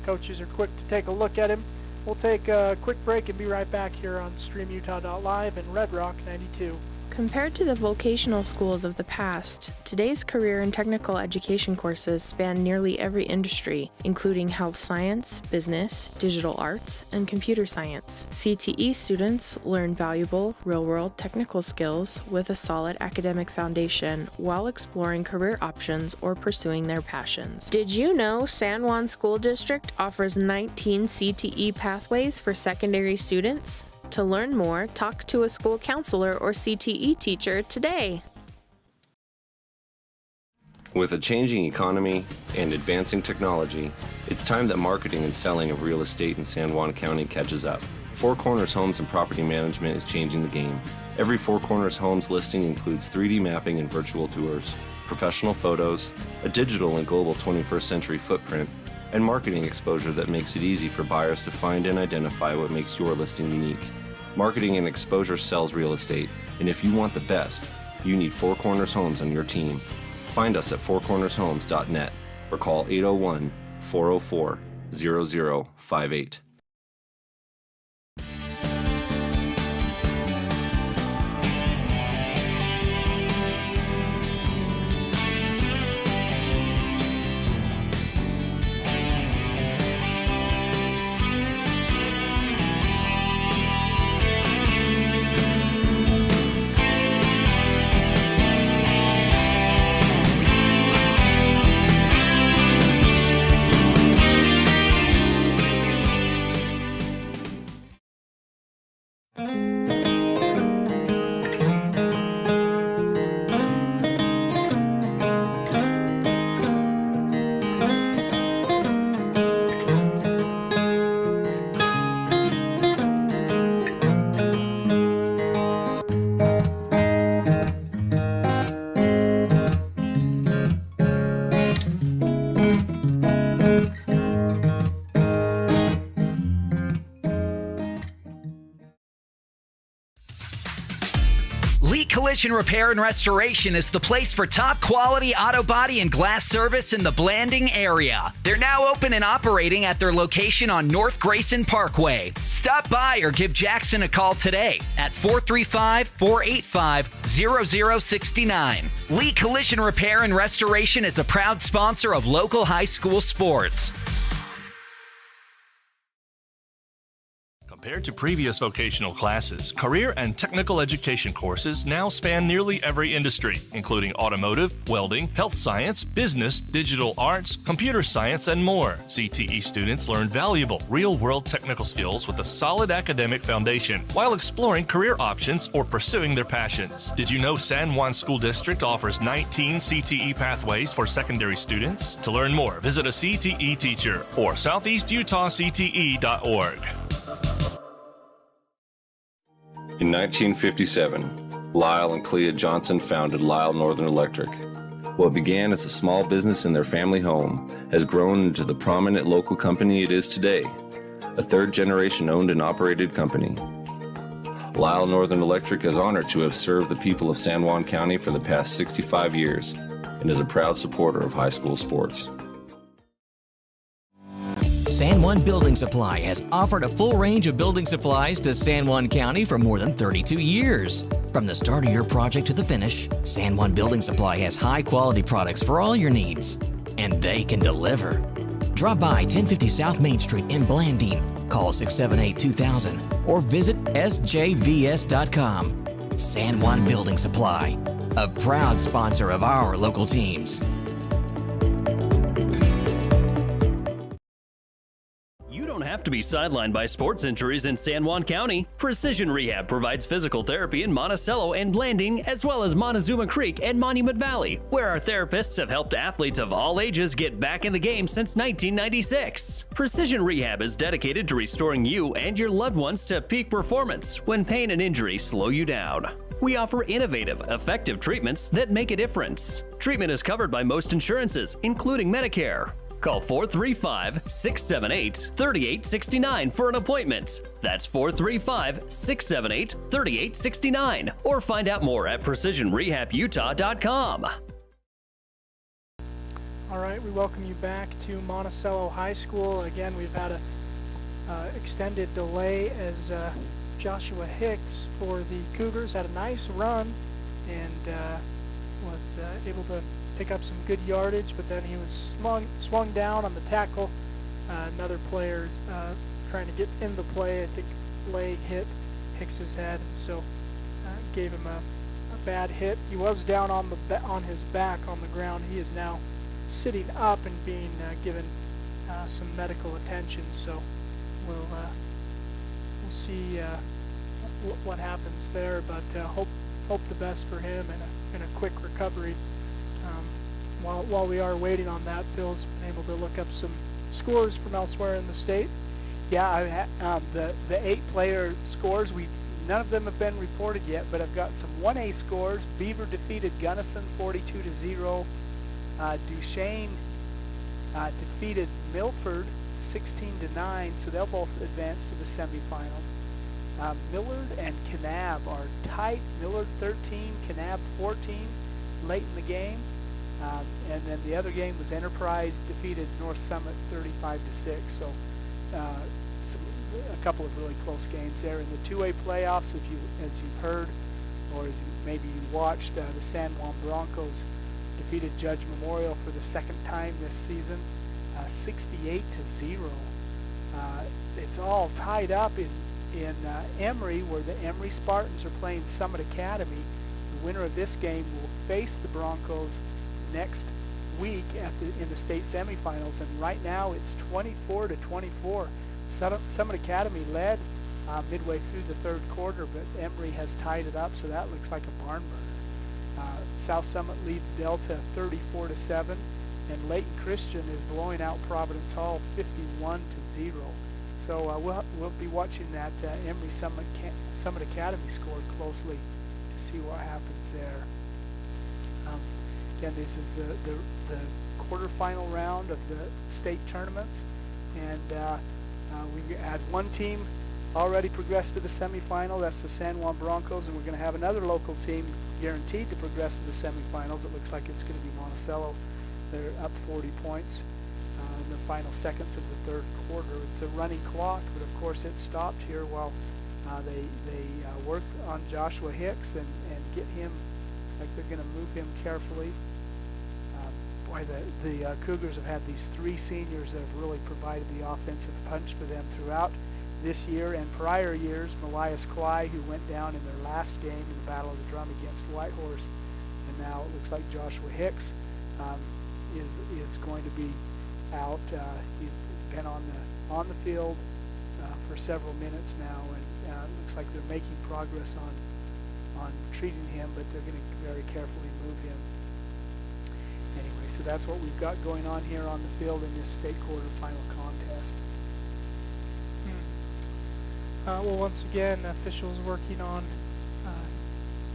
coaches are quick to take a look at him. We'll take a quick break and be right back here on StreamUtah.live and Red Rock 92. Compared to the vocational schools of the past, today's career and technical education courses span nearly every industry, including health science, business, digital arts, and computer science. CTE students learn valuable, real-world technical skills with a solid academic foundation while exploring career options or pursuing their passions. Did you know San Juan School District offers 19 CTE pathways for secondary students? To learn more, talk to a school counselor or CTE teacher today. With a changing economy and advancing technology, it's time that marketing and selling of real estate in San Juan County catches up. Four Corners Homes and Property Management is changing the game. Every Four Corners Homes listing includes 3D mapping and virtual tours, professional photos, a digital and global 21st century footprint, and marketing exposure that makes it easy for buyers to find and identify what makes your listing unique. Marketing and exposure sells real estate, and if you want the best, you need Four Corners Homes on your team. Find us at fourcornershomes.net or call 801-404-0058. Lee Collision Repair and Restoration is the place for top quality auto body and glass service in the Blanding area. They're now open and operating at their location on North Grayson Parkway. Stop by or give Jackson a call today at 435-485-0069. Lee Collision Repair and Restoration is a proud sponsor of local high school sports. Compared to previous vocational classes, career and technical education courses now span nearly every industry, including automotive, welding, health science, business, digital arts, computer science, and more. CTE students learn valuable, real-world technical skills with a solid academic foundation while exploring career options or pursuing their passions. Did you know San Juan School District offers 19 CTE pathways for secondary students? To learn more, visit a CTE teacher or southeastutahcte.org. In 1957, Lyle and Clea Johnson founded Lyle Northern Electric. What began as a small business in their family home has grown into the prominent local company it is today, a third-generation owned and operated company. Lyle Northern Electric is honored to have served the people of San Juan County for the past 65 years and is a proud supporter of high school sports. San Juan Building Supply has offered a full range of building supplies to San Juan County for more than 32 years. From the start of your project to the finish, San Juan Building Supply has high-quality products for all your needs, and they can deliver. Drop by 1050 South Main Street in Blanding, call 678-2000, or visit sjbs.com. San Juan Building Supply, a proud sponsor of our local teams. You don't have to be sidelined by sports injuries in San Juan County. Precision Rehab provides physical therapy in Monticello and Blanding, as well as Montezuma Creek and Monument Valley, where our therapists have helped athletes of all ages get back in the game since 1996. Precision Rehab is dedicated to restoring you and your loved ones to peak performance when pain and injury slow you down. We offer innovative, effective treatments that make a difference. Treatment is covered by most insurances, including Medicare. Call 435-678-3869 for an appointment. That's 435-678-3869. Or find out more at precisionrehabutah.com. All right, we welcome you back to Monticello High School. Again, we've had a extended delay as Joshua Hicks for the Cougars had a nice run and was able to pick up some good yardage, but then he was swung down on the tackle. Another player trying to get in the play. I think leg hit Hicks's head, and so gave him a bad hit. He was down on his back on the ground. He is now sitting up and being given some medical attention. So we'll see what happens there, but hope the best for him and a quick recovery. While we are waiting on that, Phil's been able to look up some scores from elsewhere in the state. Yeah, the 8-player scores, none of them have been reported yet, but I've got some 1A scores. Beaver defeated Gunnison 42-0. Duchesne defeated Milford 16-9, so they'll both advance to the semifinals. Millard and Kanab are tight. Millard 13, Kanab 14 late in the game. And then the other game was Enterprise defeated North Summit 35-6. So a couple of really close games there in the 2A playoffs. As you've heard, or maybe you watched, the San Juan Broncos defeated Judge Memorial for the second time this season, 68-0. It's all tied up in Emory, where the Emory Spartans are playing Summit Academy. The winner of this game will face the Broncos next week in the state semifinals, and right now it's 24-24. Summit Academy led midway through the third quarter, but Emory has tied it up, so that looks like a barn burner. South Summit leads Delta 34-7, and Layton Christian is blowing out Providence Hall 51-0. So we'll be watching that Emory Summit Academy score closely to see what happens there. Again, this is the quarterfinal round of the state tournaments, and we had one team already progressed to the semifinal. That's the San Juan Broncos, and we're going to have another local team guaranteed to progress to the semifinals. It looks like it's going to be Monticello. They're up 40 points in the final seconds of the third quarter. It's a running clock, but of course it stopped here while they work on Joshua Hicks and get him. Looks like they're going to move him carefully. The Cougars have had these 3 seniors that have really provided the offensive punch for them throughout this year and prior years. Malias Clay, who went down in their last game in the Battle of the Drum against Whitehorse, and now it looks like Joshua Hicks is going to be out. He's been on the field for several minutes now, and it looks like they're making progress on treating him, but they're going to very carefully move him. Anyway, so that's what we've got going on here on the field in this state quarterfinal contest. Well, once again, officials working on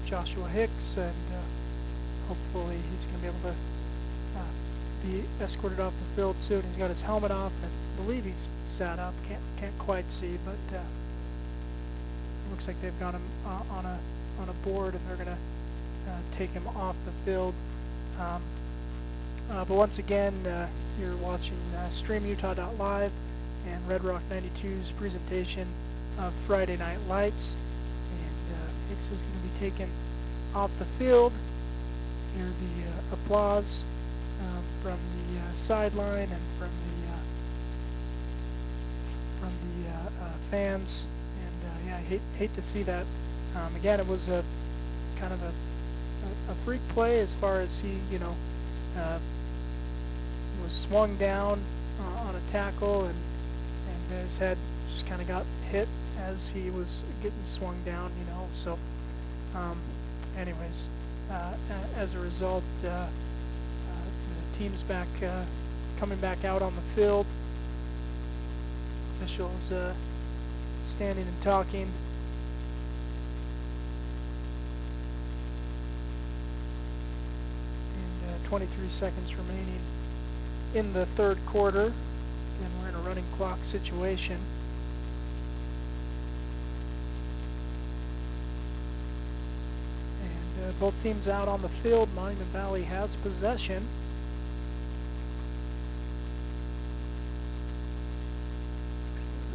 Joshua Hicks, and hopefully he's going to be able to be escorted off the field soon. He's got his helmet off, and I believe he's sat up. Can't quite see, but it looks like they've got him on a board, and they're going to take him off the field. But once again, you're watching StreamUtah.live and Red Rock 92's presentation of Friday Night Lights. And Hicks is going to be taken off the field. Hear the applause from the sideline and from the fans. And yeah, I hate to see that. Again, it was a kind of a freak play as far as he, was swung down on a tackle, and his head just kind of got hit as he was getting swung down, So, anyways, as a result, the team's back, coming back out on the field. Officials standing and talking. And 23 seconds remaining in the third quarter, and we're in a running clock situation. And both teams out on the field. Monument Valley has possession.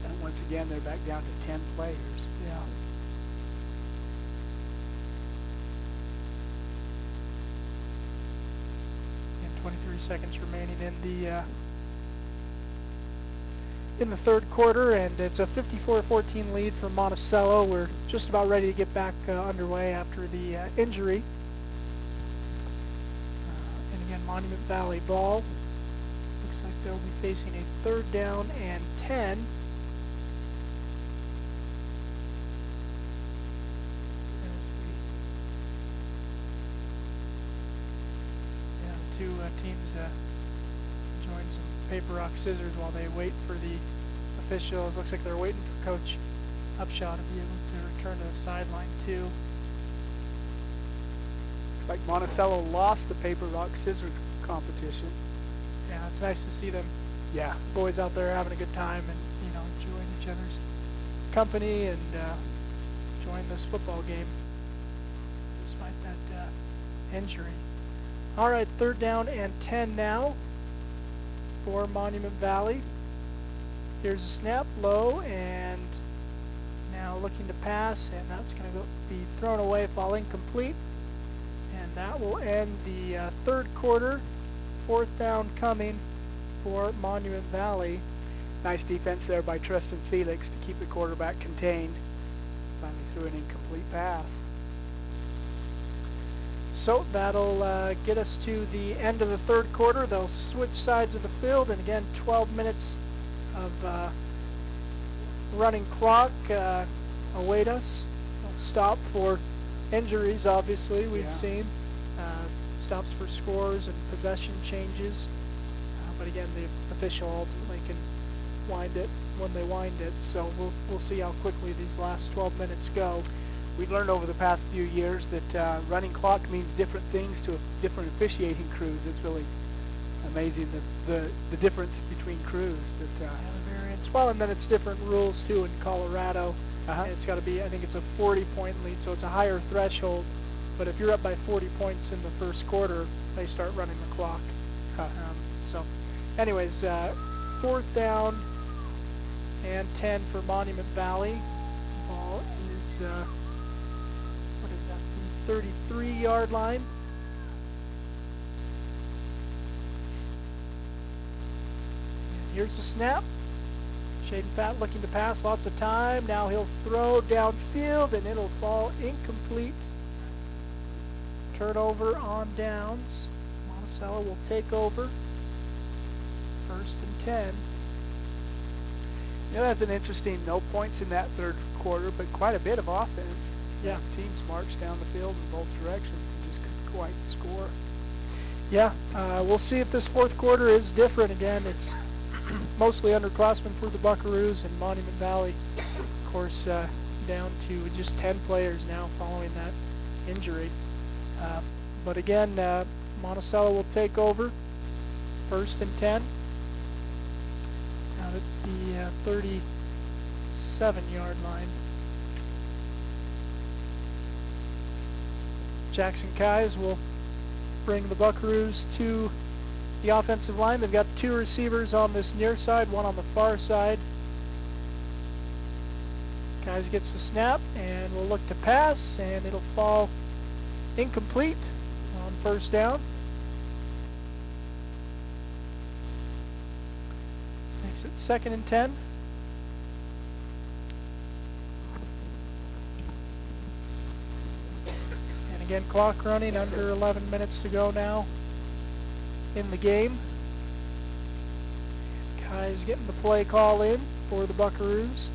And once again, they're back down to 10 players. Yeah. And 23 seconds remaining in the third quarter, and it's a 54-14 lead for Monticello. We're just about ready to get back underway after the injury. And again, Monument Valley ball. Looks like they'll be facing a third down and 10. Two teams join some paper, rock, scissors while they wait for the officials. Looks like they're waiting for Coach Upshaw to be able to return to the sideline too. Looks like Monticello lost the paper, rock, scissors competition. Yeah, it's nice to see them. Yeah, boys out there having a good time and enjoying each other's company and enjoying this football game despite that injury. All right, third down and 10 now for Monument Valley. Here's a snap, low, and now looking to pass, and that's going to be thrown away, fall incomplete. And that will end the third quarter. Fourth down coming for Monument Valley. Nice defense there by Tristan Felix to keep the quarterback contained. Finally threw an incomplete pass. So that'll get us to the end of the third quarter. They'll switch sides of the field, and again, 12 minutes of running clock await us. They'll stop for injuries, obviously, we've seen. Stops for scores and possession changes. But again, the official ultimately can wind it when they wind it. So we'll see how quickly these last 12 minutes go. We've learned over the past few years that running clock means different things to different officiating crews. It's really amazing the difference between crews. But the variance. Well, and then it's different rules too in Colorado. It's got to be, I think it's a 40-point lead, so it's a higher threshold. But if you're up by 40 points in the first quarter, they start running the clock. So, anyways, fourth down and 10 for Monument Valley. Ball is. What is that, the 33-yard line. And here's the snap. Shaden Fatt looking to pass, lots of time. Now he'll throw downfield, and it'll fall incomplete. Turnover on downs. Monticello will take over. First and 10. That's an interesting, no points in that third quarter, but quite a bit of offense. Yeah. Teams marched down the field in both directions and just couldn't quite score. Yeah, we'll see if this fourth quarter is different again. It's mostly underclassmen for the Buckaroos, and Monument Valley, of course, down to just 10 players now following that injury. But again, Monticello will take over. 1st and 10. Out at the 37-yard line. Jackson Keyes will bring the Buckaroos to the offensive line. They've got 2 receivers on this near side, 1 on the far side. Keyes gets the snap and will look to pass, and it'll fall incomplete on 1st down. Makes it 2nd and 10. And again, clock running, under 11 minutes to go now in the game. Keyes getting the play call in for the Buckaroos.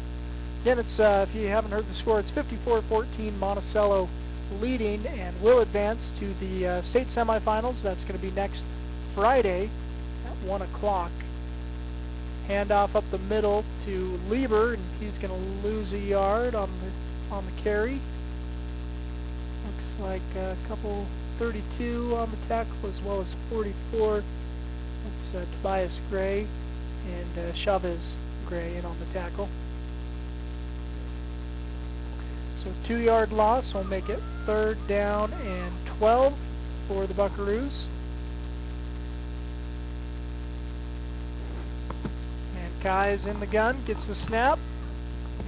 Again, it's if you haven't heard the score, it's 54-14 Monticello leading and will advance to the state semifinals. That's going to be next Friday at 1 o'clock. Handoff up the middle to Lieber, and he's going to lose a yard on the carry. Looks like a couple 32 on the tackle as well as 44. That's Tobias Gray and Chavez Gray in on the tackle. So 2-yard loss will make it 3rd down and 12 for the Buckaroos. And Keyes in the gun, gets the snap,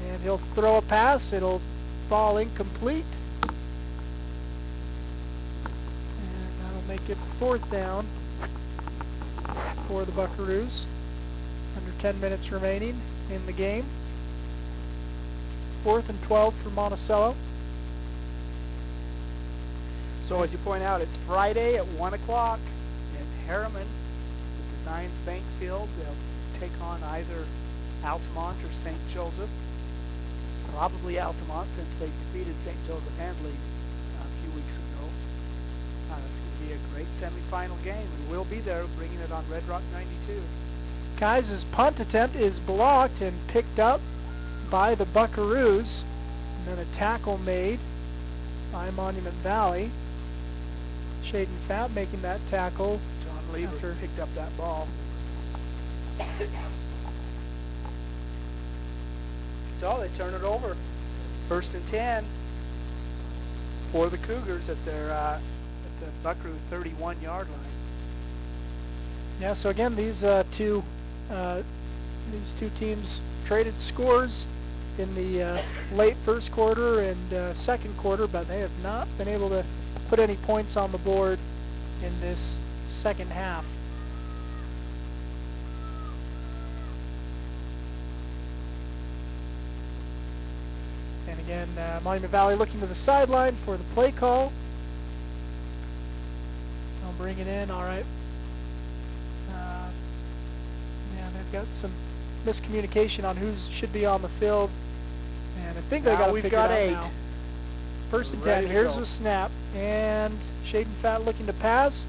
and he'll throw a pass. It'll fall incomplete. And that'll make it 4th down for the Buckaroos. Under 10 minutes remaining in the game. 4th and 12 for Monticello. So as you point out, it's Friday at 1 o'clock in Harriman, the Designs Bank Field. They'll take on either Altamont or St. Joseph. Probably Altamont, since they defeated St. Joseph Handley a few weeks ago. That's going to be a great semifinal game, and we'll be there bringing it on Red Rock 92. Keyes' punt attempt is blocked and picked up by the Buckaroos, and then a tackle made by Monument Valley. Shaden Fab making that tackle. John Lieber picked up that ball. So they turn it over. 1st and 10 for the Cougars at their at the Buckaroo 31-yard line. Yeah. So again, these two teams traded scores in the late 1st quarter and 2nd quarter, but they have not been able to put any points on the board in this 2nd half. And again, Monument Valley looking to the sideline for the play call. I'll bring it in. All right. Yeah, they've got some miscommunication on who should be on the field, and I think they got we've got 8 now. 1st and 10. Here's the snap, and Shaden Fat looking to pass.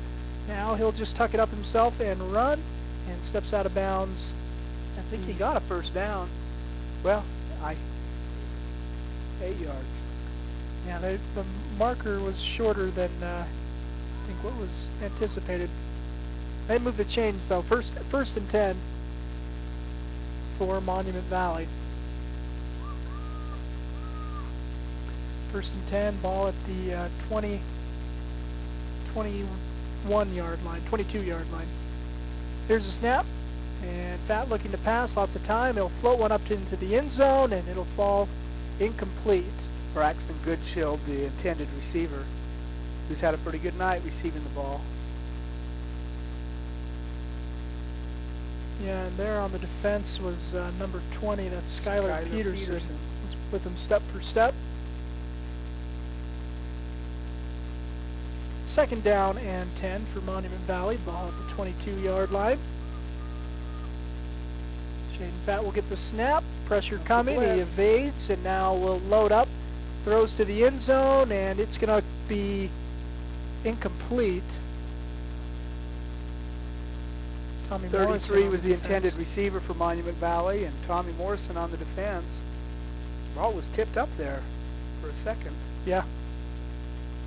Now he'll just tuck it up himself and run, and steps out of bounds. I think he got a 1st down. Well, 8 yards. Yeah, the marker was shorter than I think what was anticipated. They moved the chains though. First and 10 for Monument Valley. 1st and 10, ball at the 21-yard line, 22-yard line. Here's the snap, and Fat looking to pass, lots of time. He'll float one up into the end zone, and it'll fall incomplete. Braxton Goodshield, the intended receiver, who's had a pretty good night receiving the ball. Yeah, and there on the defense was number 20, that's Skylar Peterson. Was with him step for step. 2nd down and 10 for Monument Valley, ball at the 22-yard line. Shaden Fat will get the snap, pressure coming, he evades, and now will load up, throws to the end zone, and it's going to be incomplete. Tommy 33 was the intended receiver for Monument Valley, and Tommy Morrison on the defense. The ball was tipped up there for a second. Yeah.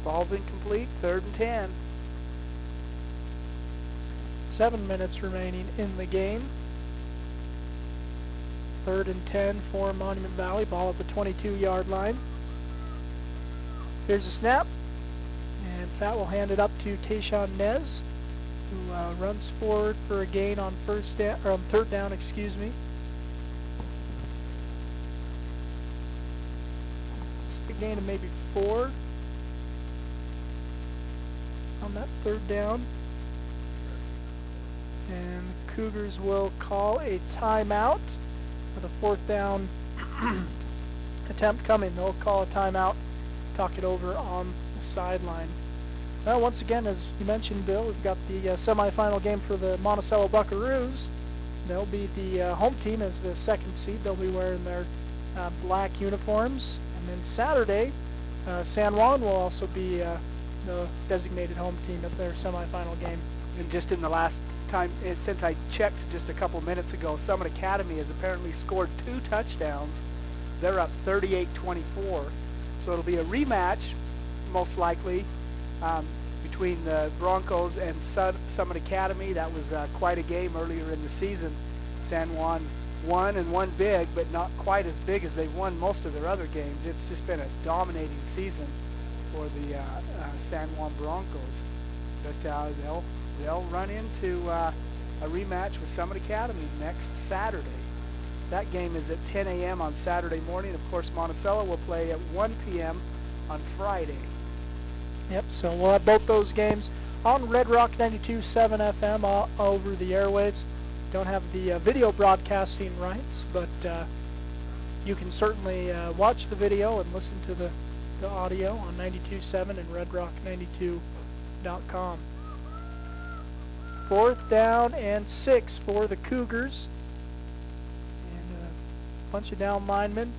Ball's incomplete, 3rd and 10. 7 minutes remaining in the game. 3rd and 10 for Monument Valley. Ball at the 22-yard line. Here's a snap. And Fat will hand it up to Tayshawn Nez, who runs forward for a gain on 3rd down, excuse me. A gain of maybe 4 on that 3rd down. And the Cougars will call a timeout with a 4th down attempt coming. They'll call a timeout, talk it over on the sideline. Well, once again, as you mentioned, Bill, we've got the semifinal game for the Monticello Buckaroos. They'll be the home team as the 2nd seed. They'll be wearing their black uniforms. And then Saturday, San Juan will also be the designated home team at their semifinal game. And just in the last time, since I checked just a couple minutes ago, Summit Academy has apparently scored 2 touchdowns. They're up 38-24. So it'll be a rematch, most likely, between the Broncos and Summit Academy. That was quite a game earlier in the season. San Juan won and won big, but not quite as big as they've won most of their other games. It's just been a dominating season for the San Juan Broncos. But they'll run into a rematch with Summit Academy next Saturday. That game is at 10 a.m. on Saturday morning. Of course, Monticello will play at 1 p.m. on Friday. Yep, so we'll have both those games on Red Rock 92.7 FM all over the airwaves. Don't have the video broadcasting rights, but you can certainly watch the video and listen to the audio on 92.7 and redrock92.com. 4th down and 6 for the Cougars. And a bunch of down linemen,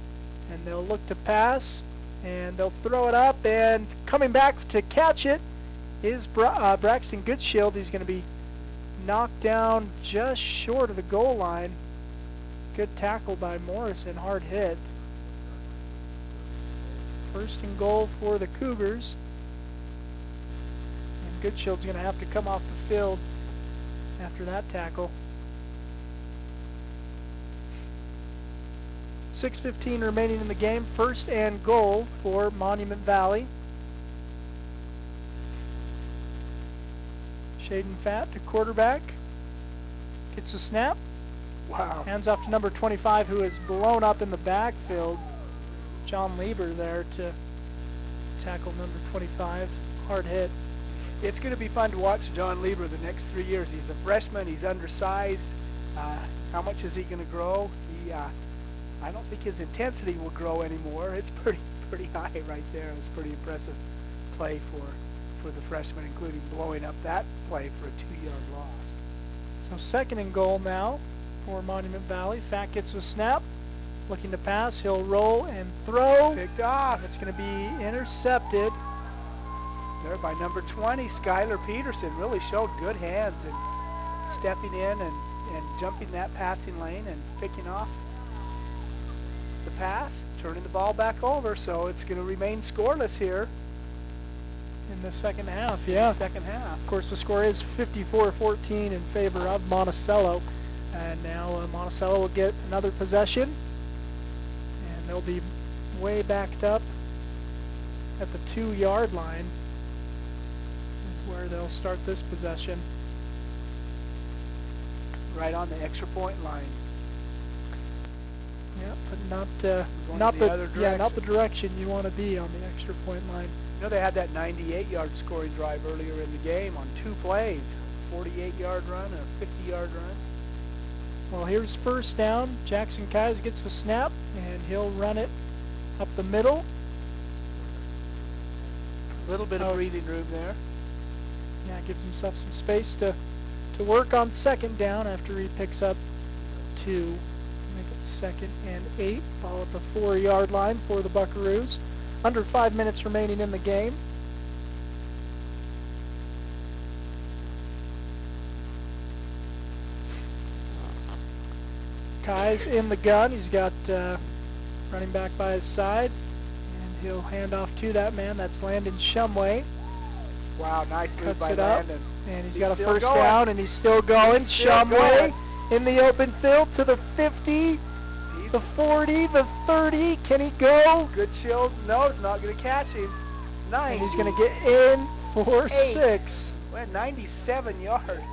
and they'll look to pass, and they'll throw it up, and coming back to catch it is Braxton Goodshield. He's going to be knocked down just short of the goal line. Good tackle by Morrison, hard hit. 1st and goal for the Cougars. And Goodshield's going to have to come off the field after that tackle. 6:15 remaining in the game. 1st and goal for Monument Valley. Shaden Fat to quarterback. Gets a snap. Wow. Hands off to number 25, who is blown up in the backfield. John Lieber there to tackle number 25. Hard hit. It's going to be fun to watch John Lieber the next 3 years. He's a freshman. He's undersized. How much is he going to grow? I don't think his intensity will grow anymore. It's pretty high right there. It's pretty impressive play for the freshman, including blowing up that play for a 2-yard loss. So 2nd and goal now for Monument Valley. Fat gets a snap. Looking to pass. He'll roll and throw. Picked off. It's going to be intercepted. There by number 20, Skylar Peterson. Really showed good hands and stepping in and jumping that passing lane and picking off the pass, turning the ball back over. So it's going to remain scoreless here in the 2nd half. Yeah. Second half. Of course, the score is 54-14 in favor of Monticello. And now Monticello will get another possession. And they'll be way backed up at the 2-yard line. Is where they'll start this possession. Right on the extra point line. Yeah, but not the direction you want to be on the extra point line. You know, they had that 98-yard scoring drive earlier in the game on 2 plays, 48-yard run and a 50-yard run. Well, here's 1st down. Jackson Keyes gets the snap, and he'll run it up the middle. A little bit of breathing room there. Yeah, gives himself some space to work on 2nd down after he picks up 2. Make it 2nd and 8. Ball at the 4-yard line for the Buckaroos. Under 5 minutes remaining in the game. Kai's in the gun. He's got running back by his side. And he'll hand off to that man. That's Landon Shumway. Wow, nice move Cuts by it up, Landon. and he's He's got a still first going. down, and he's still going. He's still Shumway going. in the open field to the 50, the 40, the 30. Can he go? Good shield. No, it's not going to catch him. And he's going to get in for 6. Well, 97 yard.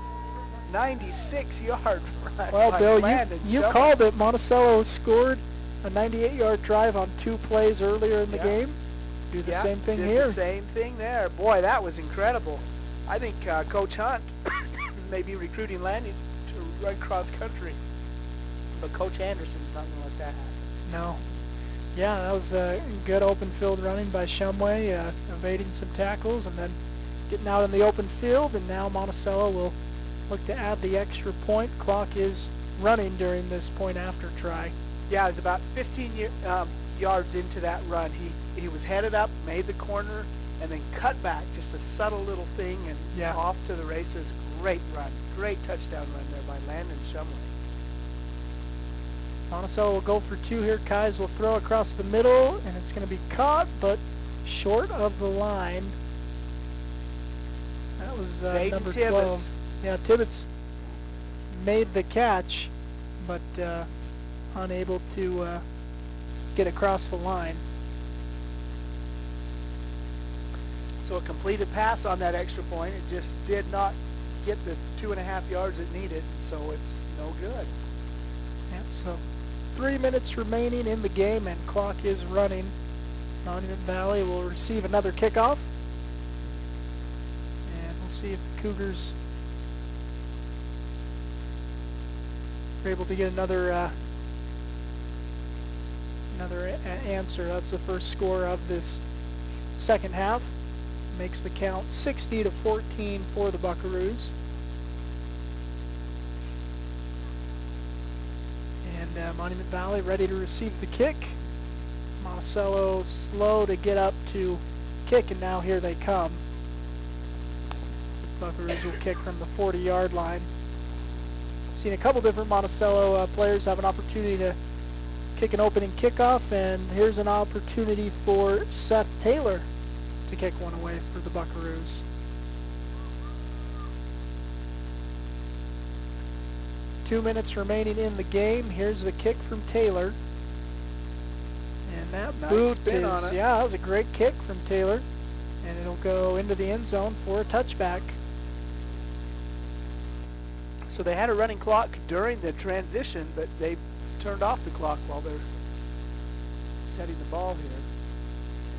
96 yard run. Well, by Bill, Landon you Shumway. called it. Monticello scored a 98-yard drive on 2 plays earlier in the Yeah. game. Do the same thing did here. The same thing there. Boy, that was incredible. I think Coach Hunt may be recruiting Landon to run cross country, but Coach Anderson's not going to let that happen. No. Yeah, that was a good open field running by Shumway, evading some tackles and then getting out in the open field. And now Monticello will look to add the extra point. Clock is running during this point after try. Yeah, it was about 15 yards into that run. He was headed up, made the corner, and then cut back, just a subtle little thing, and off to the races. Great run. Great touchdown run there by Landon Shumway. Monticello will go for 2 here. Kais will throw across the middle, and it's going to be caught, but short of the line. That was number 12. Yeah, Tibbetts made the catch, but unable to get across the line. So a completed pass on that extra point. It just did not get the 2.5 yards it needed, so it's no good. Yep, so 3 minutes remaining in the game, and clock is running. Monument Valley will receive another kickoff. And we'll see if the Cougars are able to get another answer. That's the first score of this second half. Makes the count 60-14 for the Buckaroos. And Monument Valley ready to receive the kick. Monticello slow to get up to kick, and now here they come. Buckaroos will kick from the 40-yard line. Seen a couple different Monticello players have an opportunity to kick an opening kickoff, and here's an opportunity for Seth Taylor to kick one away for the Buckaroos. Two minutes remaining in the game. Here's the kick from Taylor. And that Nice boot spin is, on it. yeah, that was a great kick from Taylor. And it'll go into the end zone for a touchback. So they had a running clock during the transition, but they turned off the clock while they're setting the ball here.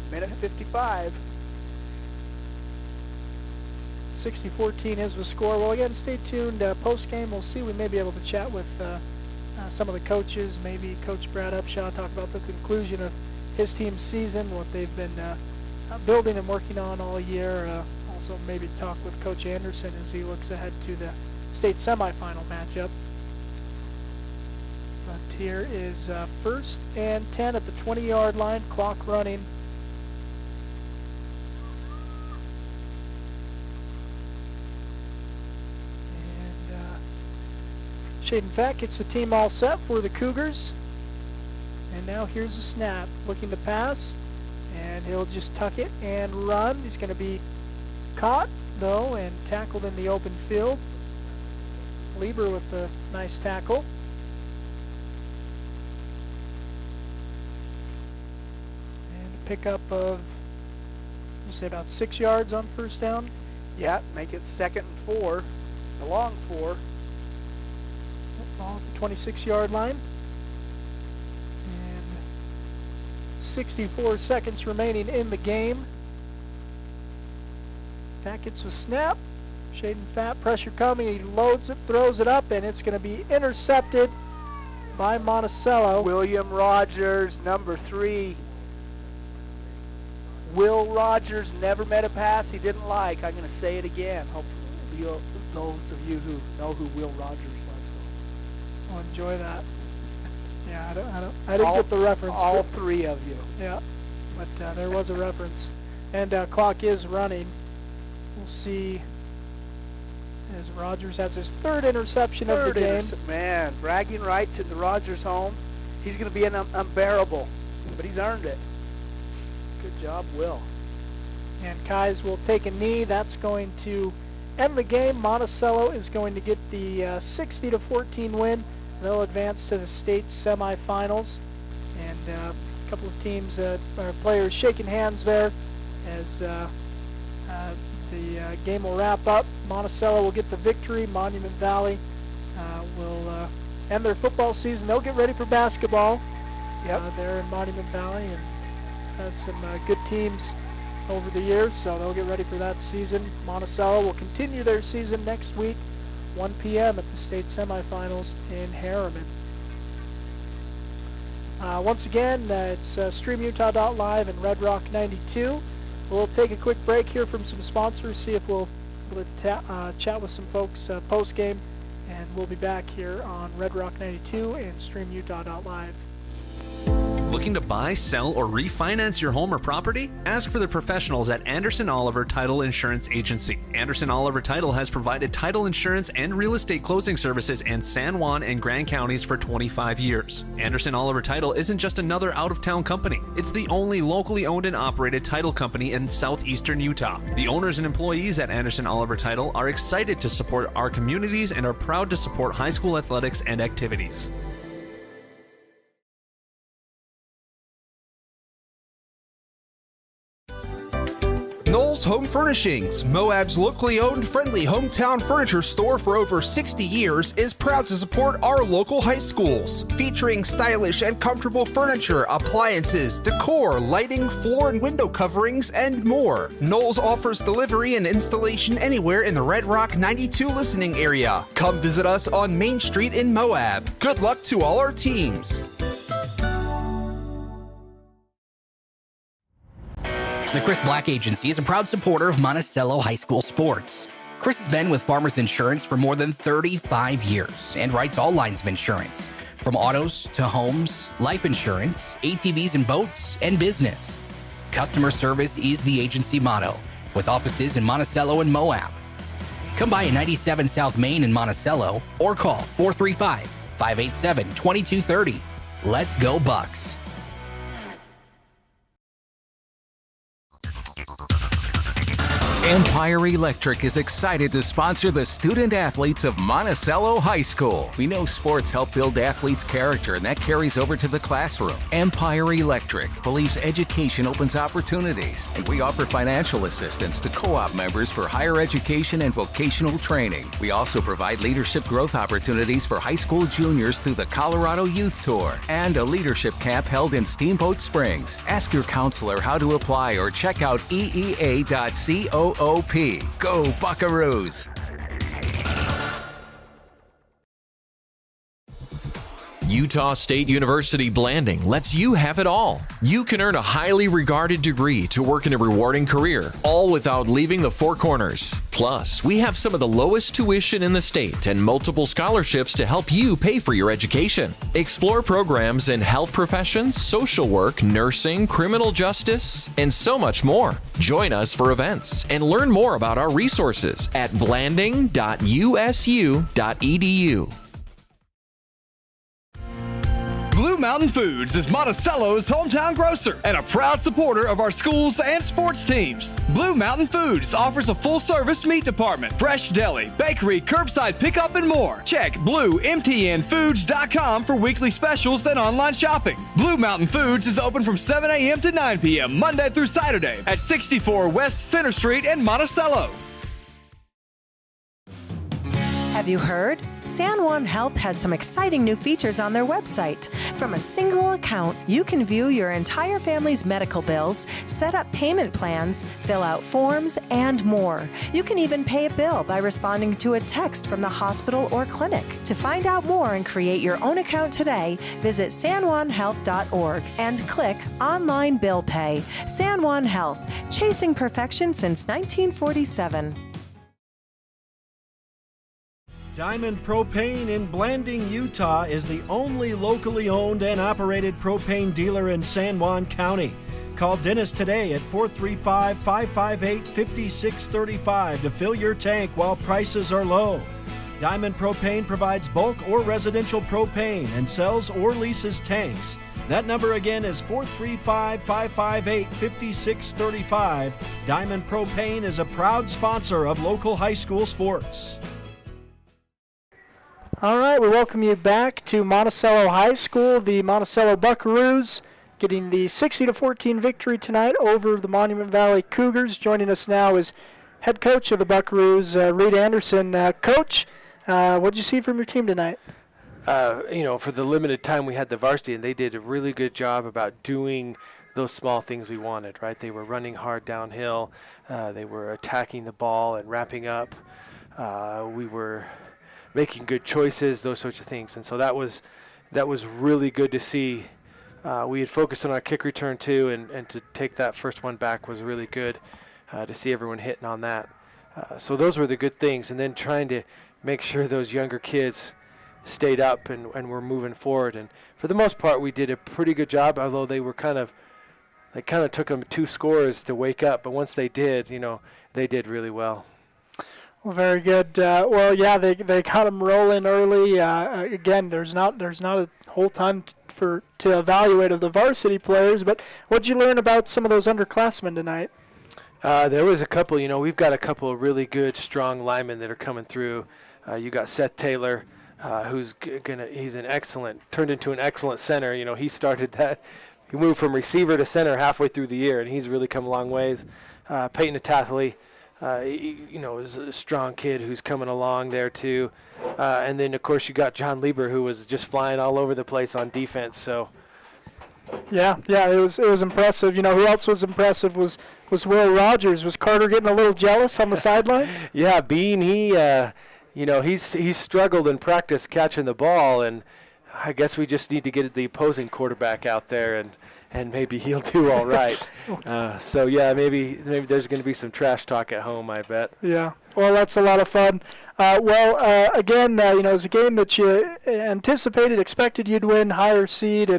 Minute 55. 60-14 is the score. Well, again, stay tuned. Post-game, we'll see. We may be able to chat with some of the coaches, maybe Coach Brad Upshaw, talk about the conclusion of his team's season, what they've been building and working on all year. Also, maybe talk with Coach Anderson as he looks ahead to the state semifinal matchup. But here is 1st and 10 at the 20-yard line, clock running. Shaden Fack gets the team all set for the Cougars. And now here's a snap. Looking to pass. And he'll just tuck it and run. He's going to be caught, though, and tackled in the open field. Lieber with the nice tackle. And a pickup of, you say, about 6 yards on first down? Yeah, make it 2nd and 4. A long 4. Ball at the 26-yard line. And 64 seconds remaining in the game. Fack gets a snap. Shaden Fack, pressure coming. He loads it, throws it up, and it's going to be intercepted by Monticello. William Rogers, number 3. Will Rogers never met a pass he didn't like. I'm going to say it again. Hopefully those of you who know who Will Rogers was. I'll enjoy that. Yeah, I didn't get the reference. All 3 of you. Yeah, but there was a reference. And clock is running. We'll see as Rogers has his 3rd interception of the game. Man, bragging rights in the Rogers home. He's going to be an unbearable, but he's earned it. Good job, Will. And Kais will take a knee. That's going to end the game. Monticello is going to get the 60-14 win. They'll advance to the state semifinals. And a couple of teams, or players shaking hands there as the game will wrap up. Monticello will get the victory. Monument Valley will end their football season. They'll get ready for basketball there in Monument Valley, and had some good teams over the years, so they'll get ready for that season. Monticello will continue their season next week, 1 p.m. at the state semifinals in Harriman. Once again, it's StreamUtah.live and Red Rock 92. We'll take a quick break here from some sponsors, see if we'll be able to chat with some folks post-game, and we'll be back here on Red Rock 92 and StreamUtah.live. Looking to buy, sell, or refinance your home or property? Ask for the professionals at Anderson Oliver Title Insurance Agency. Anderson Oliver Title has provided title insurance and real estate closing services in San Juan and Grand Counties for 25 years. Anderson Oliver Title isn't just another out-of-town company. It's the only locally owned and operated title company in southeastern Utah. The owners and employees at Anderson Oliver Title are excited to support our communities and are proud to support high school athletics and activities. Knowles Home Furnishings, Moab's locally owned, friendly hometown furniture store for over 60 years, is proud to support our local high schools. Featuring stylish and comfortable furniture, appliances, decor, lighting, floor and window coverings, and more. Knowles offers delivery and installation anywhere in the Red Rock 92 listening area. Come visit us on Main Street in Moab. Good luck to all our teams. The Chris Black Agency is a proud supporter of Monticello High School sports. Chris has been with Farmers Insurance for more than 35 years and writes all lines of insurance, from autos to homes, life insurance, ATVs and boats, and business. Customer service is the agency motto, with offices in Monticello and Moab. Come by at 97 South Main in Monticello or call 435-587-2230. Let's go Bucks. Empire Electric is excited to sponsor the student athletes of Monticello High School. We know sports help build athletes' character, and that carries over to the classroom. Empire Electric believes education opens opportunities, and we offer financial assistance to co-op members for higher education and vocational training. We also provide leadership growth opportunities for high school juniors through the Colorado Youth Tour and a leadership camp held in Steamboat Springs. Ask your counselor how to apply or check out eea.coop. Go Buckaroos! Utah State University Blanding lets you have it all. You can earn a highly regarded degree to work in a rewarding career, all without leaving the Four Corners. Plus, we have some of the lowest tuition in the state and multiple scholarships to help you pay for your education. Explore programs in health professions, social work, nursing, criminal justice, and so much more. Join us for events and learn more about our resources at blanding.usu.edu. Blue Mountain Foods is Monticello's hometown grocer and a proud supporter of our schools and sports teams. Blue Mountain Foods offers a full-service meat department, fresh deli, bakery, curbside pickup, and more. Check bluemtnfoods.com for weekly specials and online shopping. Blue Mountain Foods is open from 7 a.m. to 9 p.m. Monday through Saturday at 64 West Center Street in Monticello. Have you heard? San Juan Health has some exciting new features on their website. From a single account, you can view your entire family's medical bills, set up payment plans, fill out forms, and more. You can even pay a bill by responding to a text from the hospital or clinic. To find out more and create your own account today, visit sanjuanhealth.org and click Online Bill Pay. San Juan Health, chasing perfection since 1947. Diamond Propane in Blanding, Utah is the only locally owned and operated propane dealer in San Juan County. Call Dennis today at 435-558-5635 to fill your tank while prices are low. Diamond Propane provides bulk or residential propane and sells or leases tanks. That number again is 435-558-5635. Diamond Propane is a proud sponsor of local high school sports. All right, we welcome you back to Monticello High School. The Monticello Buckaroos getting the 60-14 victory tonight over the Monument Valley Cougars. Joining us now is head coach of the Buckaroos, Reed Anderson. Coach, what did you see from your team tonight? For the limited time we had the varsity, and they did a really good job about doing those small things we wanted, right? They were running hard downhill. They were attacking the ball and wrapping up. We were making good choices, those sorts of things. And so that was really good to see. We had focused on our kick return too, and to take that first one back was really good to see everyone hitting on that. So those were the good things. And then trying to make sure those younger kids stayed up and were moving forward. And for the most part, we did a pretty good job, although they kind of took them 2 scores to wake up. But once they did, they did really well. Well, very good. They got them rolling early. Again, there's not a whole ton to evaluate of the varsity players, but what did you learn about some of those underclassmen tonight? There was a couple. We've got a couple of really good, strong linemen that are coming through. You got Seth Taylor, who's turned into an excellent center. He started that. He moved from receiver to center halfway through the year, and he's really come a long ways. Peyton Atathley, is a strong kid who's coming along there too. And then, of course, you got John Lieber, who was just flying all over the place on defense. So. Yeah, it was impressive. Who else was impressive was Will Rogers. Was Carter getting a little jealous on the sideline? Yeah, Bean, he's struggled in practice catching the ball, and I guess we just need to get the opposing quarterback out there, and maybe he'll do all right. Maybe there's going to be some trash talk at home, I bet. Yeah, well, that's a lot of fun. Again, it was a game that you expected you'd win, higher seed,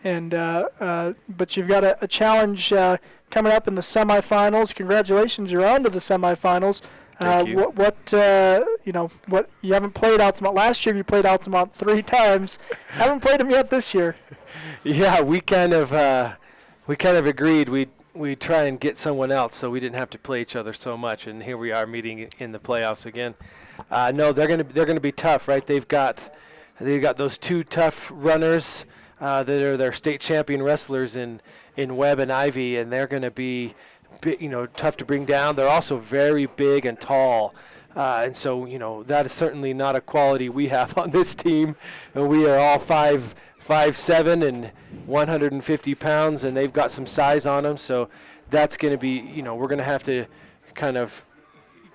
but you've got a challenge coming up in the semifinals. Congratulations, you're on to the semifinals. Thank you. What you haven't played Altamont last year? You played Altamont 3 times. Haven't played them yet this year. Yeah, we kind of agreed we'd try and get someone else so we didn't have to play each other so much, and here we are meeting in the playoffs again. No, they're gonna be tough, right? They've got those 2 tough runners that are their state champion wrestlers in Webb and Ivy, and they're gonna be tough to bring down. They're also very big and tall, and so that is certainly not a quality we have on this team. And we are all 5'7" and 150 pounds, and they've got some size on them. So that's going to be, we're going to have to kind of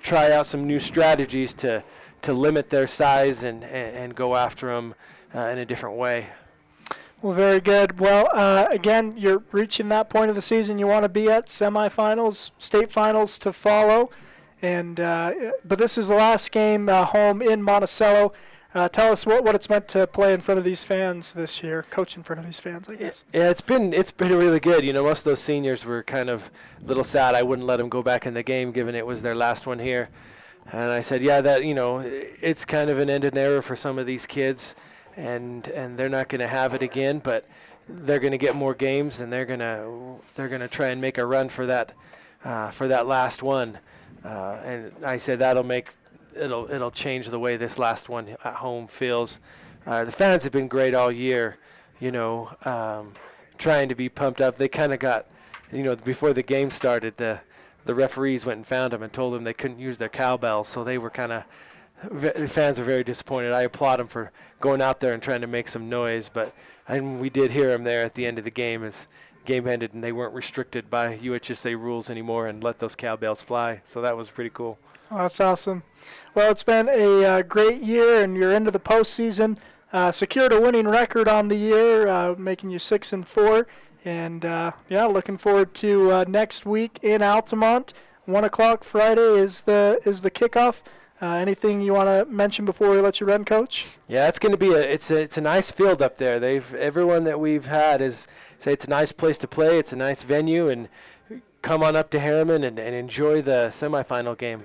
try out some new strategies to limit their size and go after them in a different way. Well, very good. Well, again, you're reaching that point of the season you want to be at, semifinals, state finals to follow. But this is the last game home in Monticello. Tell us what it's meant to play in front of these fans this year, coach in front of these fans, I guess. Yeah, it's been really good. Most of those seniors were kind of a little sad I wouldn't let them go back in the game, given it was their last one here. And I said, it's kind of an end of an era for some of these kids. And they're not going to have it again, but they're going to get more games, and they're going to try and make a run for that last one. And I said it'll change the way this last one at home feels. The fans have been great all year, trying to be pumped up. They kind of got, before the game started, the referees went and found them and told them they couldn't use their cowbells, so they were the fans were very disappointed. I applaud them for going out there and trying to make some noise, and we did hear them there at the end of the game as the game ended, and they weren't restricted by UHSA rules anymore and let those cowbells fly. So that was pretty cool. Oh, that's awesome. Well, it's been a great year, and you're into the postseason. Secured a winning record on the year, making you 6-4, and looking forward to next week in Altamont. 1 o'clock Friday is the kickoff. Anything you want to mention before we let you run, Coach? Yeah, it's going to be it's a nice field up there. Everyone that we've had say it's a nice place to play. It's a nice venue, and come on up to Harriman and enjoy the semifinal game.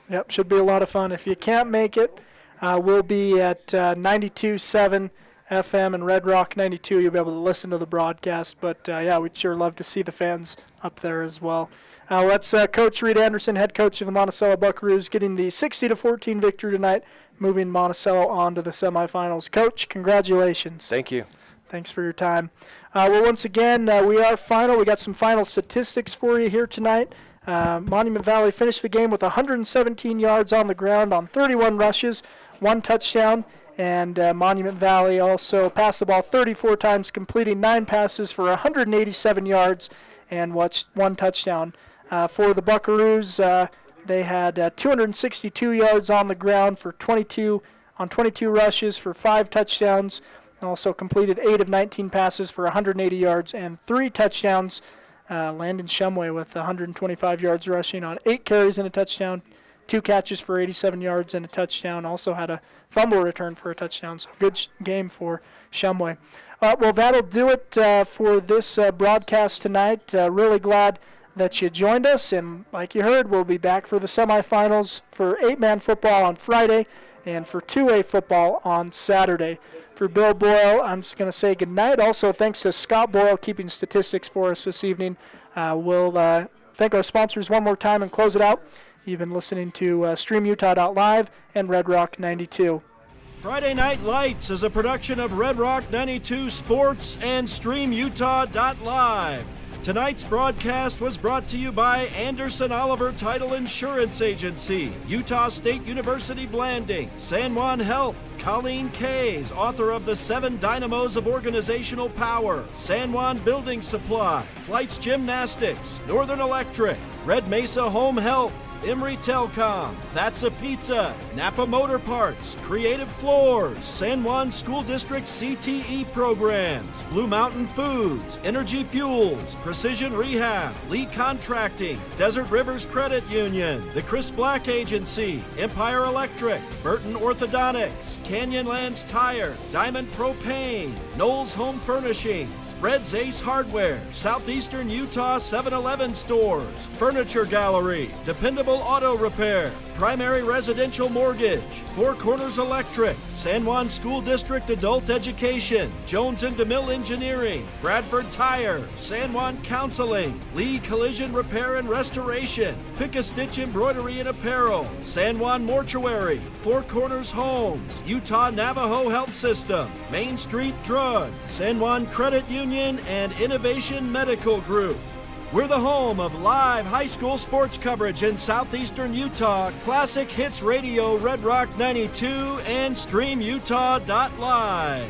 Yep, should be a lot of fun. If you can't make it, we'll be at 92.7 FM and Red Rock 92, you'll be able to listen to the broadcast. But, yeah, we'd sure love to see the fans up there as well. Let's Coach Reed Anderson, head coach of the Monticello Buckaroos, getting the 60-14 victory tonight, moving Monticello on to the semifinals. Coach, congratulations. Thank you. Thanks for your time. Well, once again, we are final. We got some final statistics for you here tonight. Monument Valley finished the game with 117 yards on the ground on 31 rushes, 1 touchdown, and Monument Valley also passed the ball 34 times, completing 9 passes for 187 yards and 1 touchdown. For the Buckaroos, they had 262 yards on the ground for 22 rushes for 5 touchdowns. Also completed 8 of 19 passes for 180 yards and 3 touchdowns. Landon Shumway with 125 yards rushing on 8 carries and a touchdown, 2 catches for 87 yards and a touchdown. Also had a fumble return for a touchdown. So good game for Shumway. Well, that'll do it for this broadcast tonight. Really glad that you joined us. And like you heard, we'll be back for the semifinals for 8-man football on Friday and for 2A football on Saturday. For Bill Boyle, I'm just going to say goodnight. Also, thanks to Scott Boyle keeping statistics for us this evening. We'll thank our sponsors one more time and close it out. You've been listening to StreamUtah.live and Red Rock 92. Friday Night Lights is a production of Red Rock 92 Sports and StreamUtah.live. Tonight's broadcast was brought to you by Anderson Oliver Title Insurance Agency, Utah State University Blanding, San Juan Health, Colleen Kays, author of The 7 Dynamos of Organizational Power, San Juan Building Supply, Flights Gymnastics, Northern Electric, Red Mesa Home Health, Emory Telcom, That's a Pizza, Napa Motor Parts, Creative Floors, San Juan School District CTE Programs, Blue Mountain Foods, Energy Fuels, Precision Rehab, Lee Contracting, Desert Rivers Credit Union, the Chris Black Agency, Empire Electric, Burton Orthodontics, Canyonlands Tire, Diamond Propane, Knowles Home Furnishings, Red's Ace Hardware, Southeastern Utah 7-Eleven Stores, Furniture Gallery, Dependable Auto Repair, Primary Residential Mortgage, Four Corners Electric, San Juan School District Adult Education, Jones and DeMille Engineering, Bradford Tire, San Juan Counseling, Lee Collision Repair and Restoration, Pick-a-Stitch Embroidery and Apparel, San Juan Mortuary, Four Corners Homes, Utah Navajo Health System, Main Street Drug, San Juan Credit Union, and Innovation Medical Group. We're the home of live high school sports coverage in southeastern Utah, Classic Hits Radio, Red Rock 92, and StreamUtah.live.